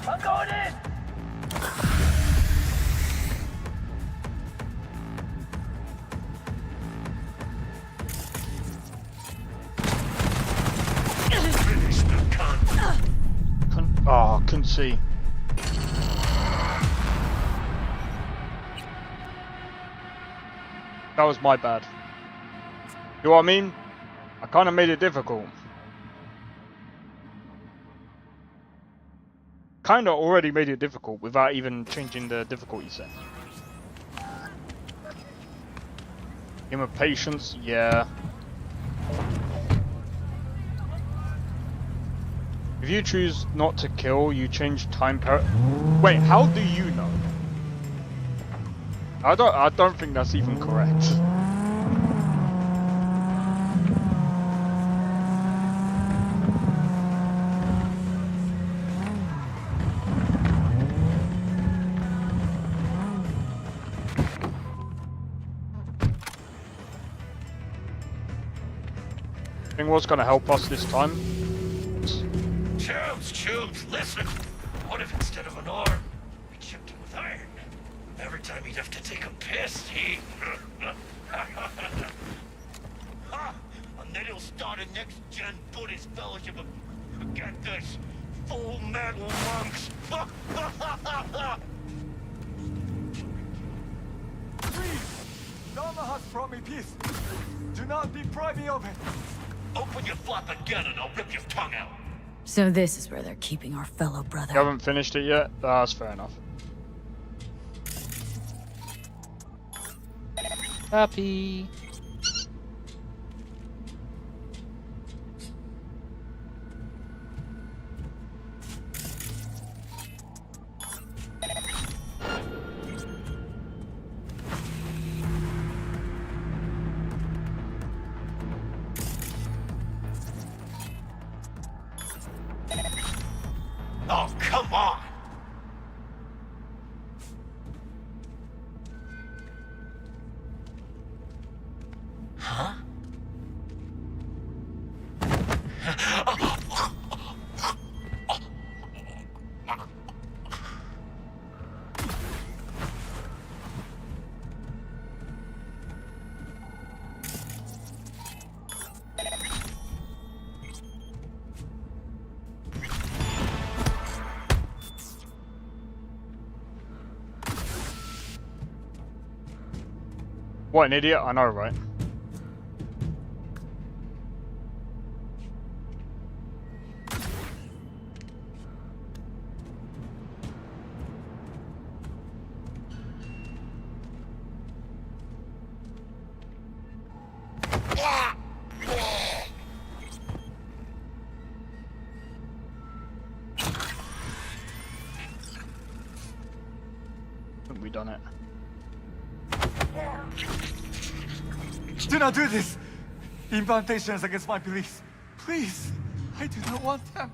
I'm going in! Oh, couldn't see. That was my bad. You know what I mean? I kind of made it difficult. Kind of already made it difficult without even changing the difficulty set. Game of patience, yeah. If you choose not to kill, you change time per. Wait, how do you know? I don't think that's even correct. I think what's gonna help us this time? Choose, listen! What if instead of an arm, we chipped him with iron? Every time he'd have to take a piss, he... And then he'll start a next-gen Buddhist fellowship of... Get this! Full metal monks! Please! Dharma has brought me peace. Do not deprive me of it. Open your flap again and I'll rip your tongue out! So this is where they're keeping our fellow brother. You haven't finished it yet? That's fair enough. Happy. What an idiot, I know, right? Haven't we done it? Do not do this! Implantations against my beliefs. Please, I do not want them.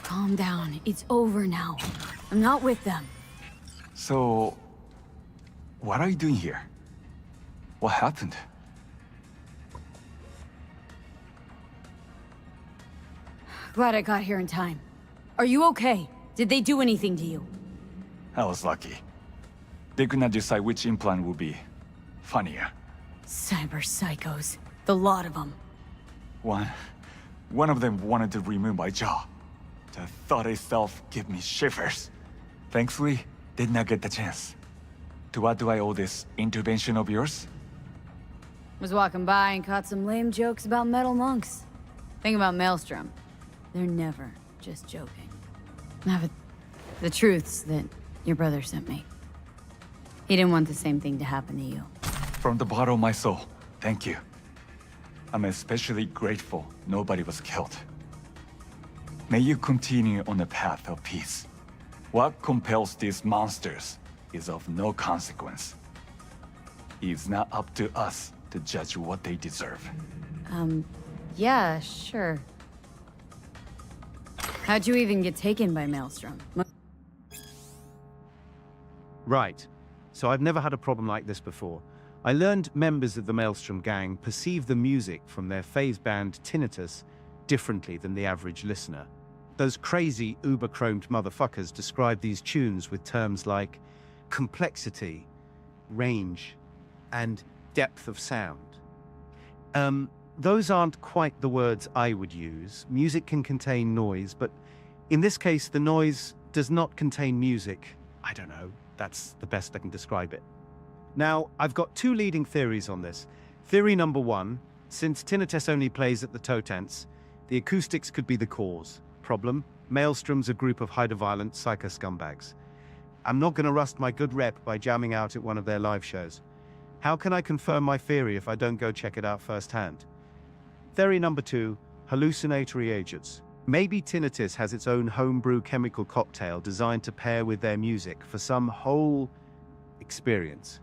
Calm down. It's over now. I'm not with them. So, what are you doing here? What happened? Glad I got here in time. Are you okay? Did they do anything to you? I was lucky. They could not decide which implant would be funnier. Cyber psychos. The lot of them. One of them wanted to remove my jaw. The thought itself gave me shivers. Thankfully, did not get the chance. To what do I owe this intervention of yours? Was walking by and caught some lame jokes about metal monks. Thing about Maelstrom. They're never just joking. Now, but the truth's that your brother sent me. He didn't want the same thing to happen to you. From the bottom of my soul, thank you. I'm especially grateful nobody was killed. May you continue on the path of peace. What compels these monsters is of no consequence. It's not up to us to judge what they deserve. Yeah, sure. How'd you even get taken by Maelstrom? Right. So I've never had a problem like this before. I learned members of the Maelstrom gang perceive the music from their phase band tinnitus differently than the average listener. Those crazy uber-chromed motherfuckers describe these tunes with terms like complexity, range, and depth of sound. Those aren't quite the words I would use. Music can contain noise, but in this case, the noise does not contain music. I don't know. That's the best I can describe it. Now, I've got two leading theories on this. Theory number one, since tinnitus only plays at the toe tense, the acoustics could be the cause. Problem, Maelstrom's a group of highly-violent psycho scumbags. I'm not going to rust my good rep by jamming out at one of their live shows. How can I confirm my theory if I don't go check it out firsthand? Theory number two, hallucinatory agents. Maybe tinnitus has its own homebrew chemical cocktail designed to pair with their music for some whole experience.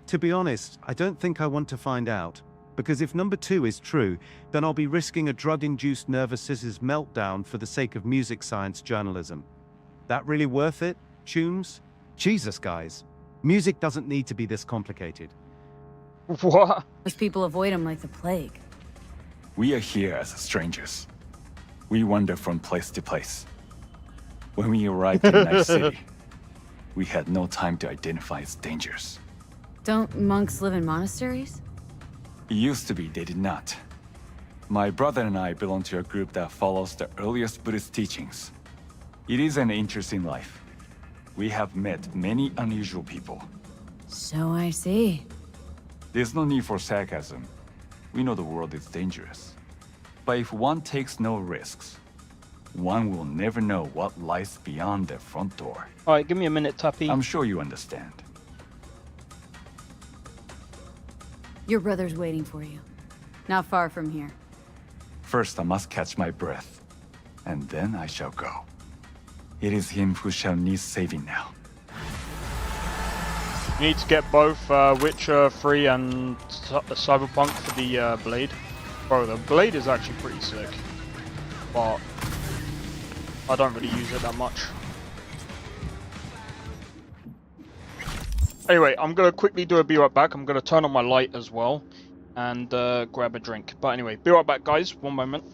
To be honest, I don't think I want to find out, because if number two is true, then I'll be risking a drug-induced nervous scissors meltdown for the sake of music science journalism. That really worth it, Tunes? Jesus, guys. Music doesn't need to be this complicated. What? Most people avoid him like the plague. We are here as strangers. We wander from place to place. When we arrived in Night City, we had no time to identify its dangers. Don't monks live in monasteries? It used to be they did not. My brother and I belong to a group that follows the earliest Buddhist teachings. It is an interesting life. We have met many unusual people. So I see. There's no need for sarcasm. We know the world is dangerous. But if one takes no risks, one will never know what lies beyond their front door. Alright, give me a minute, Tappy. I'm sure you understand. Your brother's waiting for you. Not far from here. First, I must catch my breath, and then I shall go. It is him who shall need saving now. You need to get both Witcher 3 and Cyberpunk for the blade. Bro, the blade is actually pretty sick, but I don't really use it that much. Anyway, I'm going to quickly do a be right back. I'm going to turn on my light as well, and grab a drink. But anyway, be right back, guys. One moment.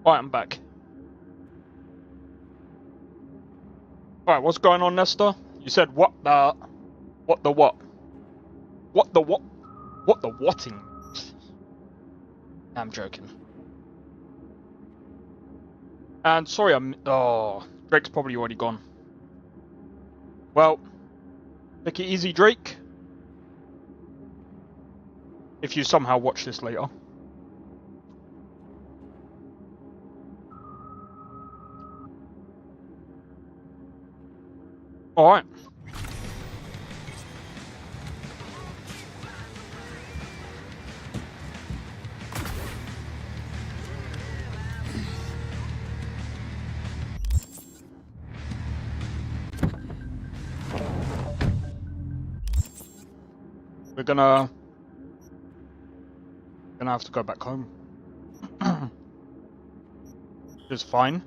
Alright, I'm back. Alright, what's going on, Nestor? You said what the what? What the what? What the whatting? I'm joking. And sorry, Drake's probably already gone. Well, take it easy, Drake. If you somehow watch this later. Alright. We're gonna have to go back home. It's fine.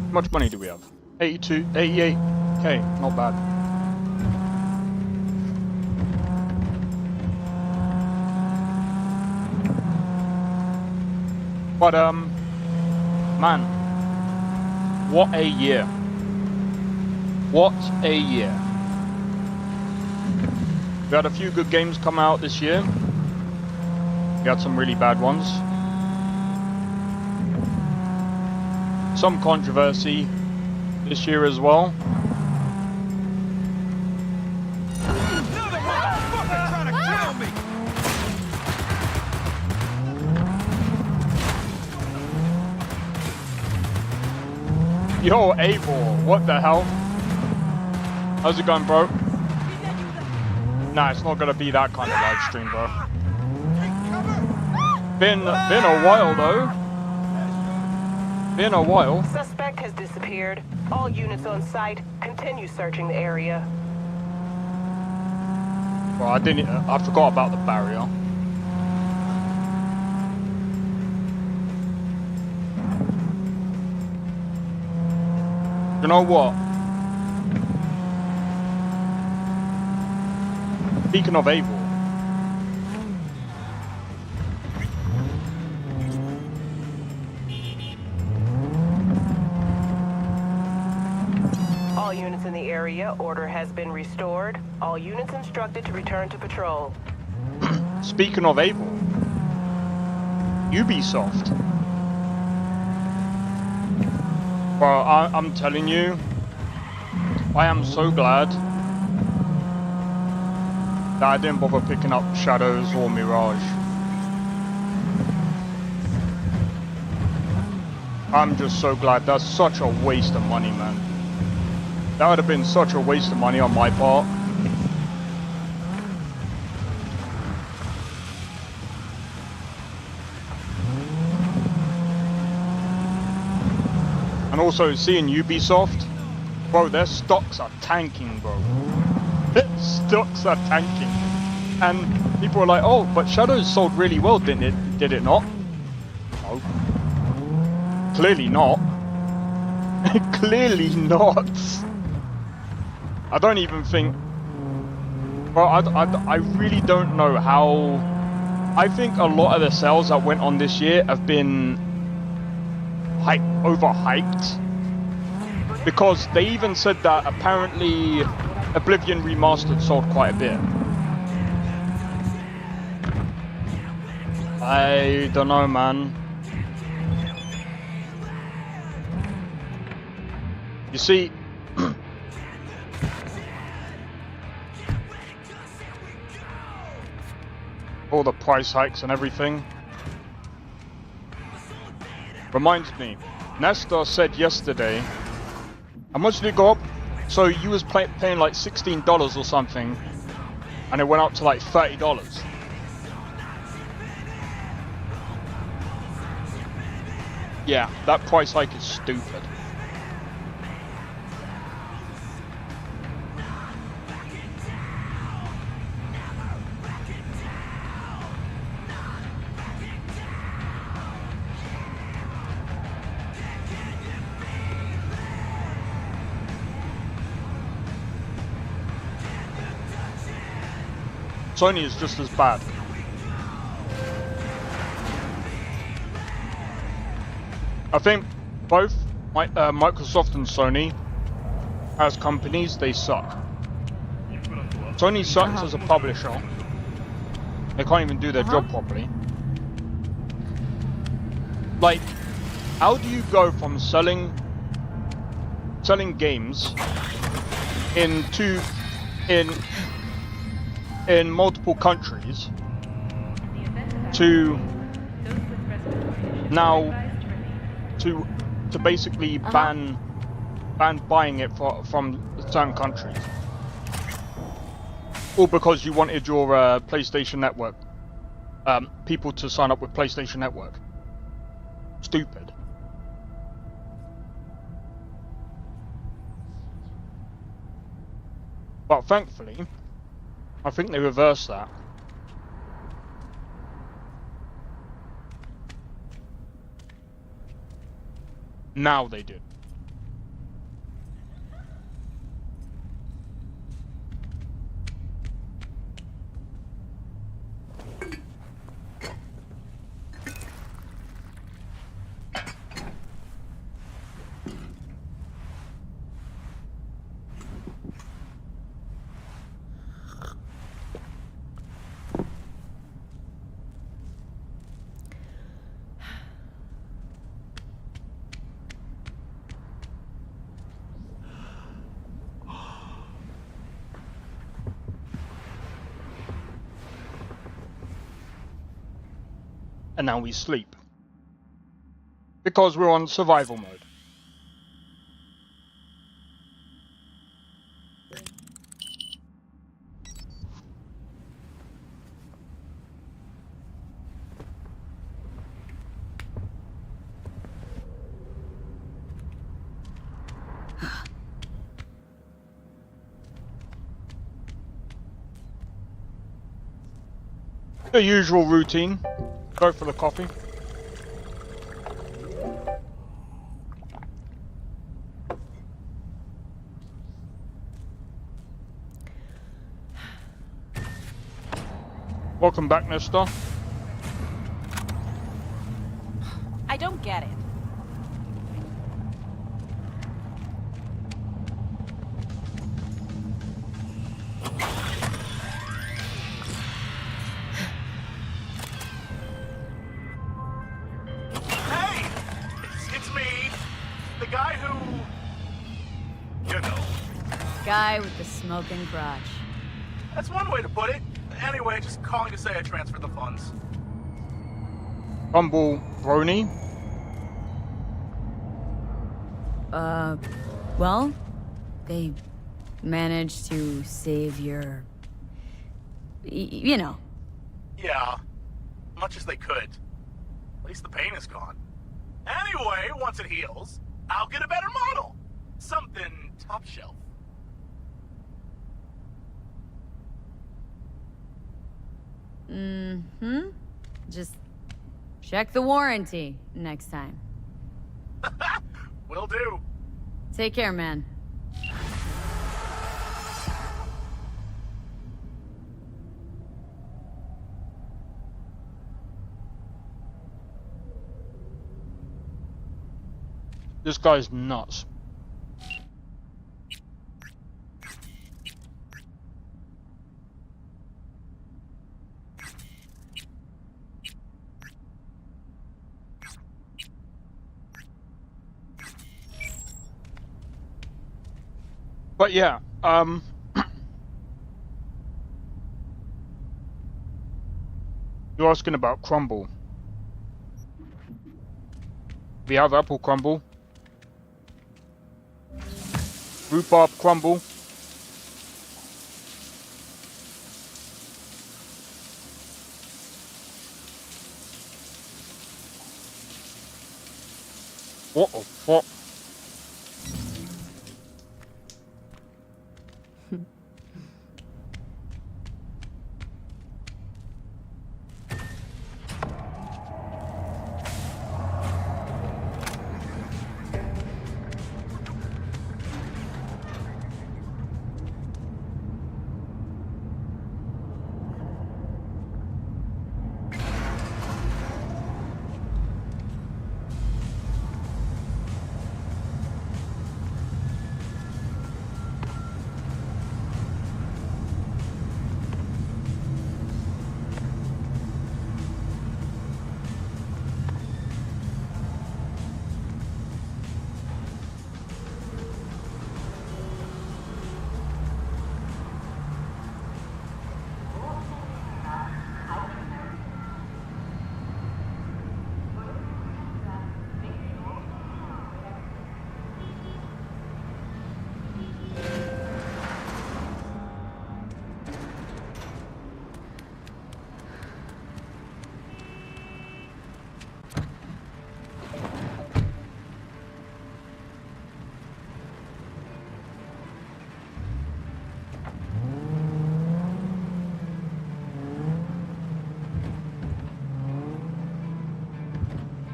How much money do we have? 88k, not bad. But man, what a year. What a year. We had a few good games come out this year. We had some really bad ones. Some controversy this year as well. Yo, Abel, what the hell? How's it going, bro? Nah, it's not gonna be that kind of live stream, bro. Been a while though. Been a while. Suspect has disappeared. All units on site continue searching the area. Well, I forgot about the barrier. You know what? Speaking of Abel. All units in the area, order has been restored. All units instructed to return to patrol. Speaking of Abel. Ubisoft. Well, I'm telling you, I am so glad that I didn't bother picking up Shadows or Mirage. I'm just so glad. That's such a waste of money, man. That would have been such a waste of money on my part. And also seeing Ubisoft, bro, their stocks are tanking, bro. Their stocks are tanking. And people are like, oh, but Shadows sold really well, didn't it? Did it not? No. Clearly not. Clearly not. I don't even think... Bro, I really don't know how... I think a lot of the sales that went on this year have been overhyped, because they even said that apparently Oblivion Remastered sold quite a bit. I don't know, man. You see, all the price hikes and everything. Reminds me, Nestor said yesterday, how much did it go up? So you was paying like $16 or something, and it went up to like $30. Yeah, that price hike is stupid. Sony is just as bad. I think both Microsoft and Sony, as companies, they suck. Sony sucks as a publisher. They can't even do their job properly. Like, how do you go from selling games in multiple countries to now to basically ban buying it from certain countries, all because you wanted your PlayStation Network people to sign up with PlayStation Network? Stupid. But thankfully, I think they reversed that. Now they do. And now we sleep. Because we're on survival mode. The usual routine. Go for the coffee. Welcome back, Nesta. I don't get it. Guy with the smoking crotch. That's one way to put it. Anyway, just calling to say I transferred the funds. Humble Brony? Well, they managed to save your... you know. Yeah, much as they could. At least the pain is gone. Anyway, once it heals, I'll get a better model. Something top shelf. Mm-hmm. Just check the warranty next time. Will do. Take care, man. This guy's nuts. But yeah, you're asking about crumble. We have apple crumble, rhubarb crumble, what the fuck?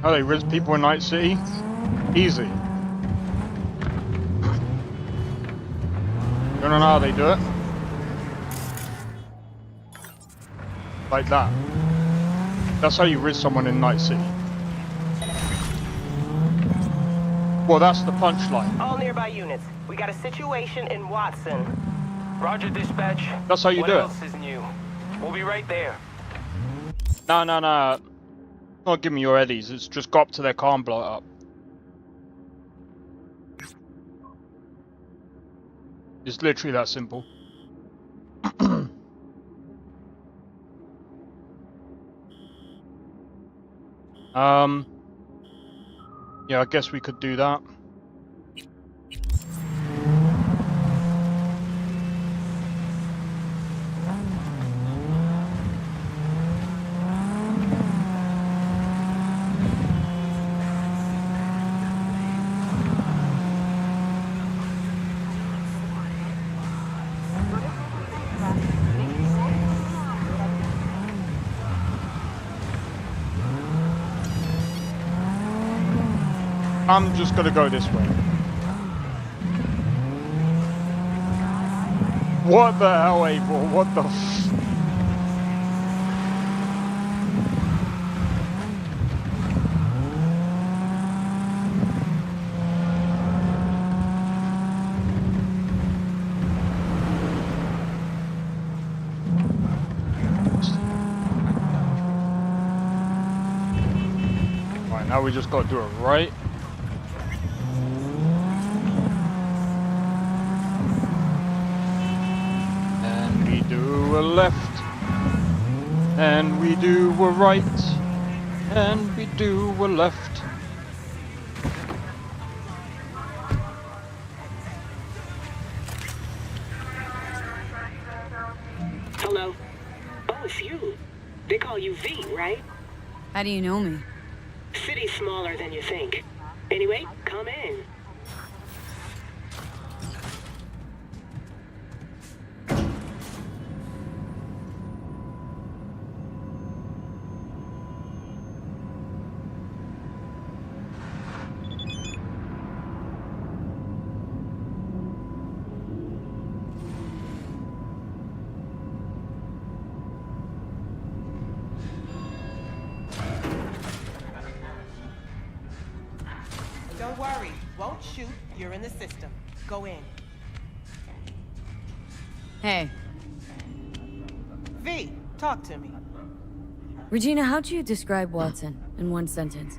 How they riz people in Night City? Easy. You wanna know how they do it? Like that. That's how you riz someone in Night City. Well, that's the punchline. All nearby units. We got a situation in Watson. Roger, dispatch. That's how you what do it. else is new? We'll be right there. No. Not give me your eddies. It's just go up to their car and blow it up. It's literally that simple. Yeah, I guess we could do that. I'm just gonna go this way. What the hell, April? What the f... Alright, now we just gotta do it right. A left, and we do a right, and we do a left. Hello? Oh, it's you. They call you V, right? How do you know me? City's smaller than you think. Anyway, come in. Don't worry, won't shoot. You're in the system. Go in. Hey. V, talk to me. Regina, how'd you describe Watson in one sentence?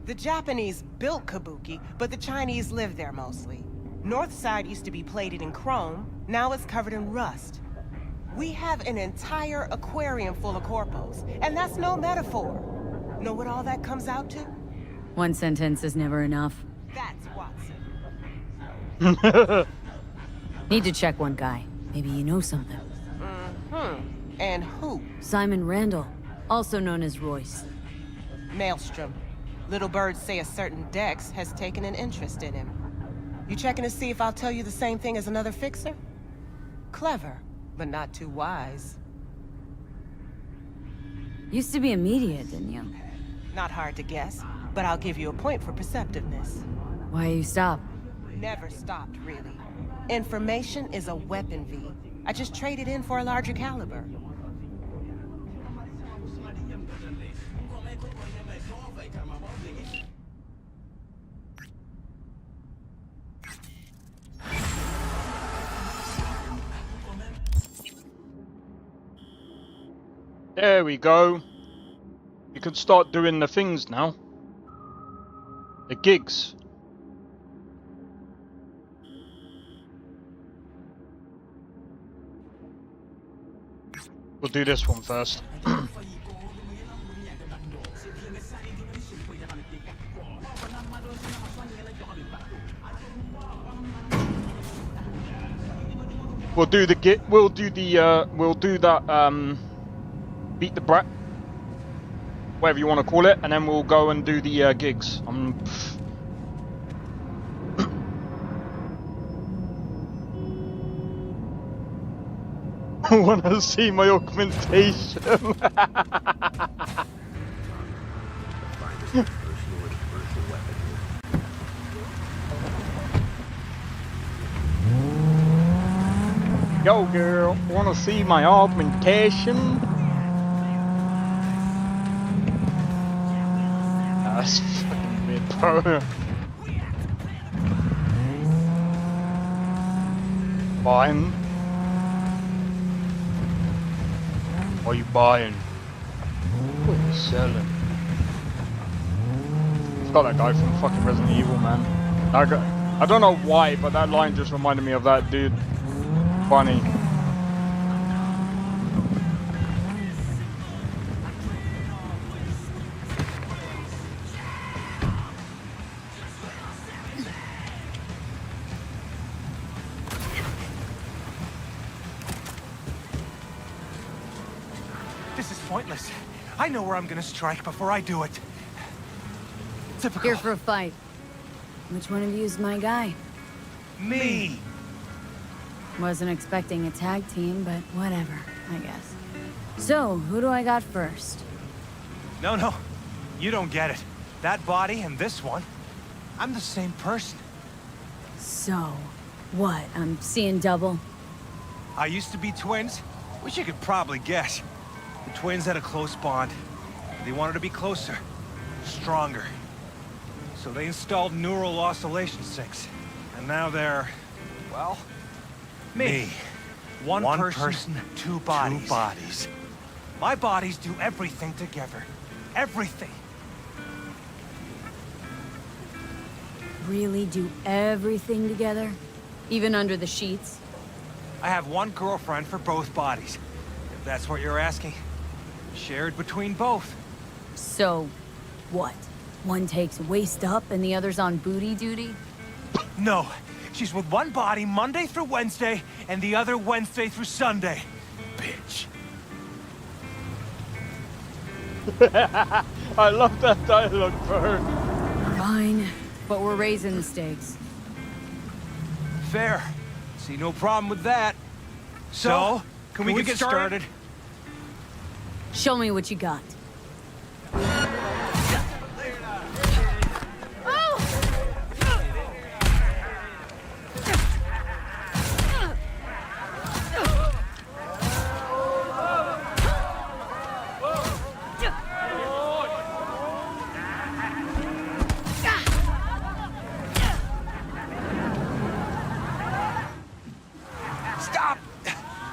The Japanese built Kabuki, but the Chinese live there mostly. North side used to be plated in chrome, now it's covered in rust. We have an entire aquarium full of corpos, and that's no metaphor. Know what all that comes out to? One sentence is never enough. That's Watson. Need to check one guy. Maybe you know something. Mm-hmm. And who? Simon Randall, also known as Royce. Maelstrom. Little birds say a certain Dex has taken an interest in him. You checking to see if I'll tell you the same thing as another fixer? Clever, but not too wise. Used to be a media, didn't you? Not hard to guess, but I'll give you a point for perceptiveness. Why you stop? Never stopped, really. Information is a weapon, V. I just traded in for a larger caliber. There we go. You can start doing the things now. The gigs. We'll do this one first. We'll do the git. We'll do the. We'll do that. Beat the brat. Whatever you want to call it, and then we'll go and do the gigs. I want to see my augmentation. Yo, girl, wanna see my augmentation? That's fucking weird, bro. Buying? What are you buying? What are you selling? It's got that guy from fucking Resident Evil, man. I don't know why, but that line just reminded me of that dude. Funny. This is pointless. I know where I'm gonna strike before I do it. Typical. Here for a fight. Which one of you is my guy? Me! Wasn't expecting a tag team, but whatever, I guess. So, who do I got first? No. You don't get it. That body and this one, I'm the same person. So, what? I'm seeing double? I used to be twins, which you could probably guess. The twins had a close bond. They wanted to be closer, stronger. So they installed neural oscillation sinks. And now they're, well, me. One person, two bodies. My bodies do everything together. Everything. Really do everything together? Even under the sheets? I have one girlfriend for both bodies. If that's what you're asking. Shared between both. So, what? One takes waist up and the other's on booty duty? No. She's with one body Monday through Wednesday, and the other Wednesday through Sunday. Bitch. I love that dialogue, bro. Fine, but we're raising the stakes. Fair. See no problem with that. So, can we get started? Show me what you got.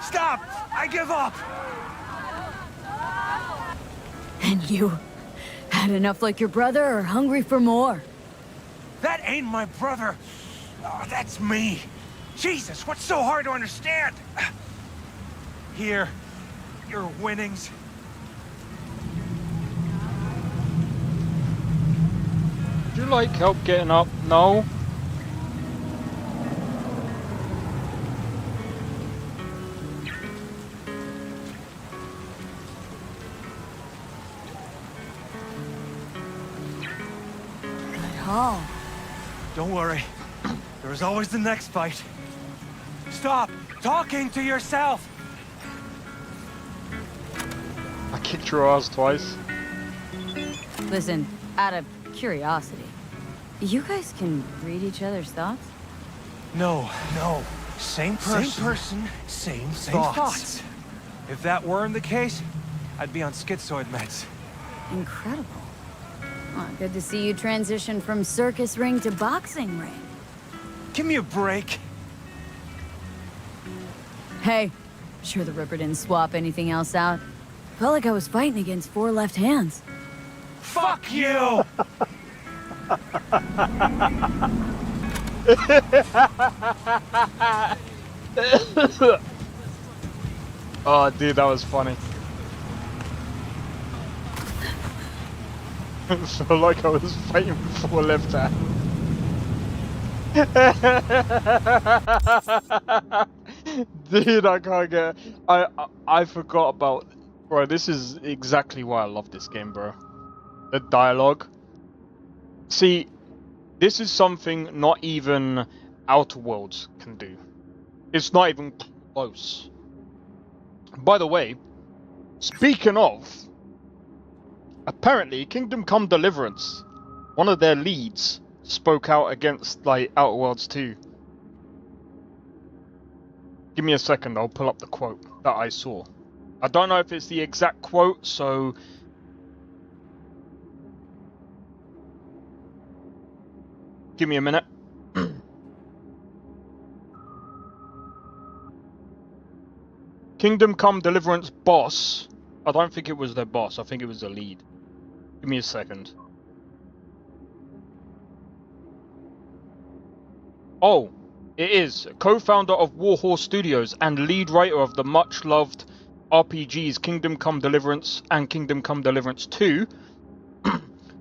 Stop! I give up! And you? Had enough like your brother or hungry for more? That ain't my brother. Oh, that's me. Jesus, what's so hard to understand? Here, your winnings. Would you like help getting up? No? Oh. Don't worry. There's always the next fight. Stop talking to yourself! I kicked your ass twice. Listen, out of curiosity, you guys can read each other's thoughts? No. Same person, same thoughts. If that weren't the case, I'd be on schizoid meds. Incredible. Oh, good to see you transition from circus ring to boxing ring. Give me a break. Hey, sure the Ripper didn't swap anything else out. Felt like I was fighting against four left hands. Fuck you! Oh, dude, that was funny. I felt like I was fighting for left hand. Dude, I can't get. I forgot about. Bro, this is exactly why I love this game, bro. The dialogue. See, this is something not even Outer Worlds can do. It's not even close. By the way, speaking of, apparently Kingdom Come Deliverance, one of their leads, spoke out against like Outer Worlds 2. Give me a second, I'll pull up the quote that I saw. I don't know if it's the exact quote, so give me a minute. Kingdom Come Deliverance boss. I don't think it was their boss, I think it was the lead. Give me a second. Oh, it is. Co-founder of Warhorse Studios and lead writer of the much-loved RPGs Kingdom Come Deliverance and Kingdom Come Deliverance 2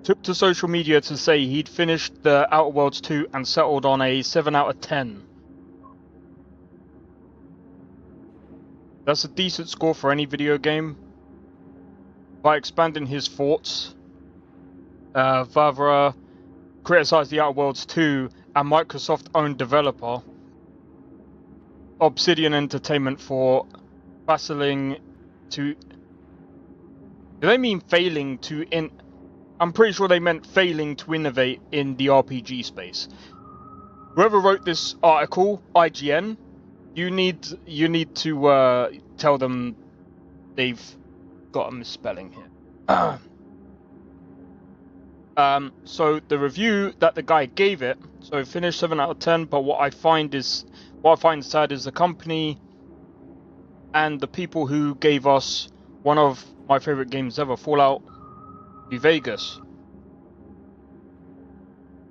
took to social media to say he'd finished the Outer Worlds 2 and settled on a 7 out of 10. That's a decent score for any video game. By expanding his thoughts, Vavra criticized the Outer Worlds 2 and Microsoft-owned developer Obsidian Entertainment for failing to... Do they mean failing to... I'm pretty sure they meant failing to innovate in the RPG space. Whoever wrote this article, IGN, you need to tell them they've got a misspelling here. So the review that the guy gave it, so finished 7 out of 10, but what I find sad is the company and the people who gave us one of my favorite games ever, Fallout New Vegas,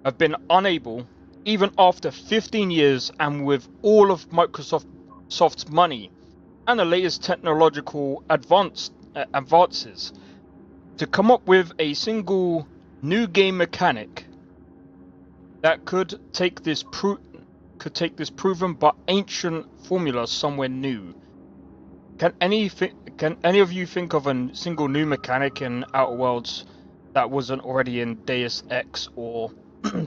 have been unable, even after 15 years and with all of Microsoft's money and the latest technological advances, to come up with a single new game mechanic that could take this proven but ancient formula somewhere new. Can any of you think of a single new mechanic in Outer Worlds that wasn't already in Deus Ex or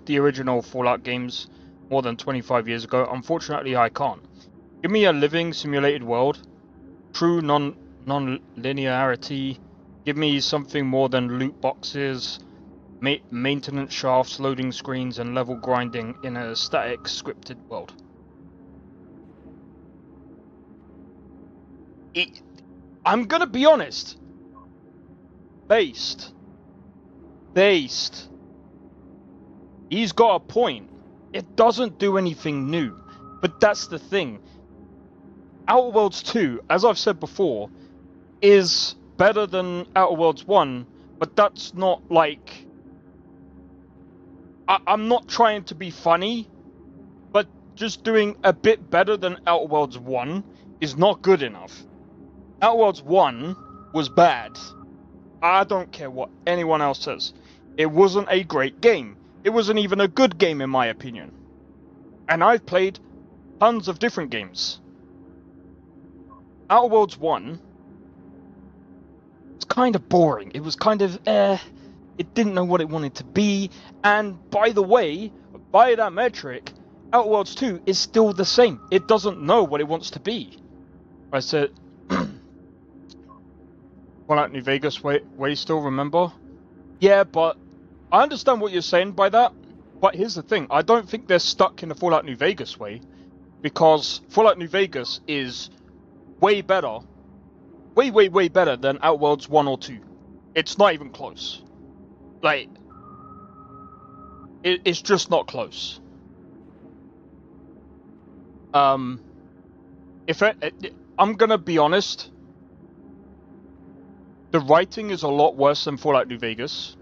the original Fallout games more than 25 years ago? Unfortunately, I can't. Give me a living simulated world, true non-linearity. Give me something more than loot boxes, maintenance shafts, loading screens, and level grinding in a static, scripted world. I'm gonna be honest. Based. He's got a point. It doesn't do anything new. But that's the thing. Outer Worlds 2, as I've said before, is better than Outer Worlds 1, but that's not like... I'm not trying to be funny, but just doing a bit better than Outer Worlds 1 is not good enough. Outer Worlds 1 was bad. I don't care what anyone else says. It wasn't a great game. It wasn't even a good game in my opinion. And I've played tons of different games. Outer Worlds 1 was kind of boring. It was kind of it didn't know what it wanted to be. And by the way, by that metric, Outer Worlds 2 is still the same. It doesn't know what it wants to be. I said, Fallout New Vegas, wait, still remember? Yeah, but I understand what you're saying by that. But here's the thing, I don't think they're stuck in the Fallout New Vegas way. Because Fallout New Vegas is way better. Way better than Outer Worlds 1 or 2. It's not even close. Like, it's just not close. I'm gonna be honest. The writing is a lot worse than Fallout New Vegas.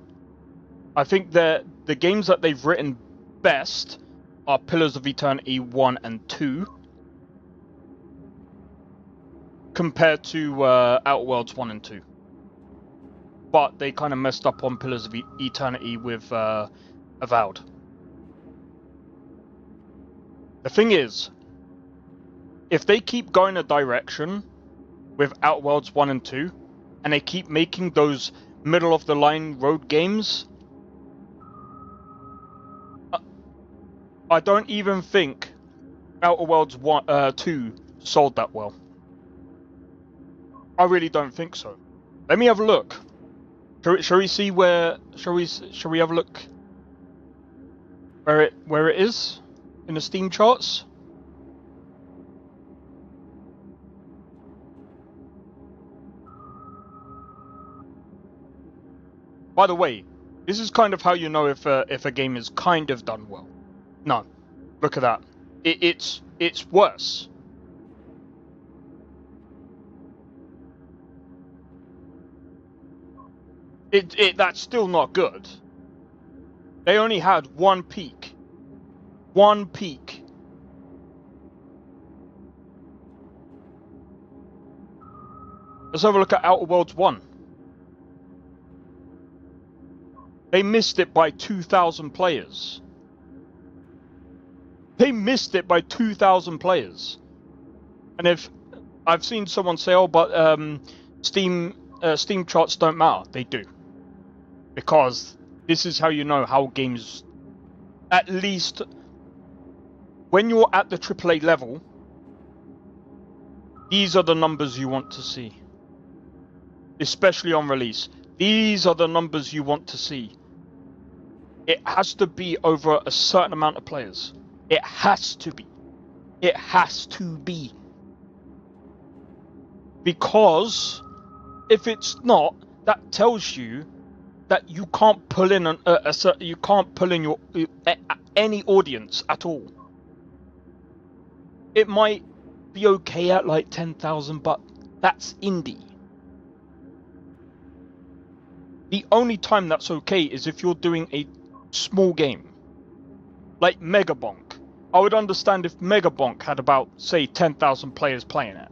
I think that the games that they've written best are Pillars of Eternity 1 and 2. Compared to Outer Worlds 1 and 2. But they kind of messed up on Pillars of Eternity with Avowed. The thing is, if they keep going a direction with Outer Worlds 1 and 2, and they keep making those middle-of-the-line road games, I don't even think Outer Worlds 2 sold that well. I really don't think so. Let me have a look. Shall we see where? Shall we have a look? Where it is in the Steam charts? By the way, this is kind of how you know if a game is kind of done well. No, look at that. It's worse. That's still not good. They only had one peak. One peak. Let's have a look at Outer Worlds 1. They missed it by 2,000 players. They missed it by 2,000 players. And if I've seen someone say, "Oh, but Steam charts don't matter," they do, because this is how you know how games, at least when you're at the AAA level, these are the numbers you want to see, especially on release. These are the numbers you want to see. It has to be over a certain amount of players. It has to be. It has to be. Because if it's not, that tells you that you can't pull in you can't pull in your any audience at all. It might be okay at like 10,000, but that's indie. The only time that's okay is if you're doing a small game, like Megabonk. I would understand if Megabonk had about, say, 10,000 players playing it.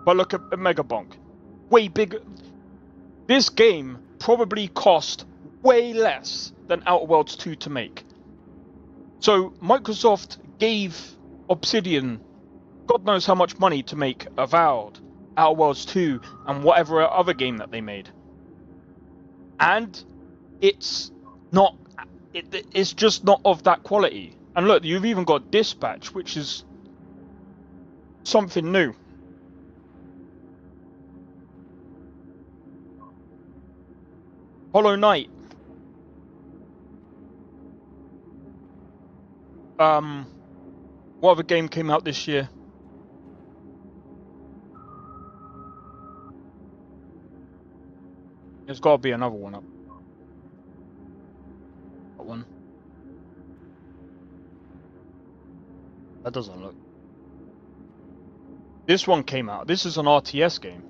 But look at Megabonk. Way bigger. This game probably cost way less than Outer Worlds 2 to make. So Microsoft gave Obsidian God knows how much money to make Avowed, Outer Worlds 2, and whatever other game that they made. And it's not, it's just not of that quality. And look, you've even got Dispatch, which is something new. Hollow Knight. What other game came out this year? There's got to be another one up. That one. That doesn't look. This one came out. This is an RTS game.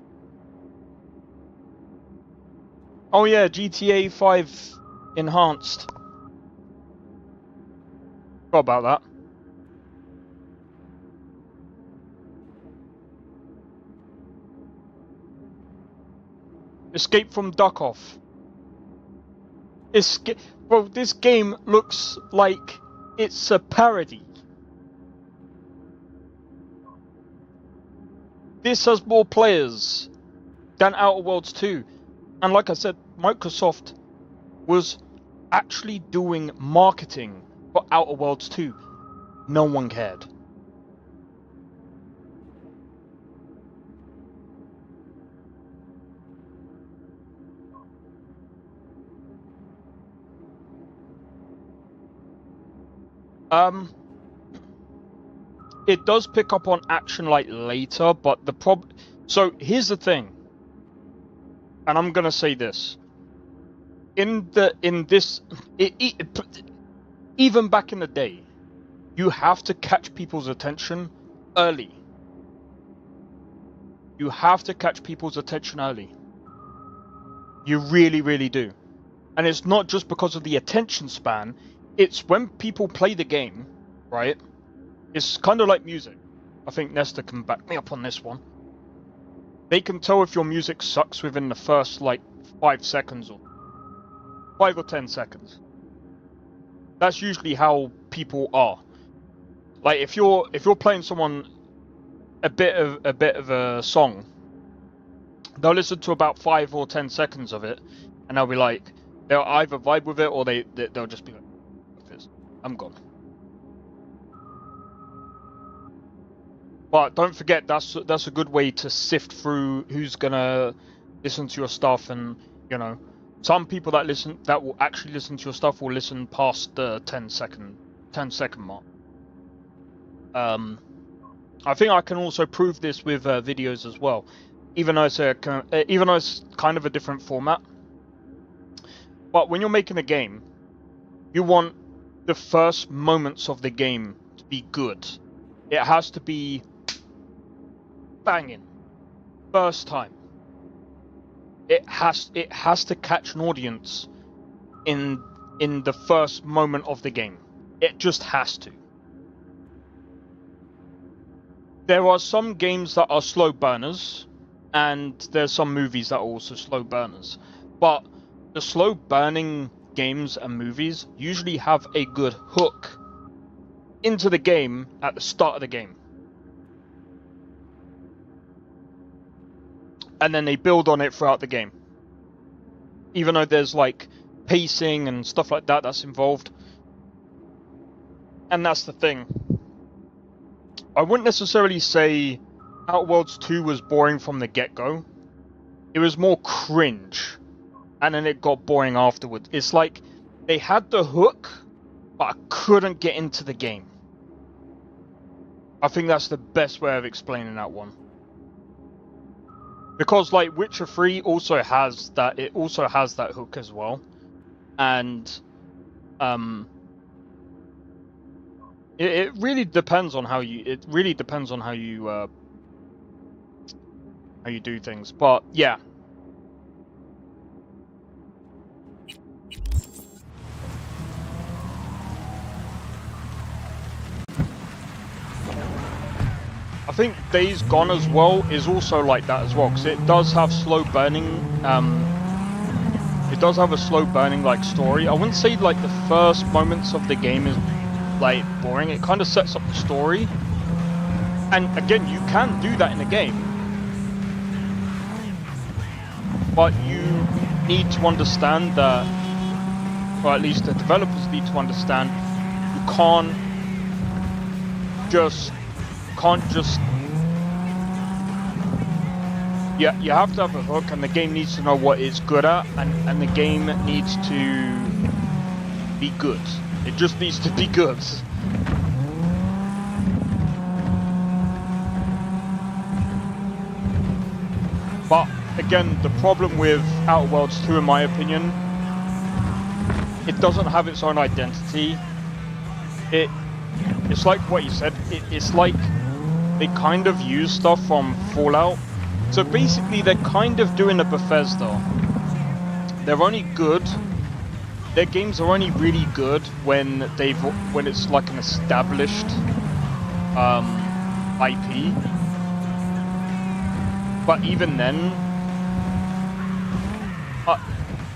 Oh yeah, GTA 5 Enhanced. Forgot about that. Escape from Duckov. Well, this game looks like it's a parody. This has more players than Outer Worlds 2. And like I said, Microsoft was actually doing marketing for Outer Worlds 2. No one cared. It does pick up on action like later, but the so here's the thing, and I'm gonna say this. Even back in the day, you have to catch people's attention early. You have to catch people's attention early. You really, really do. And it's not just because of the attention span. It's when people play the game, right? It's kind of like music. I think Nesta can back me up on this one. They can tell if your music sucks within the first, like, 5 seconds or 5 or 10 seconds. That's usually how people are. Like, if you're playing someone a bit of a song, they'll listen to about 5 or 10 seconds of it, and they'll be like, they'll either vibe with it or they'll just be like, I'm gone. But don't forget, that's a good way to sift through who's gonna listen to your stuff, and You know, some people that will actually listen to your stuff will listen past the 10 second mark. I think I can also prove this with videos as well, even though it's kind of a different format. But when you're making a game, you want the first moments of the game to be good. It has to be banging, first time. It has to catch an audience in the first moment of the game. It just has to. There are some games that are slow burners, and there's some movies that are also slow burners. But the slow burning games and movies usually have a good hook into the game at the start of the game. And then they build on it throughout the game. Even though there's like pacing and stuff like that that's involved. And that's the thing. I wouldn't necessarily say Outer Worlds 2 was boring from the get-go. It was more cringe. And then it got boring afterwards. It's like they had the hook, but I couldn't get into the game. I think that's the best way of explaining that one. Because like Witcher 3 also has that, it also has that hook as well. And it really depends on how you do things. But yeah. I think Days Gone as well is also like that as well, because it does have slow burning. It does have a slow burning like story. I wouldn't say like the first moments of the game is like boring. It kind of sets up the story, and again, you can do that in a game, but you need to understand that, or at least the developers need to understand, you can't just yeah, you have to have a hook, and the game needs to know what it's good at, and the game needs to be good. It just needs to be good. But again, the problem with Outer Worlds 2, in my opinion, it doesn't have its own identity. It's like what you said, it's like they kind of use stuff from Fallout. So basically they're kind of doing a Bethesda. They're only good, their games are only really good when it's like an established IP. But even then,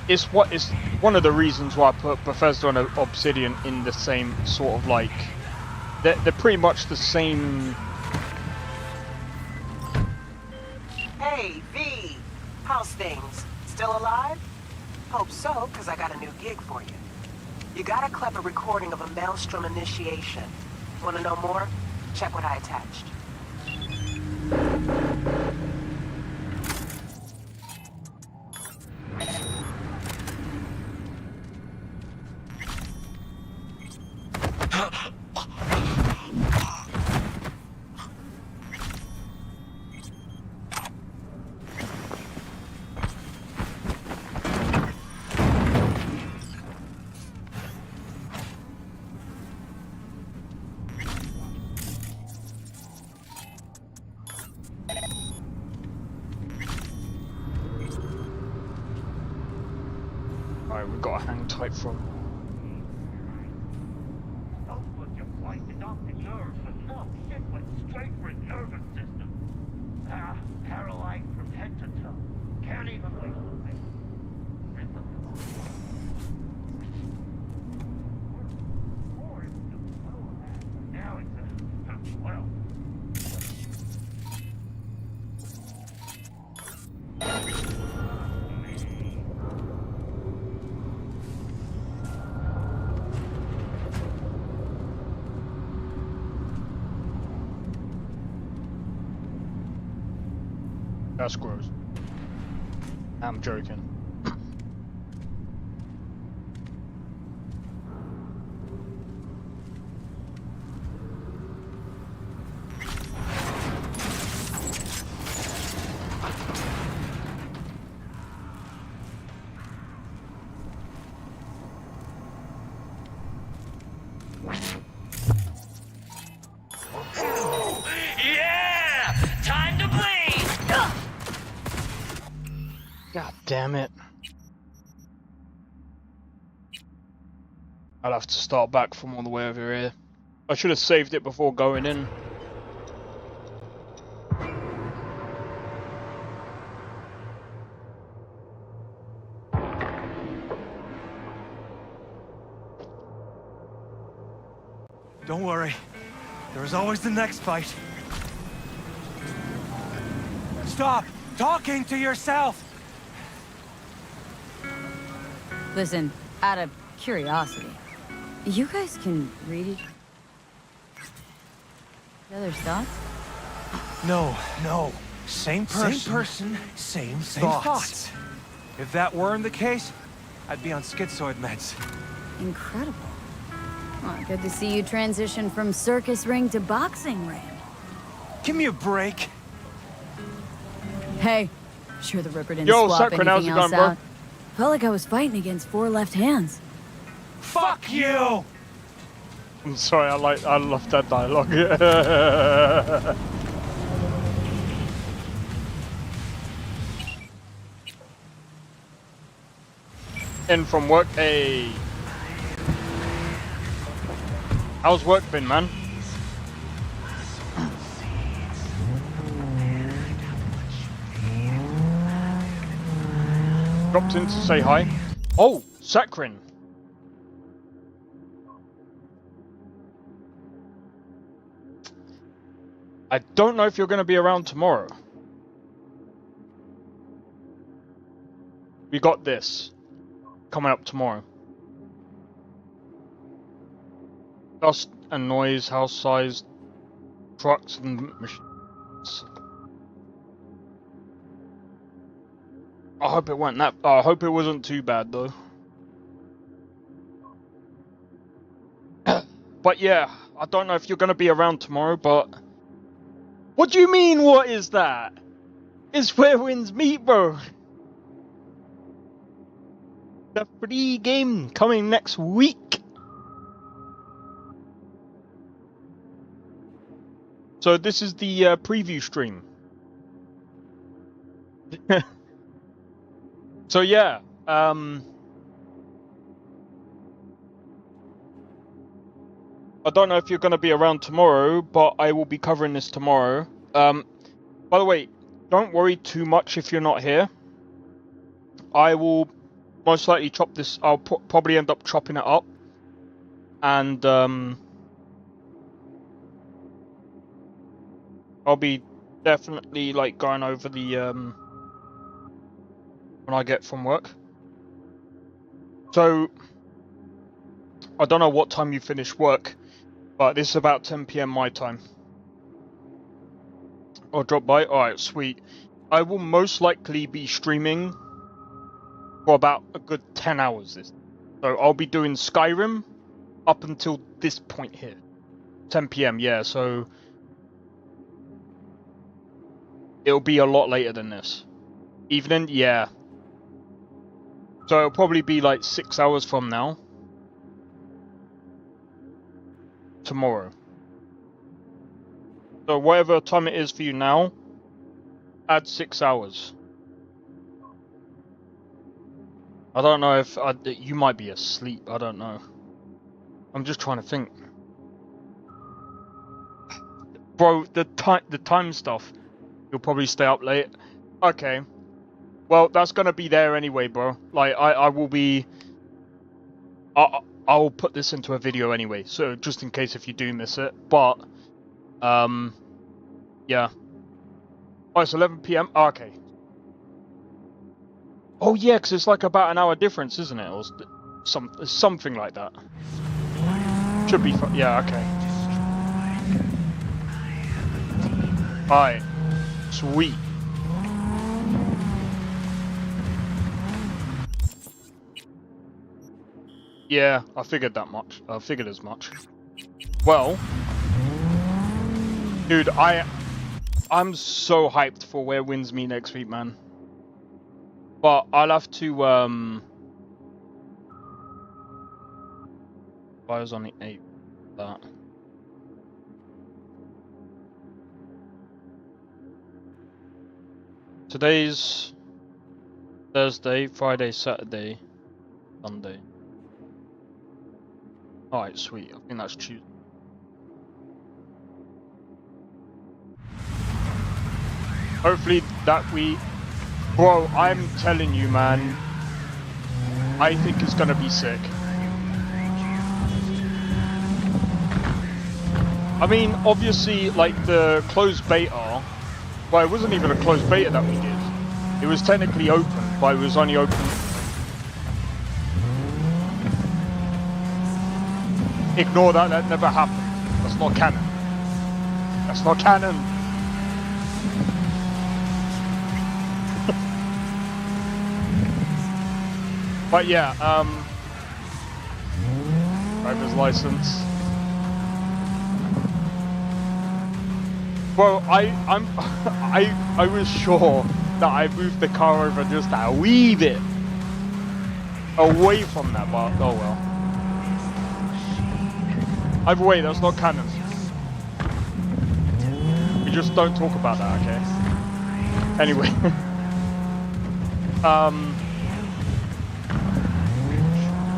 it's one of the reasons why I put Bethesda and Obsidian in the same sort of like, they're pretty much the same. Hey, V. How's things? Still alive? Hope so, because I got a new gig for you. You got a clever recording of a Maelstrom initiation. Want to know more? Check what I attached. Alright, we've got to hang tight from. Paralyzed from head to toe. Can't even wait. Now it's well. That's gross. I'm joking. God damn it. I'll have to start back from all the way over here. I should have saved it before going in. Don't worry. There's always the next fight. Stop talking to yourself! Listen, out of curiosity, you guys can read each other's thoughts? No. Same person, same thoughts. If that weren't the case, I'd be on schizoid meds. Incredible. Well, good to see you transition from circus ring to boxing ring. Give me a break. Hey, sure the Ripper didn't Yo, swap Sakura, how's anything it else going, bro? out. Felt like I was fighting against 4 left hands. Fuck you! I'm sorry, I love that dialogue. In from work, hey. How's work been, man? Dropped in to say hi. Oh, Sakrin. I don't know if you're going to be around tomorrow. We got this coming up tomorrow. Dust and noise, house size, trucks and machines. I hope it went that. I hope it wasn't too bad though. But yeah, I don't know if you're going to be around tomorrow, but what do you mean? What is that? It's where wins meet, bro. The free game coming next week. So this is the preview stream. So yeah, I don't know if you're going to be around tomorrow, but I will be covering this tomorrow. By the way, don't worry too much if you're not here. I will most likely chop this. I'll probably end up chopping it up, and I'll be definitely like going over the when I get from work. So I don't know what time you finish work, but this is about 10 PM my time. I'll drop by. Alright, sweet. I will most likely be streaming for about a good 10 hours. So I'll be doing Skyrim up until this point here. 10 PM, yeah, so it'll be a lot later than this. Evening, yeah. So it'll probably be like 6 hours from now. Tomorrow. So whatever time it is for you now, add 6 hours. I don't know if you might be asleep. I don't know. I'm just trying to think. Bro, the time stuff. You'll probably stay up late. Okay. Well, that's gonna be there anyway, bro. Like I will be. I'll put this into a video anyway, so just in case if you do miss it. But yeah. Oh, it's 11 PM. Oh, okay. Oh yeah, because it's like about an hour difference, isn't it? Or something like that. Should be fun. Yeah. Okay. Alright. Sweet. Yeah, I figured that much. I figured as much. Well, dude, I'm so hyped for where wins me next week, man. But I'll have to I was on the 8th. That. Today's Thursday, Friday, Saturday, Sunday. Alright, sweet. I think that's Tuesday. Hopefully that we... Bro, I'm telling you, man. I think it's gonna be sick. I mean, obviously, like, the closed beta... Well, it wasn't even a closed beta that we did. It was technically open, but it was only open... Ignore that, that never happened. That's not canon. That's not canon. But yeah, driver's license. Well, I was sure that I moved the car over just a wee bit away from that, but oh well. Either way, that's not canon. We just don't talk about that, okay? Anyway.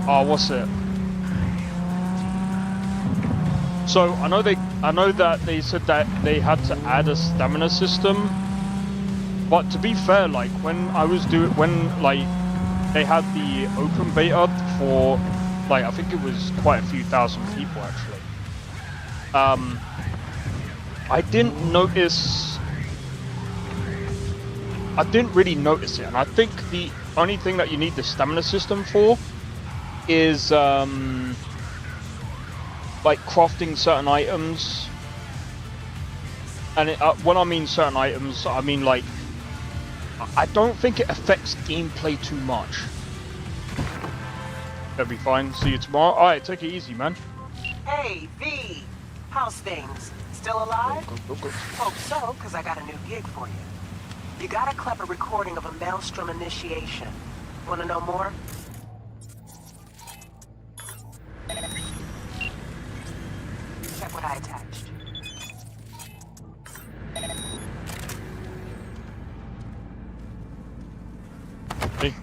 Oh, what's it? So I know that they said that they had to add a stamina system, but to be fair, like when like they had the open beta for like I think it was quite a few thousand people actually. I didn't really notice it, and I think the only thing that you need the stamina system for is like crafting certain items, and when I mean certain items, I mean like I don't think it affects gameplay too much. That'll be fine. See you tomorrow. All right, take it easy, man. Hey, V. How's things? Still alive? Good. Hope so, because I got a new gig for you. You got a clever recording of a Maelstrom initiation. Want to know more? Check what I attached. Hey.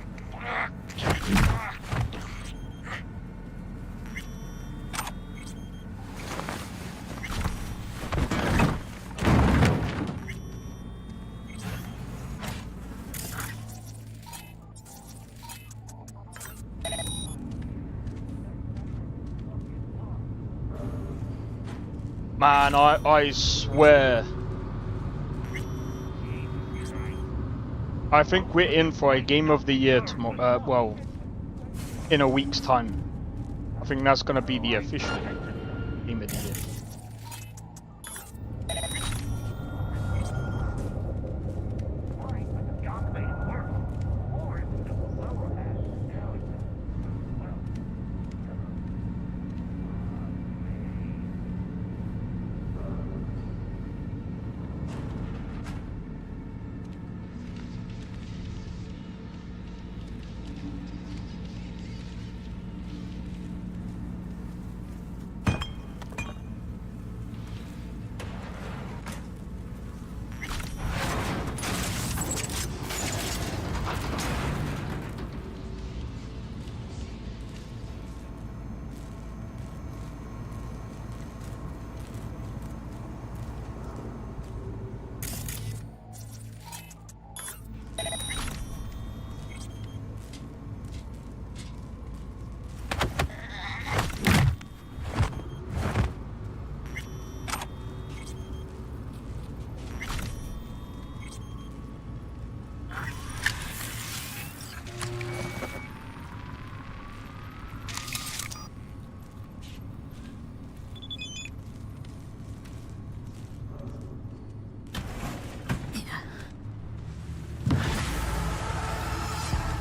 Man, I swear. I think we're in for a game of the year tomorrow. Well, in a week's time. I think that's going to be the official game of the year.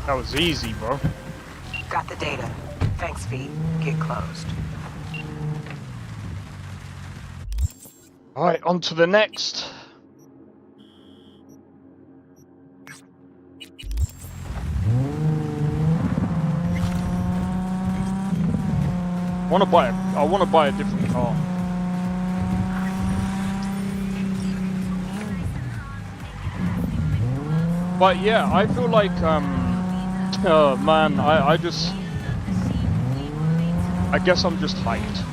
That was easy, bro. Got the data. Thanks, V. Get closed. Alright, on to the next. I wanna buy a different car. But yeah, I feel like Oh man, I guess I'm just hyped.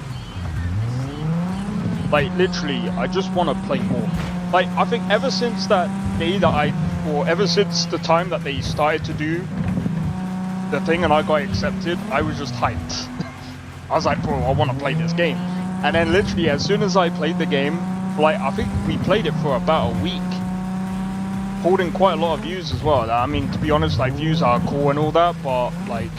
Like literally, I just want to play more. Like I think ever since that day that ever since the time that they started to do the thing and I got accepted, I was just hyped. I was like, bro, I want to play this game. And then literally as soon as I played the game, like I think we played it for about a week. Holding quite a lot of views as well. I mean, to be honest, like views are cool and all that, but like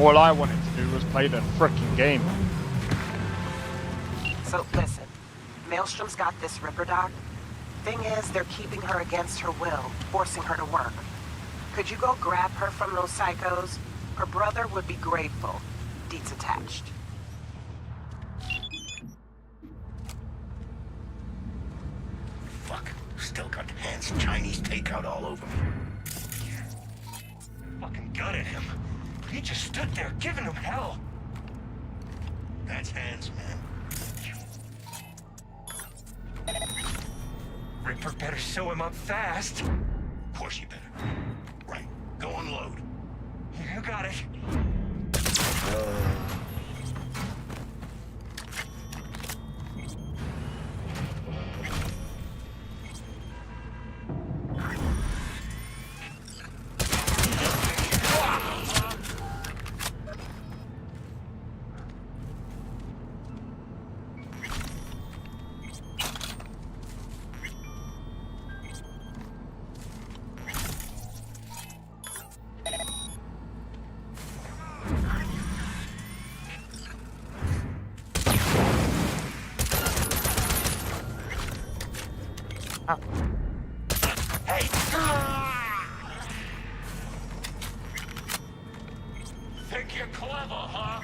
all I wanted to do was play the frickin' game. So listen, Maelstrom's got this Ripper doc. Thing is, they're keeping her against her will, forcing her to work. Could you go grab her from those psychos? Her brother would be grateful. Deeds attached. Fuck. Still got Hans' Chinese takeout all over me. Fucking gutted him. He just stood there giving him hell. That's Hans, man. Ripper better sew him up fast. Of course you better. Right. Go unload. You got it. Think you're clever, huh?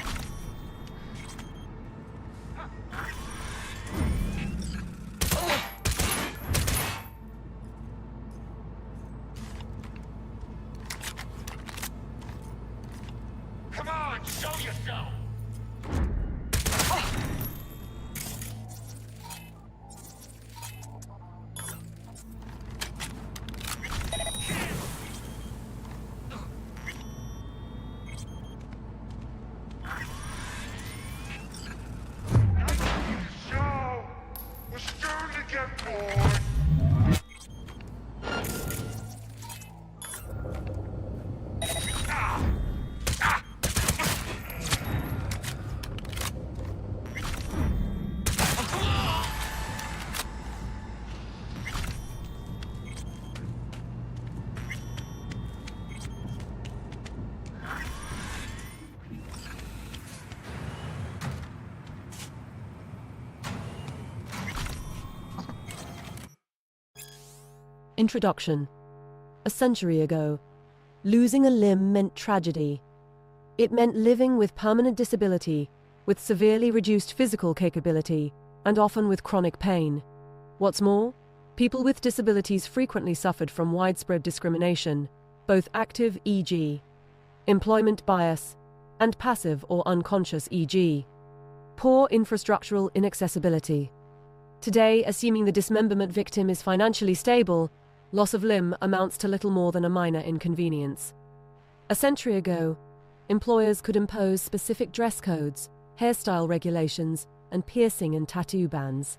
Come on, show yourself! Introduction. A century ago, losing a limb meant tragedy. It meant living with permanent disability, with severely reduced physical capability, and often with chronic pain. What's more, people with disabilities frequently suffered from widespread discrimination, both active, e.g., employment bias, and passive or unconscious, e.g., poor infrastructural inaccessibility. Today, assuming the dismemberment victim is financially stable, loss of limb amounts to little more than a minor inconvenience. A century ago, employers could impose specific dress codes, hairstyle regulations, and piercing and tattoo bans.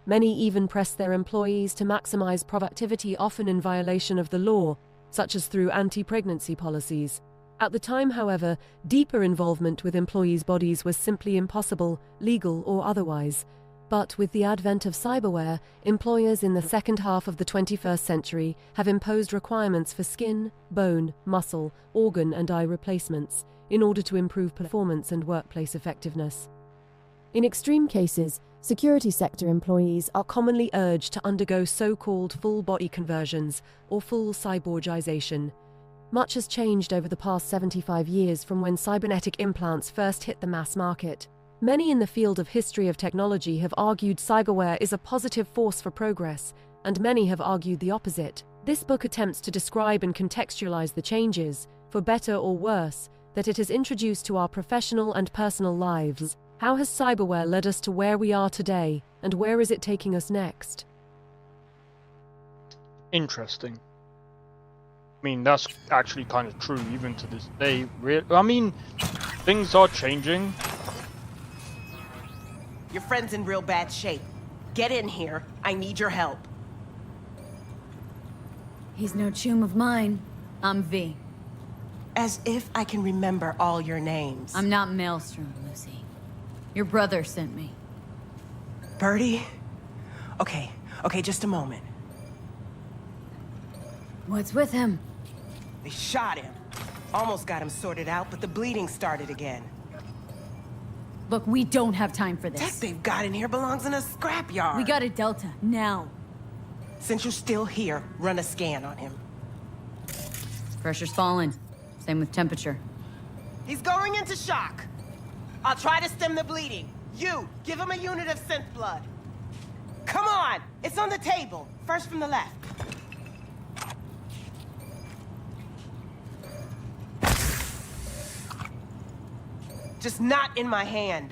Many even pressed their employees to maximize productivity, often in violation of the law, such as through anti-pregnancy policies. At the time, however, deeper involvement with employees' bodies was simply impossible, legal or otherwise. But with the advent of cyberware, employers in the second half of the 21st century have imposed requirements for skin, bone, muscle, organ and eye replacements in order to improve performance and workplace effectiveness. In extreme cases, security sector employees are commonly urged to undergo so-called full body conversions or full cyborgization. Much has changed over the past 75 years from when cybernetic implants first hit the mass market. Many in the field of history of technology have argued cyberware is a positive force for progress, and many have argued the opposite. This book attempts to describe and contextualize the changes, for better or worse, that it has introduced to our professional and personal lives. How has cyberware led us to where we are today, and where is it taking us next? Interesting. I mean, that's actually kind of true even to this day. I mean, things are changing. Your friend's in real bad shape. Get in here. I need your help. He's no chum of mine. I'm V. As if I can remember all your names. I'm not Maelstrom, Lucy. Your brother sent me. Birdie? Okay, just a moment. What's with him? They shot him. Almost got him sorted out, but the bleeding started again. Look, we don't have time for this. Tech they've got in here belongs in a scrapyard. We got a Delta, now. Since you're still here, run a scan on him. Pressure's falling. Same with temperature. He's going into shock. I'll try to stem the bleeding. You, give him a unit of synth blood. Come on! It's on the table. First from the left. Just not in my hand.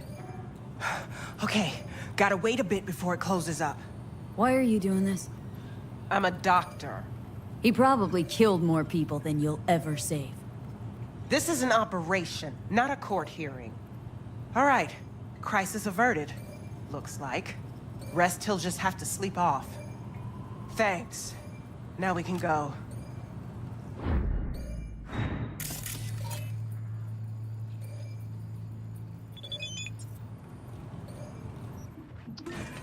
Okay, gotta wait a bit before it closes up. Why are you doing this? I'm a doctor. He probably killed more people than you'll ever save. This is an operation, not a court hearing. All right, crisis averted, looks like. Rest he'll just have to sleep off. Thanks. Now we can go.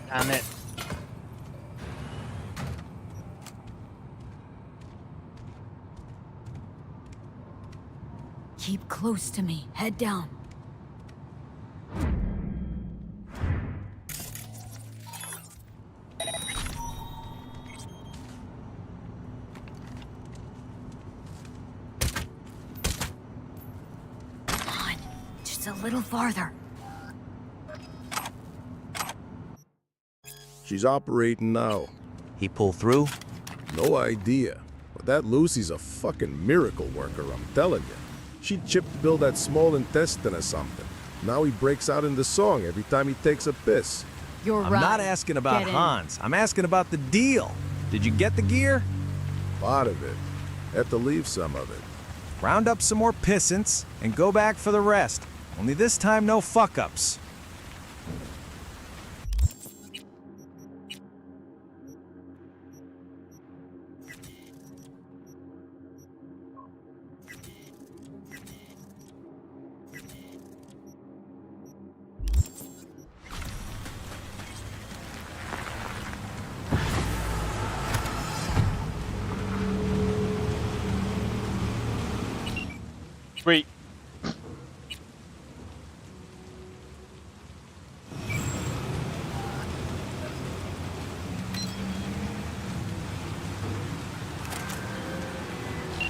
Damn it. Keep close to me. Head down. Come on. Just a little farther. She's operating now. He pull through? No idea. But that Lucy's a fucking miracle worker, I'm telling you. She chipped Bill that small intestine or something. Now he breaks out in the song every time he takes a piss. You're I'm right. not asking about Get in. Hans. I'm asking about the deal. Did you get the gear? Part of it. Had to leave some of it. Round up some more pissants and go back for the rest. Only this time no fuck-ups. Sweet.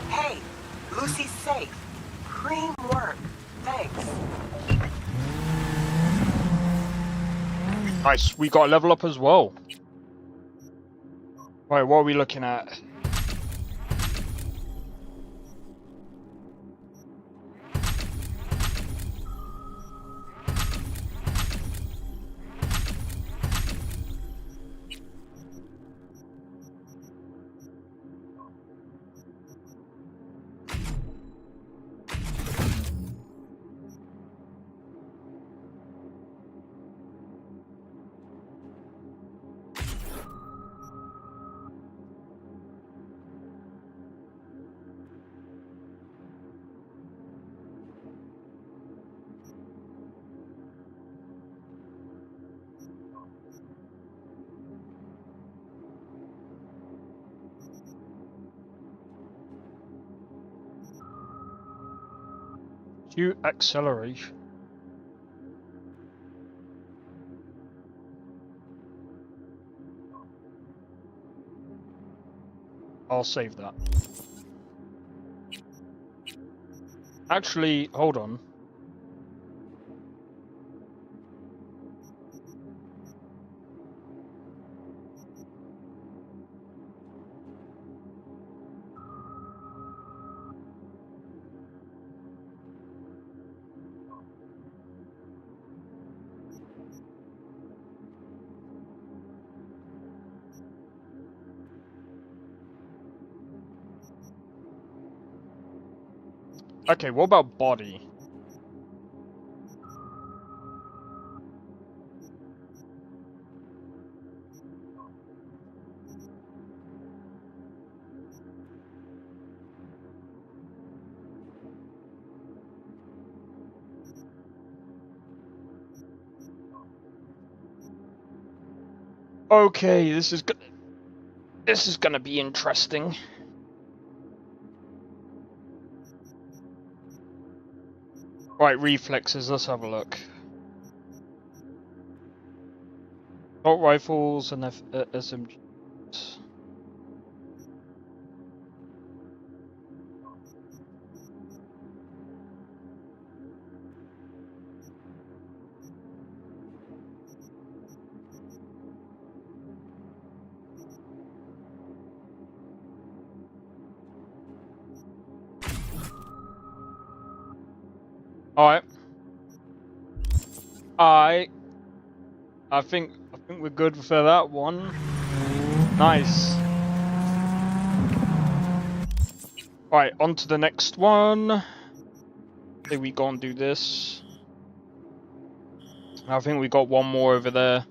Hey, Lucy's safe. Cream work. Thanks. Nice, we got a level up as well. Right, what are we looking at? Acceleration. I'll save that. Actually, hold on. Okay, what about body? Okay, this is gonna be interesting. Right, reflexes, let's have a look. Assault rifles and SMGs. Alright. I think we're good for that one. Nice. Alright, on to the next one. Say we go and do this. I think we got one more over there.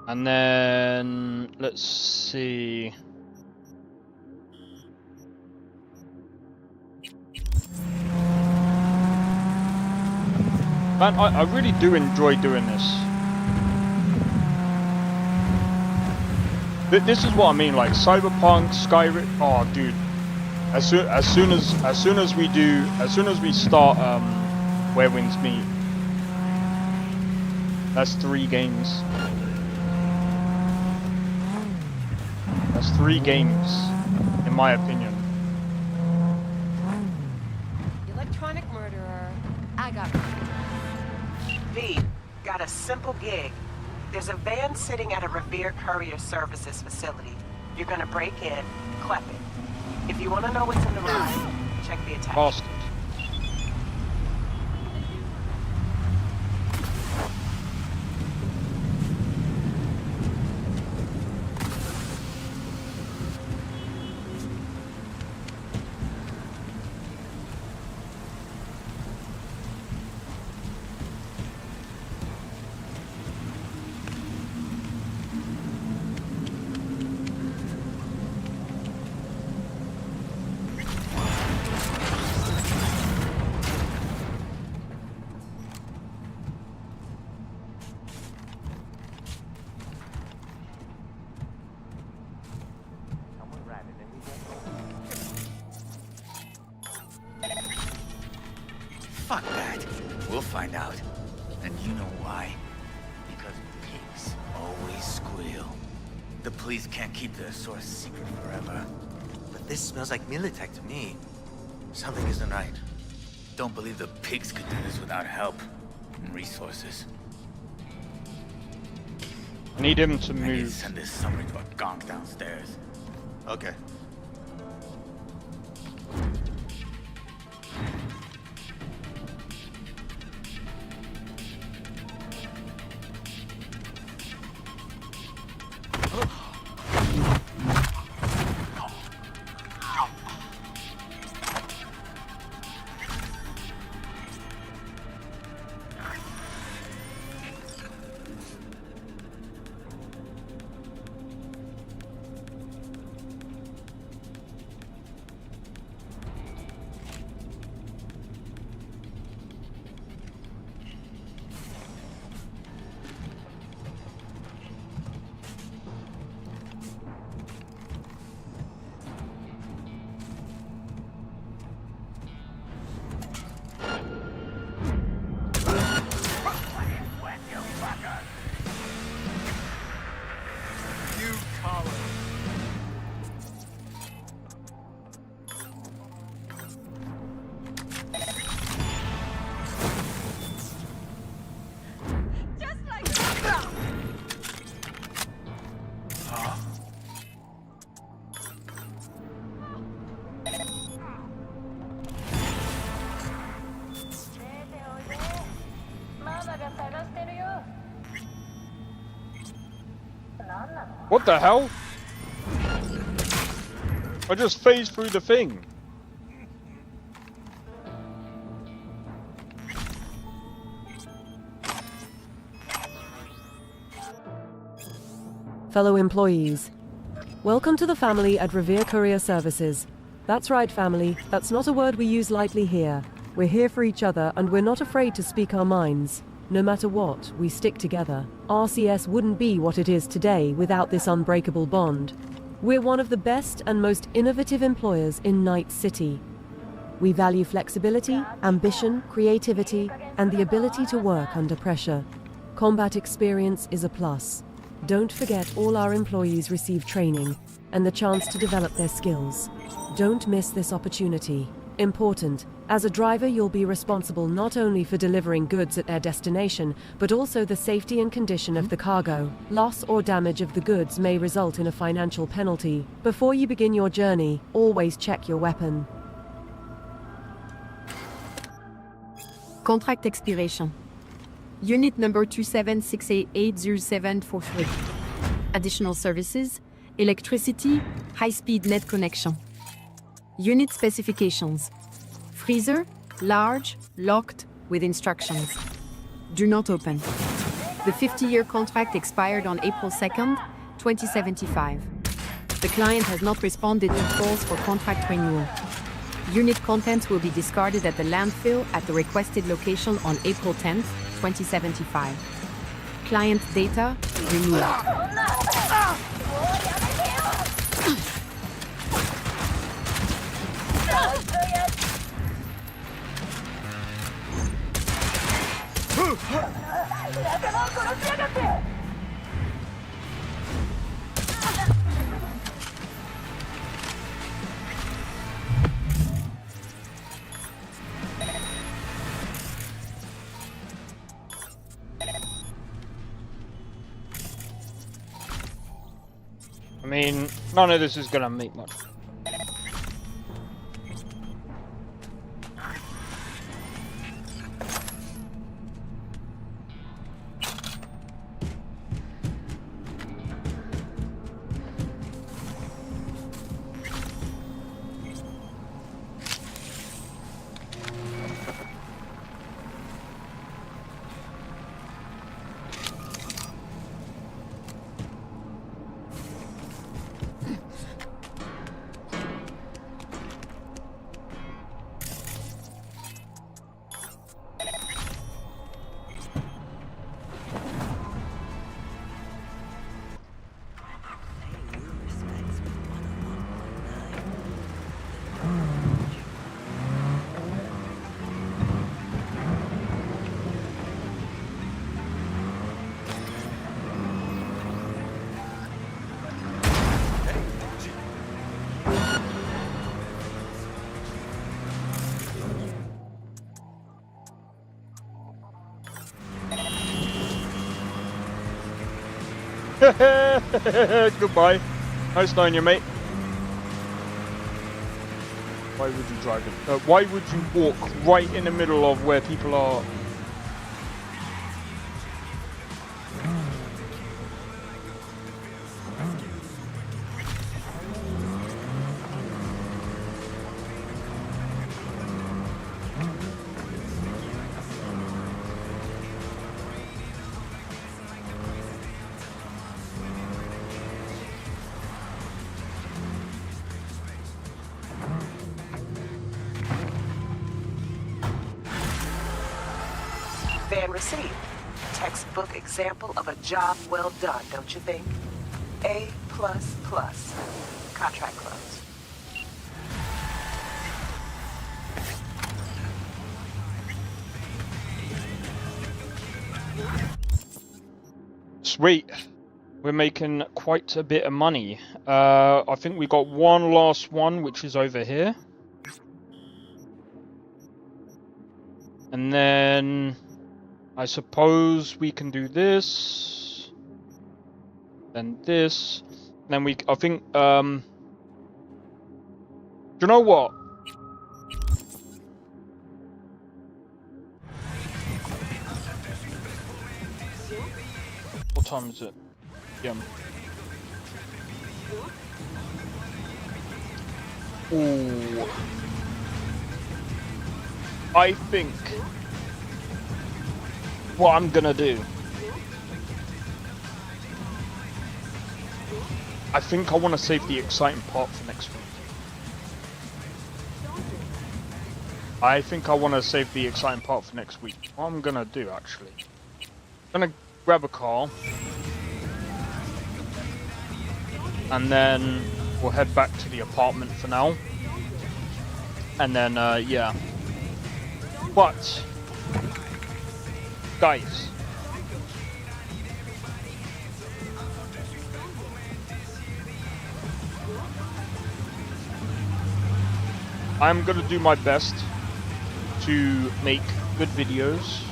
And then let's see. Man, I really do enjoy doing this. This is what I mean, like Cyberpunk, Skyrim. Oh, dude! As soon as we start Where Winds Meet, that's 3 games. That's 3 games, in my opinion. Electronic murderer. I got V, got a simple gig. There's a van sitting at a Revere Courier Services facility. You're gonna break in, clep it. If you want to know what's in the ride, check the attachment. Bastard. Fuck that. We'll find out. And you know why? Because pigs always squeal. The police can't keep their source secret forever. But this smells like Militech to me. Something isn't right. Don't believe the pigs could do this without help and resources. I need him to I need move. to send this summary to a gonk downstairs. Okay. What the hell? I just phased through the thing. fellow employees. Welcome to the family at Revere Courier Services. That's right, family. That's not a word we use lightly here. We're here for each other, and we're not afraid to speak our minds. No matter what, we stick together. RCS wouldn't be what it is today without this unbreakable bond. We're one of the best and most innovative employers in Night City. We value flexibility, ambition, creativity, and the ability to work under pressure. Combat experience is a plus. Don't forget all our employees receive training and the chance to develop their skills. Don't miss this opportunity. Important. As a driver, you'll be responsible not only for delivering goods at their destination, but also the safety and condition of the cargo. Loss or damage of the goods may result in a financial penalty. Before you begin your journey, always check your weapon. Contract expiration. Unit number 27680743. Additional services, electricity, high-speed net connection. Unit specifications. Freezer, large, locked, with instructions. Do not open. The 50-year contract expired on April 2nd, 2075. The client has not responded to calls for contract renewal. Unit contents will be discarded at the landfill at the requested location on April 10th, 2075. Client data renewal. I mean, none of this is gonna make much. Goodbye. Nice knowing you, mate. Why would you drive it? Why would you walk right in the middle of where people are? Van received. Textbook example of a job well done, don't you think? A++. Contract closed. Sweet. We're making quite a bit of money. I think we got one last one, which is over here. And then I suppose we can do this. Then this. Then we, I think, do you know what? What time is it? Yeah. Ooh. I think what I'm gonna do I think I want to save the exciting part for next week. I think I want to save the exciting part for next week. What I'm gonna do, actually, I'm gonna grab a car, and then we'll head back to the apartment for now. And then, yeah. But, guys, I'm gonna do my best to make good videos.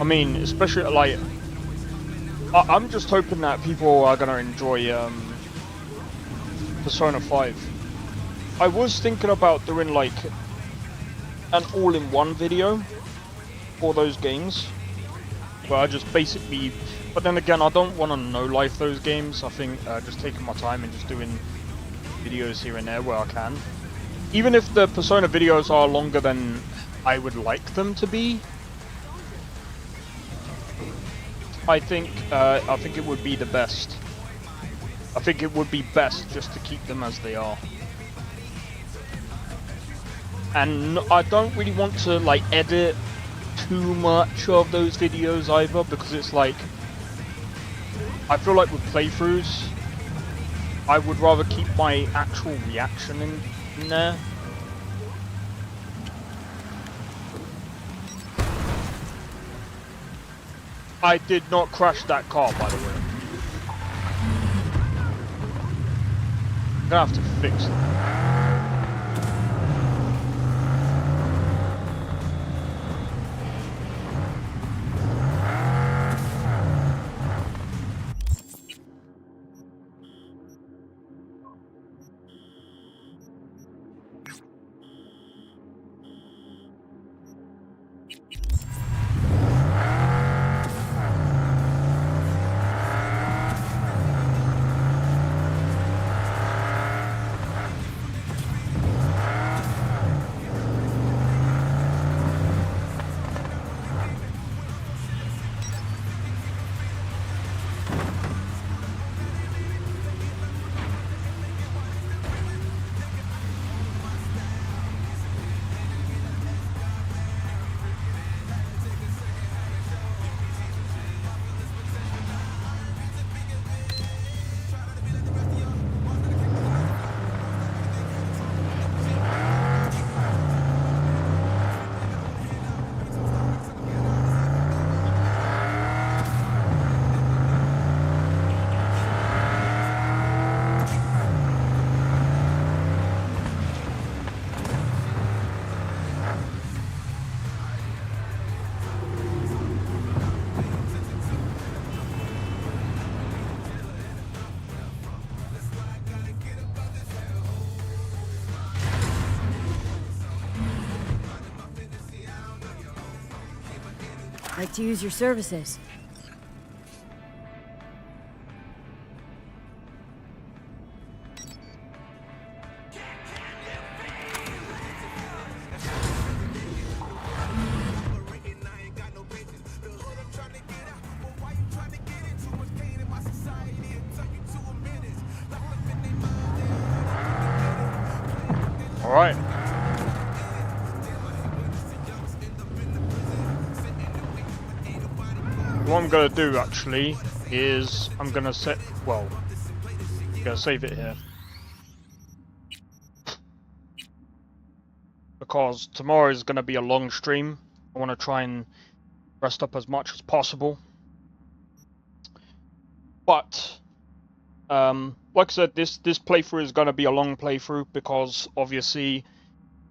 I mean, especially like, I'm just hoping that people are gonna enjoy Persona 5. I was thinking about doing like an all-in-one video for those games, where I just basically, but then again, I don't want to no-life those games. I think just taking my time and just doing videos here and there where I can. Even if the Persona videos are longer than I would like them to be, I think it would be the best. I think it would be best just to keep them as they are. And I don't really want to like edit too much of those videos either, because it's like, I feel like with playthroughs, I would rather keep my actual reaction in there. I did not crash that car, by the way. I'm gonna have to fix it. I'd like to use your services. All right. What I'm gonna do actually is I'm gonna save it here, because tomorrow is gonna be a long stream. I want to try and rest up as much as possible. But like I said, this playthrough is gonna be a long playthrough, because obviously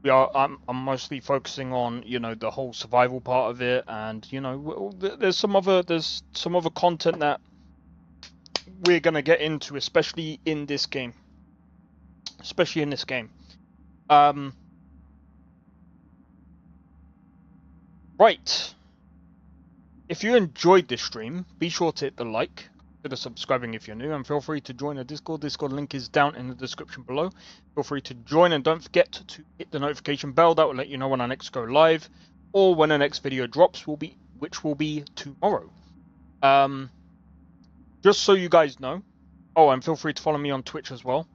I'm mostly focusing on, you know, the whole survival part of it, and you know, there's some other content that we're gonna get into, especially in this game. Right. If you enjoyed this stream, be sure to hit the like, consider subscribing if you're new, and feel free to join the Discord. Discord link is down in the description below. Feel free to join, and don't forget to hit the notification bell. That will let you know when our next go live, or when the next video drops, which will be tomorrow. just so you guys know. Oh, and feel free to follow me on Twitch as well.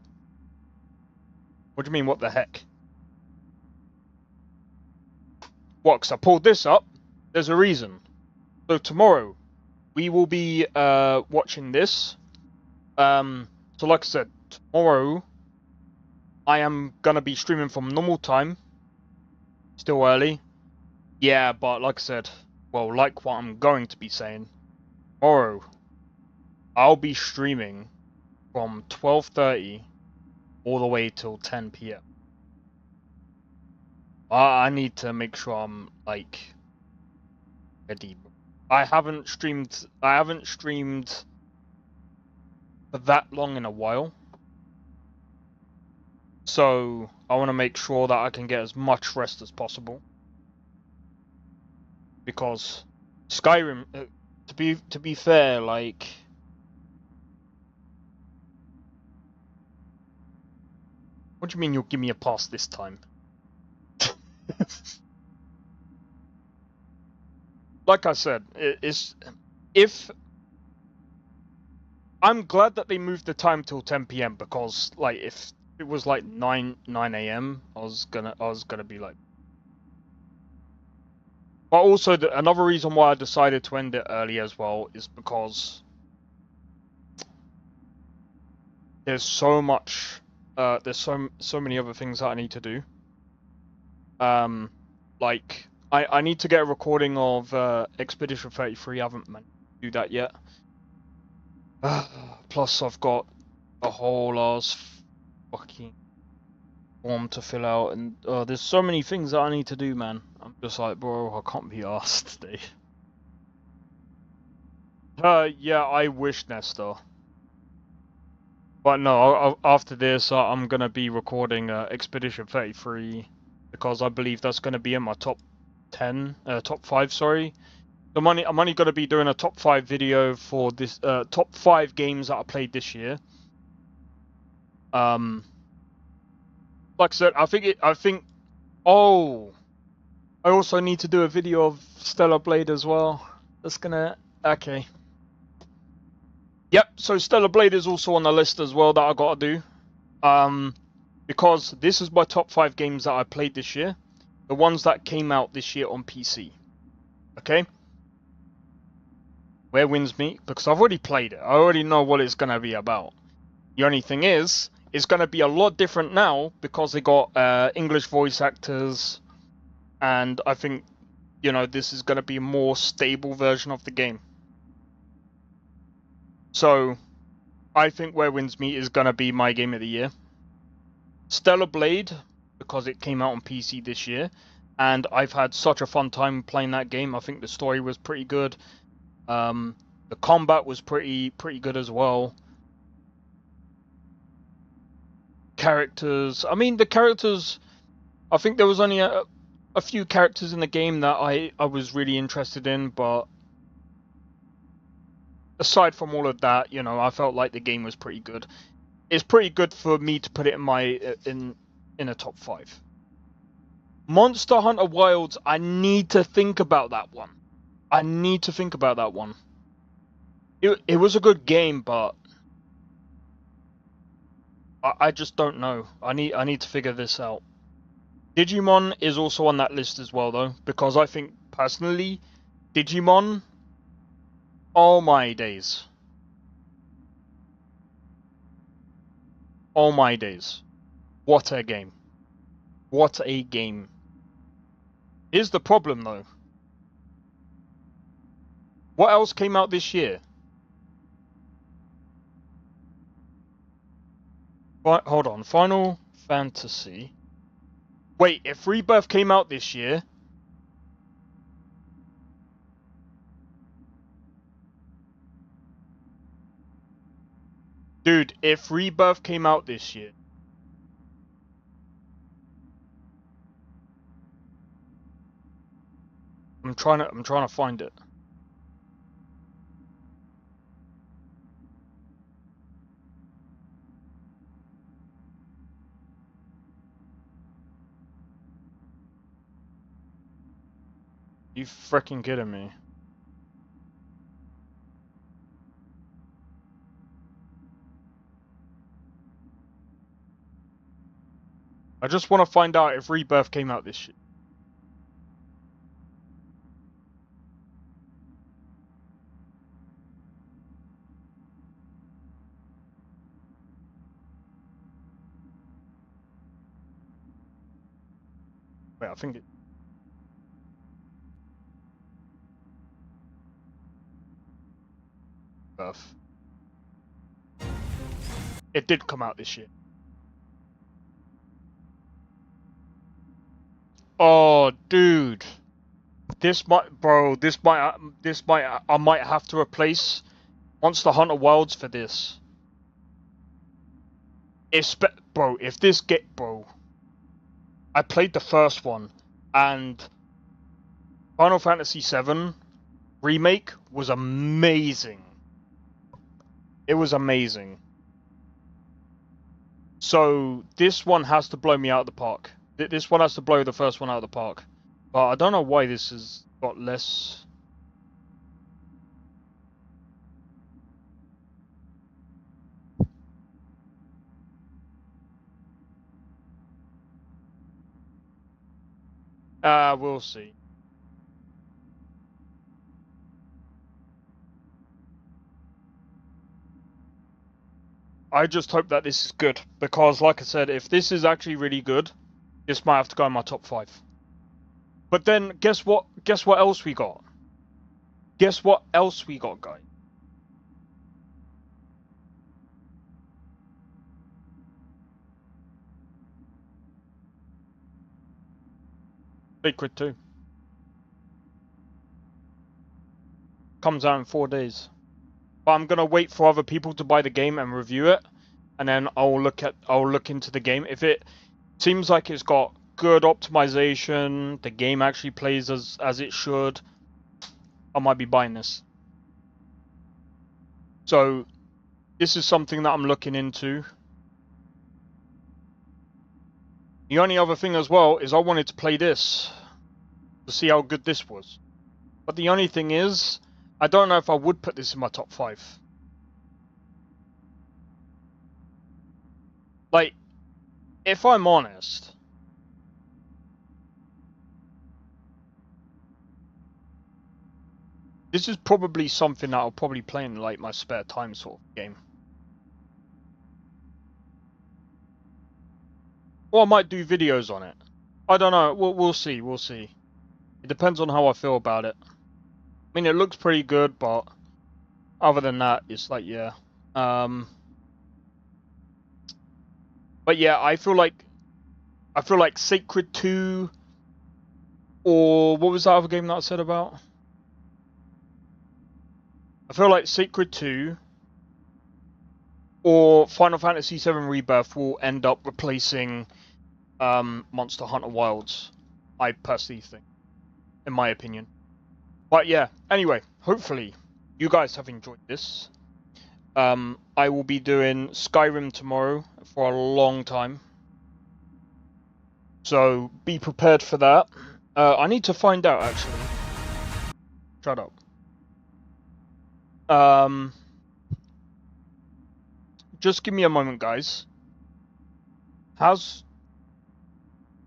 What do you mean, what the heck? What, 'cause I pulled this up? There's a reason. So tomorrow, we will be watching this. So like I said, tomorrow, I am gonna be streaming from normal time. Still early. Yeah, but like I said, well, like what I'm going to be saying, tomorrow, I'll be streaming from 12:30 all the way till 10 p.m. I need to make sure I'm like ready. I haven't streamed for that long in a while. So I want to make sure that I can get as much rest as possible. Because Skyrim, to be fair, like, what do you mean you'll give me a pass this time? Like I said, if I'm glad that they moved the time till 10 p.m. because like if it was like 9 a.m. I was gonna be like. But also another reason why I decided to end it early as well is because there's so much there's so many other things that I need to do. Like I need to get a recording of Expedition 33. I haven't managed to do that yet. Plus I've got a whole ass fucking form to fill out, and there's so many things that I need to do, man. I'm just like, bro, I can't be asked today. Yeah, I wish, Nestor. But no, after this, I'm gonna be recording Expedition 33 because I believe that's gonna be in my top 5. Sorry, I'm only gonna be doing a top 5 video for this top 5 games that I played this year. Like I said, I think. Oh, I also need to do a video of Stellar Blade as well. That's gonna okay. Yep. So Stellar Blade is also on the list as well that I gotta do. Because this is my top 5 games that I played this year, the ones that came out this year on PC. Okay. Where wins me? Because I've already played it. I already know what it's gonna be about. The only thing is, it's gonna be a lot different now because they got English voice actors, and I think, you know, this is gonna be a more stable version of the game. So, I think Where Wins Me is gonna be my game of the year. Stellar Blade, because it came out on PC this year, and I've had such a fun time playing that game. I think the story was pretty good. The combat was pretty good as well. Characters, I mean, the characters, I think there was only a few characters in the game that I was really interested in, but aside from all of that, you know, I felt like the game was pretty good. It's pretty good for me to put it in my in a top 5. Monster Hunter Wilds, I need to think about that one. I need to think about that one. It was a good game, but I just don't know. I need to figure this out. Digimon is also on that list as well, though, because I think personally, Digimon, oh my days. Oh my days. What a game. What a game. Here's the problem, though. What else came out this year? Hold on. Final Fantasy. Wait, if Rebirth came out this year... Dude, if Rebirth came out this year... I'm trying to find it. You freaking kidding me? I just want to find out if Rebirth came out this year. Wait, I think it... Rebirth. It did come out this year. Oh, dude. This might, bro, I might have to replace Monster Hunter Wilds for this. Bro, if this bro, I played the first one, and Final Fantasy VII Remake was amazing. It was amazing. So, this one has to blow me out of the park. This one has to blow the first one out of the park. But I don't know why this has got less... we'll see. I just hope that this is good, because like I said, if this is actually really good, this might have to go in my top 5. But then, guess what? Guess what else we got? Guess what else we got, guys? Sacred 2. Comes out in 4 days. But I'm gonna wait for other people to buy the game and review it, and then I'll look into the game. If it seems like it's got good optimization, the game actually plays as it should, I might be buying this. So this is something that I'm looking into. The only other thing as well is I wanted to play this to see how good this was. But the only thing is, I don't know if I would put this in my top 5. Like, if I'm honest, this is probably something that I'll probably play in like my spare time sort of game. Or I might do videos on it. I don't know. We'll see. We'll see. It depends on how I feel about it. I mean, it looks pretty good, but other than that, it's like, yeah. But yeah, I feel like Sacred 2, or what was that other game that I said about? I feel like Sacred 2 or Final Fantasy VII Rebirth will end up replacing Monster Hunter Wilds, I personally think, in my opinion. But yeah, anyway, hopefully you guys have enjoyed this. I will be doing Skyrim tomorrow for a long time, so be prepared for that. I need to find out, actually. Shut up. Just give me a moment, guys.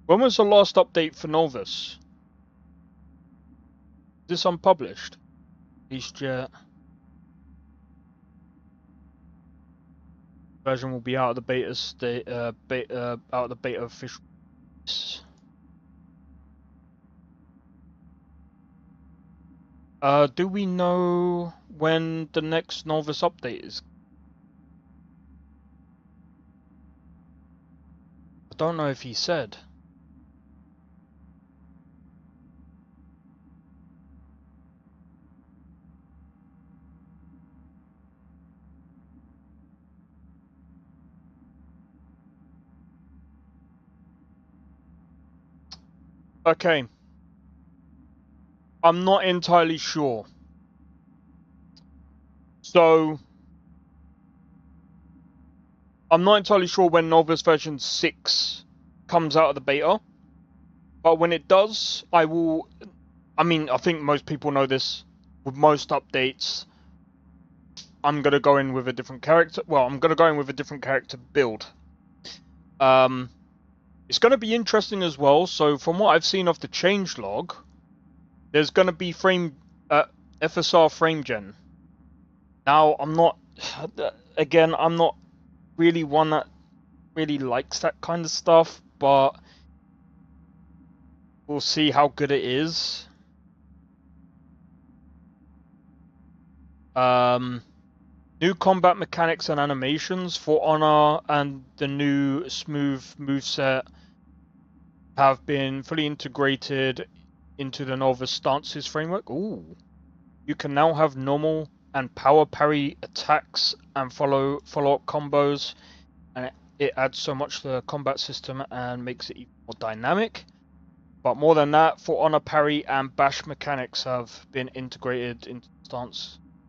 When was the last update for Novus? Is this unpublished? Least yet. Version will be out of the beta state. Out of the beta official. Do we know when the next Novus update is? I don't know if he said. Okay. I'm not entirely sure. So, I'm not entirely sure when Novus version 6 comes out of the beta. But when it does, I mean, I think most people know this. With most updates, I'm going to go in with a different character. Well, I'm going to go in with a different character build. It's going to be interesting as well. So from what I've seen of the changelog, there's going to be FSR frame gen. Now, I'm not really one that really likes that kind of stuff, but we'll see how good it is. New combat mechanics and animations for Honor and the new smooth moveset have been fully integrated into the novice stances framework. Ooh. You can now have normal and power parry attacks and follow-up combos, and it adds so much to the combat system and makes it even more dynamic. But more than that, For Honor parry and bash mechanics have been integrated into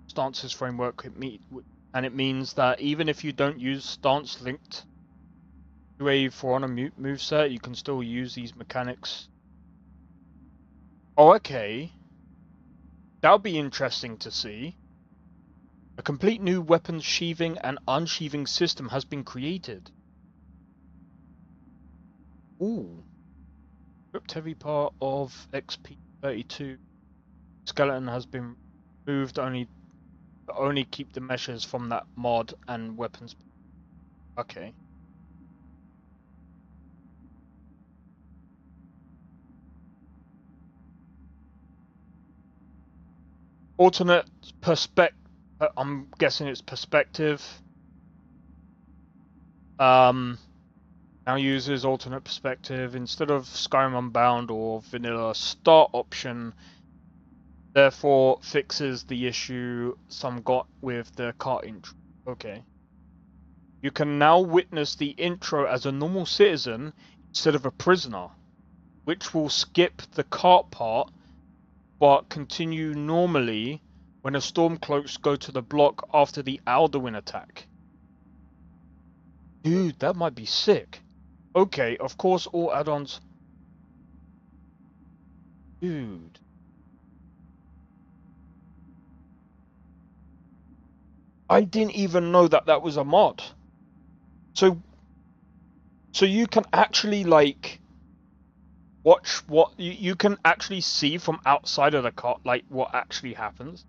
stances framework, and it means that even if you don't use stance linked to a For Honor moveset, you can still use these mechanics. Oh, okay. That'll be interesting to see. A complete new weapons sheathing and unsheathing system has been created. Ooh. Ripped heavy part of XP32 skeleton has been moved only keep the meshes from that mod and weapons. Okay. Alternate perspective. I'm guessing it's perspective. Now uses alternate perspective instead of Skyrim Unbound or vanilla start option. Therefore, fixes the issue some got with the cart intro. Okay. You can now witness the intro as a normal citizen instead of a prisoner, which will skip the cart part, but continue normally when a Stormcloaks go to the block after the Alduin attack. Dude, that might be sick. Okay, of course all add-ons... Dude. I didn't even know that that was a mod. So you can actually, like, watch what... You can actually see from outside of the cart, like, what actually happens.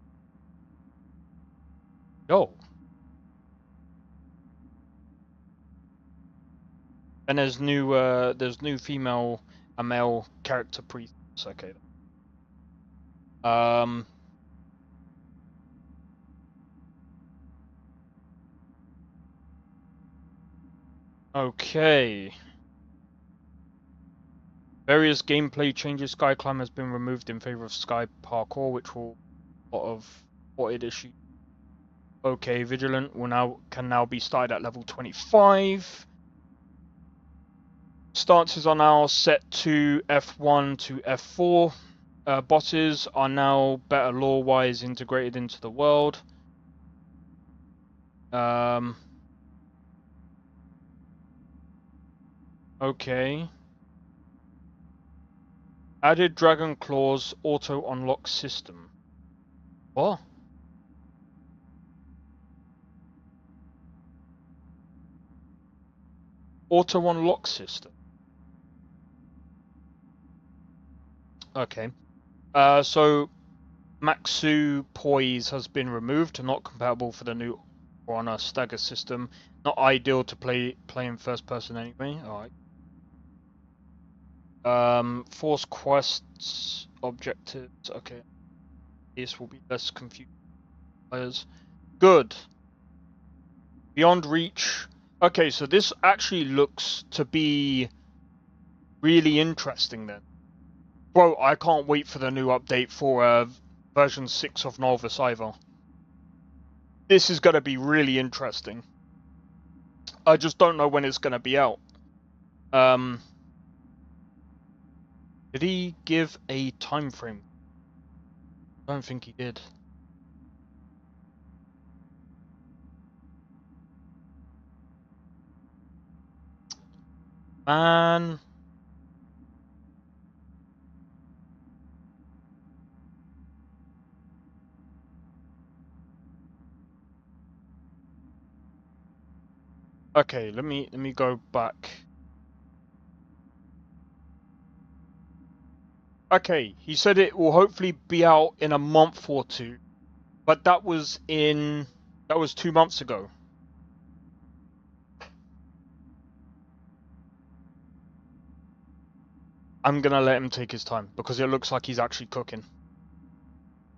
Yo. And there's new female and male character priests. Okay. Okay. Various gameplay changes. Sky Climb has been removed in favor of Sky Parkour, which will a lot of spotted issues. Okay, Vigilant can now be started at level 25. Stances are now set to F1 to F4. Bosses are now better lore-wise integrated into the world. Okay. Added Dragon Claws auto unlock system. What? Auto unlock system. Okay. So Maxu Poise has been removed, not compatible for the new Honor stagger system. Not ideal to play in first person anyway. Alright. Force quests, objectives. Okay. This will be less confusing for players. Good. Beyond Reach. Okay, so this actually looks to be really interesting then. Bro, I can't wait for the new update for version 6 of Novice either. This is going to be really interesting. I just don't know when it's going to be out. Did he give a time frame? I don't think he did. Man. Okay, let me go back. Okay, he said it will hopefully be out in a month or two, but that was 2 months ago. I'm gonna let him take his time because it looks like he's actually cooking.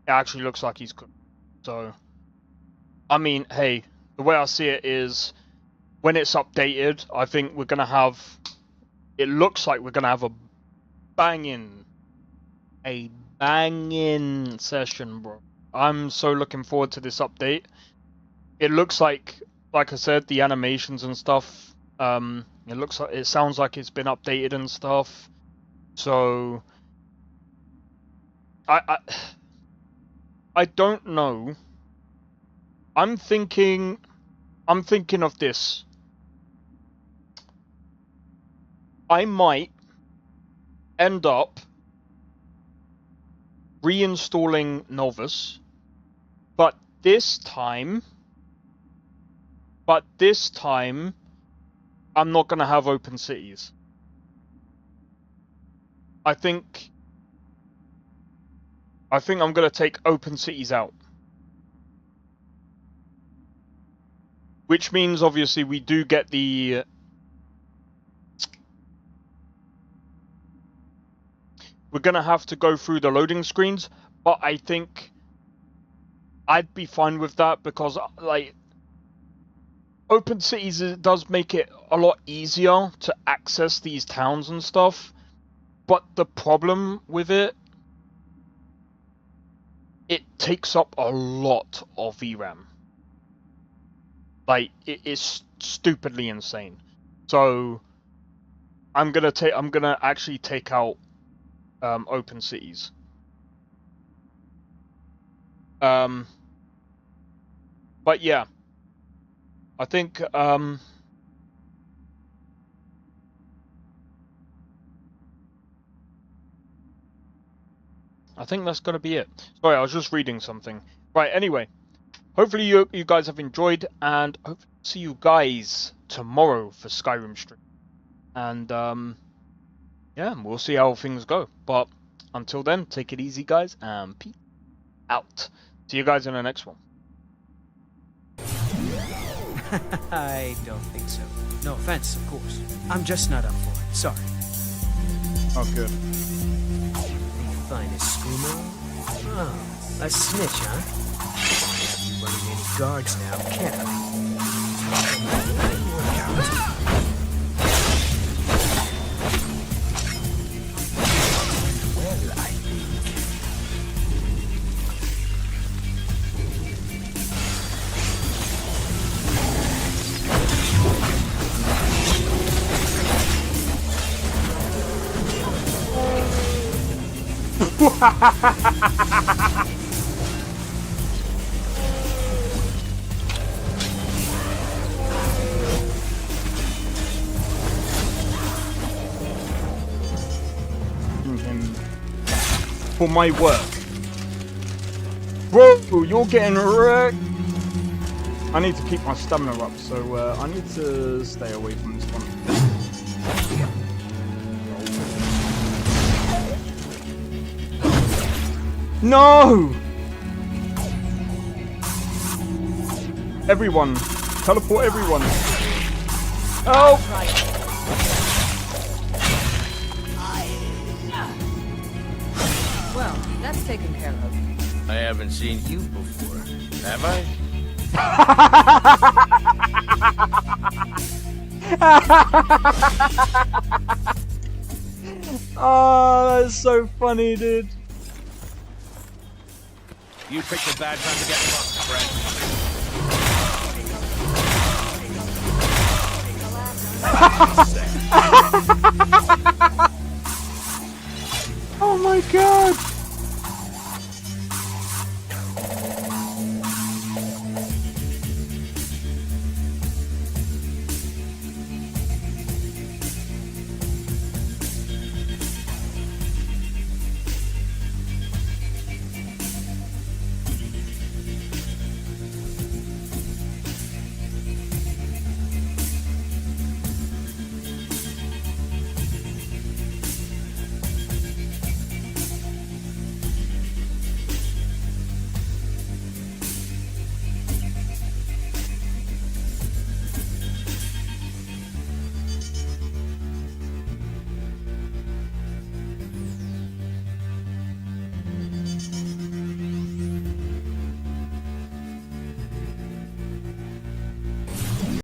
It actually looks like he's cooking. So, I mean, hey, the way I see it is, when it's updated, I think we're gonna have. It looks like we're gonna have a banging session, bro. I'm so looking forward to this update. It looks like I said, the animations and stuff. It sounds like it's been updated and stuff. So, I don't know. I'm thinking of this. I might end up reinstalling Novus, but this time I'm not gonna have open cities. I think I'm gonna take open cities out. Which means obviously we do get the we're gonna have to go through the loading screens, but I think I'd be fine with that because, like, open cities does make it a lot easier to access these towns and stuff. But the problem with it takes up a lot of VRAM. Like, it is stupidly insane. So I'm gonna actually take out open cities. But yeah, I think that's gonna be it. Sorry, I was just reading something. Right, anyway, hopefully you guys have enjoyed, and hopefully see you guys tomorrow for Skyrim stream. And yeah, we'll see how things go. But until then, take it easy, guys, and peace out. See you guys in the next one. I don't think so. No offense, of course. I'm just not up for it. Sorry. Oh, good. You find a screamer? Oh, a snitch, huh? Won't have you running any guards now, can I? For my work. Bro, you're getting wrecked. I need to keep my stamina up, so I need to stay away from this one. No! Everyone! Teleport everyone! Help! Well, that's taken care of. I haven't seen you before, have I? Oh, that's so funny, dude. You picked a bad time to get fucked, friend.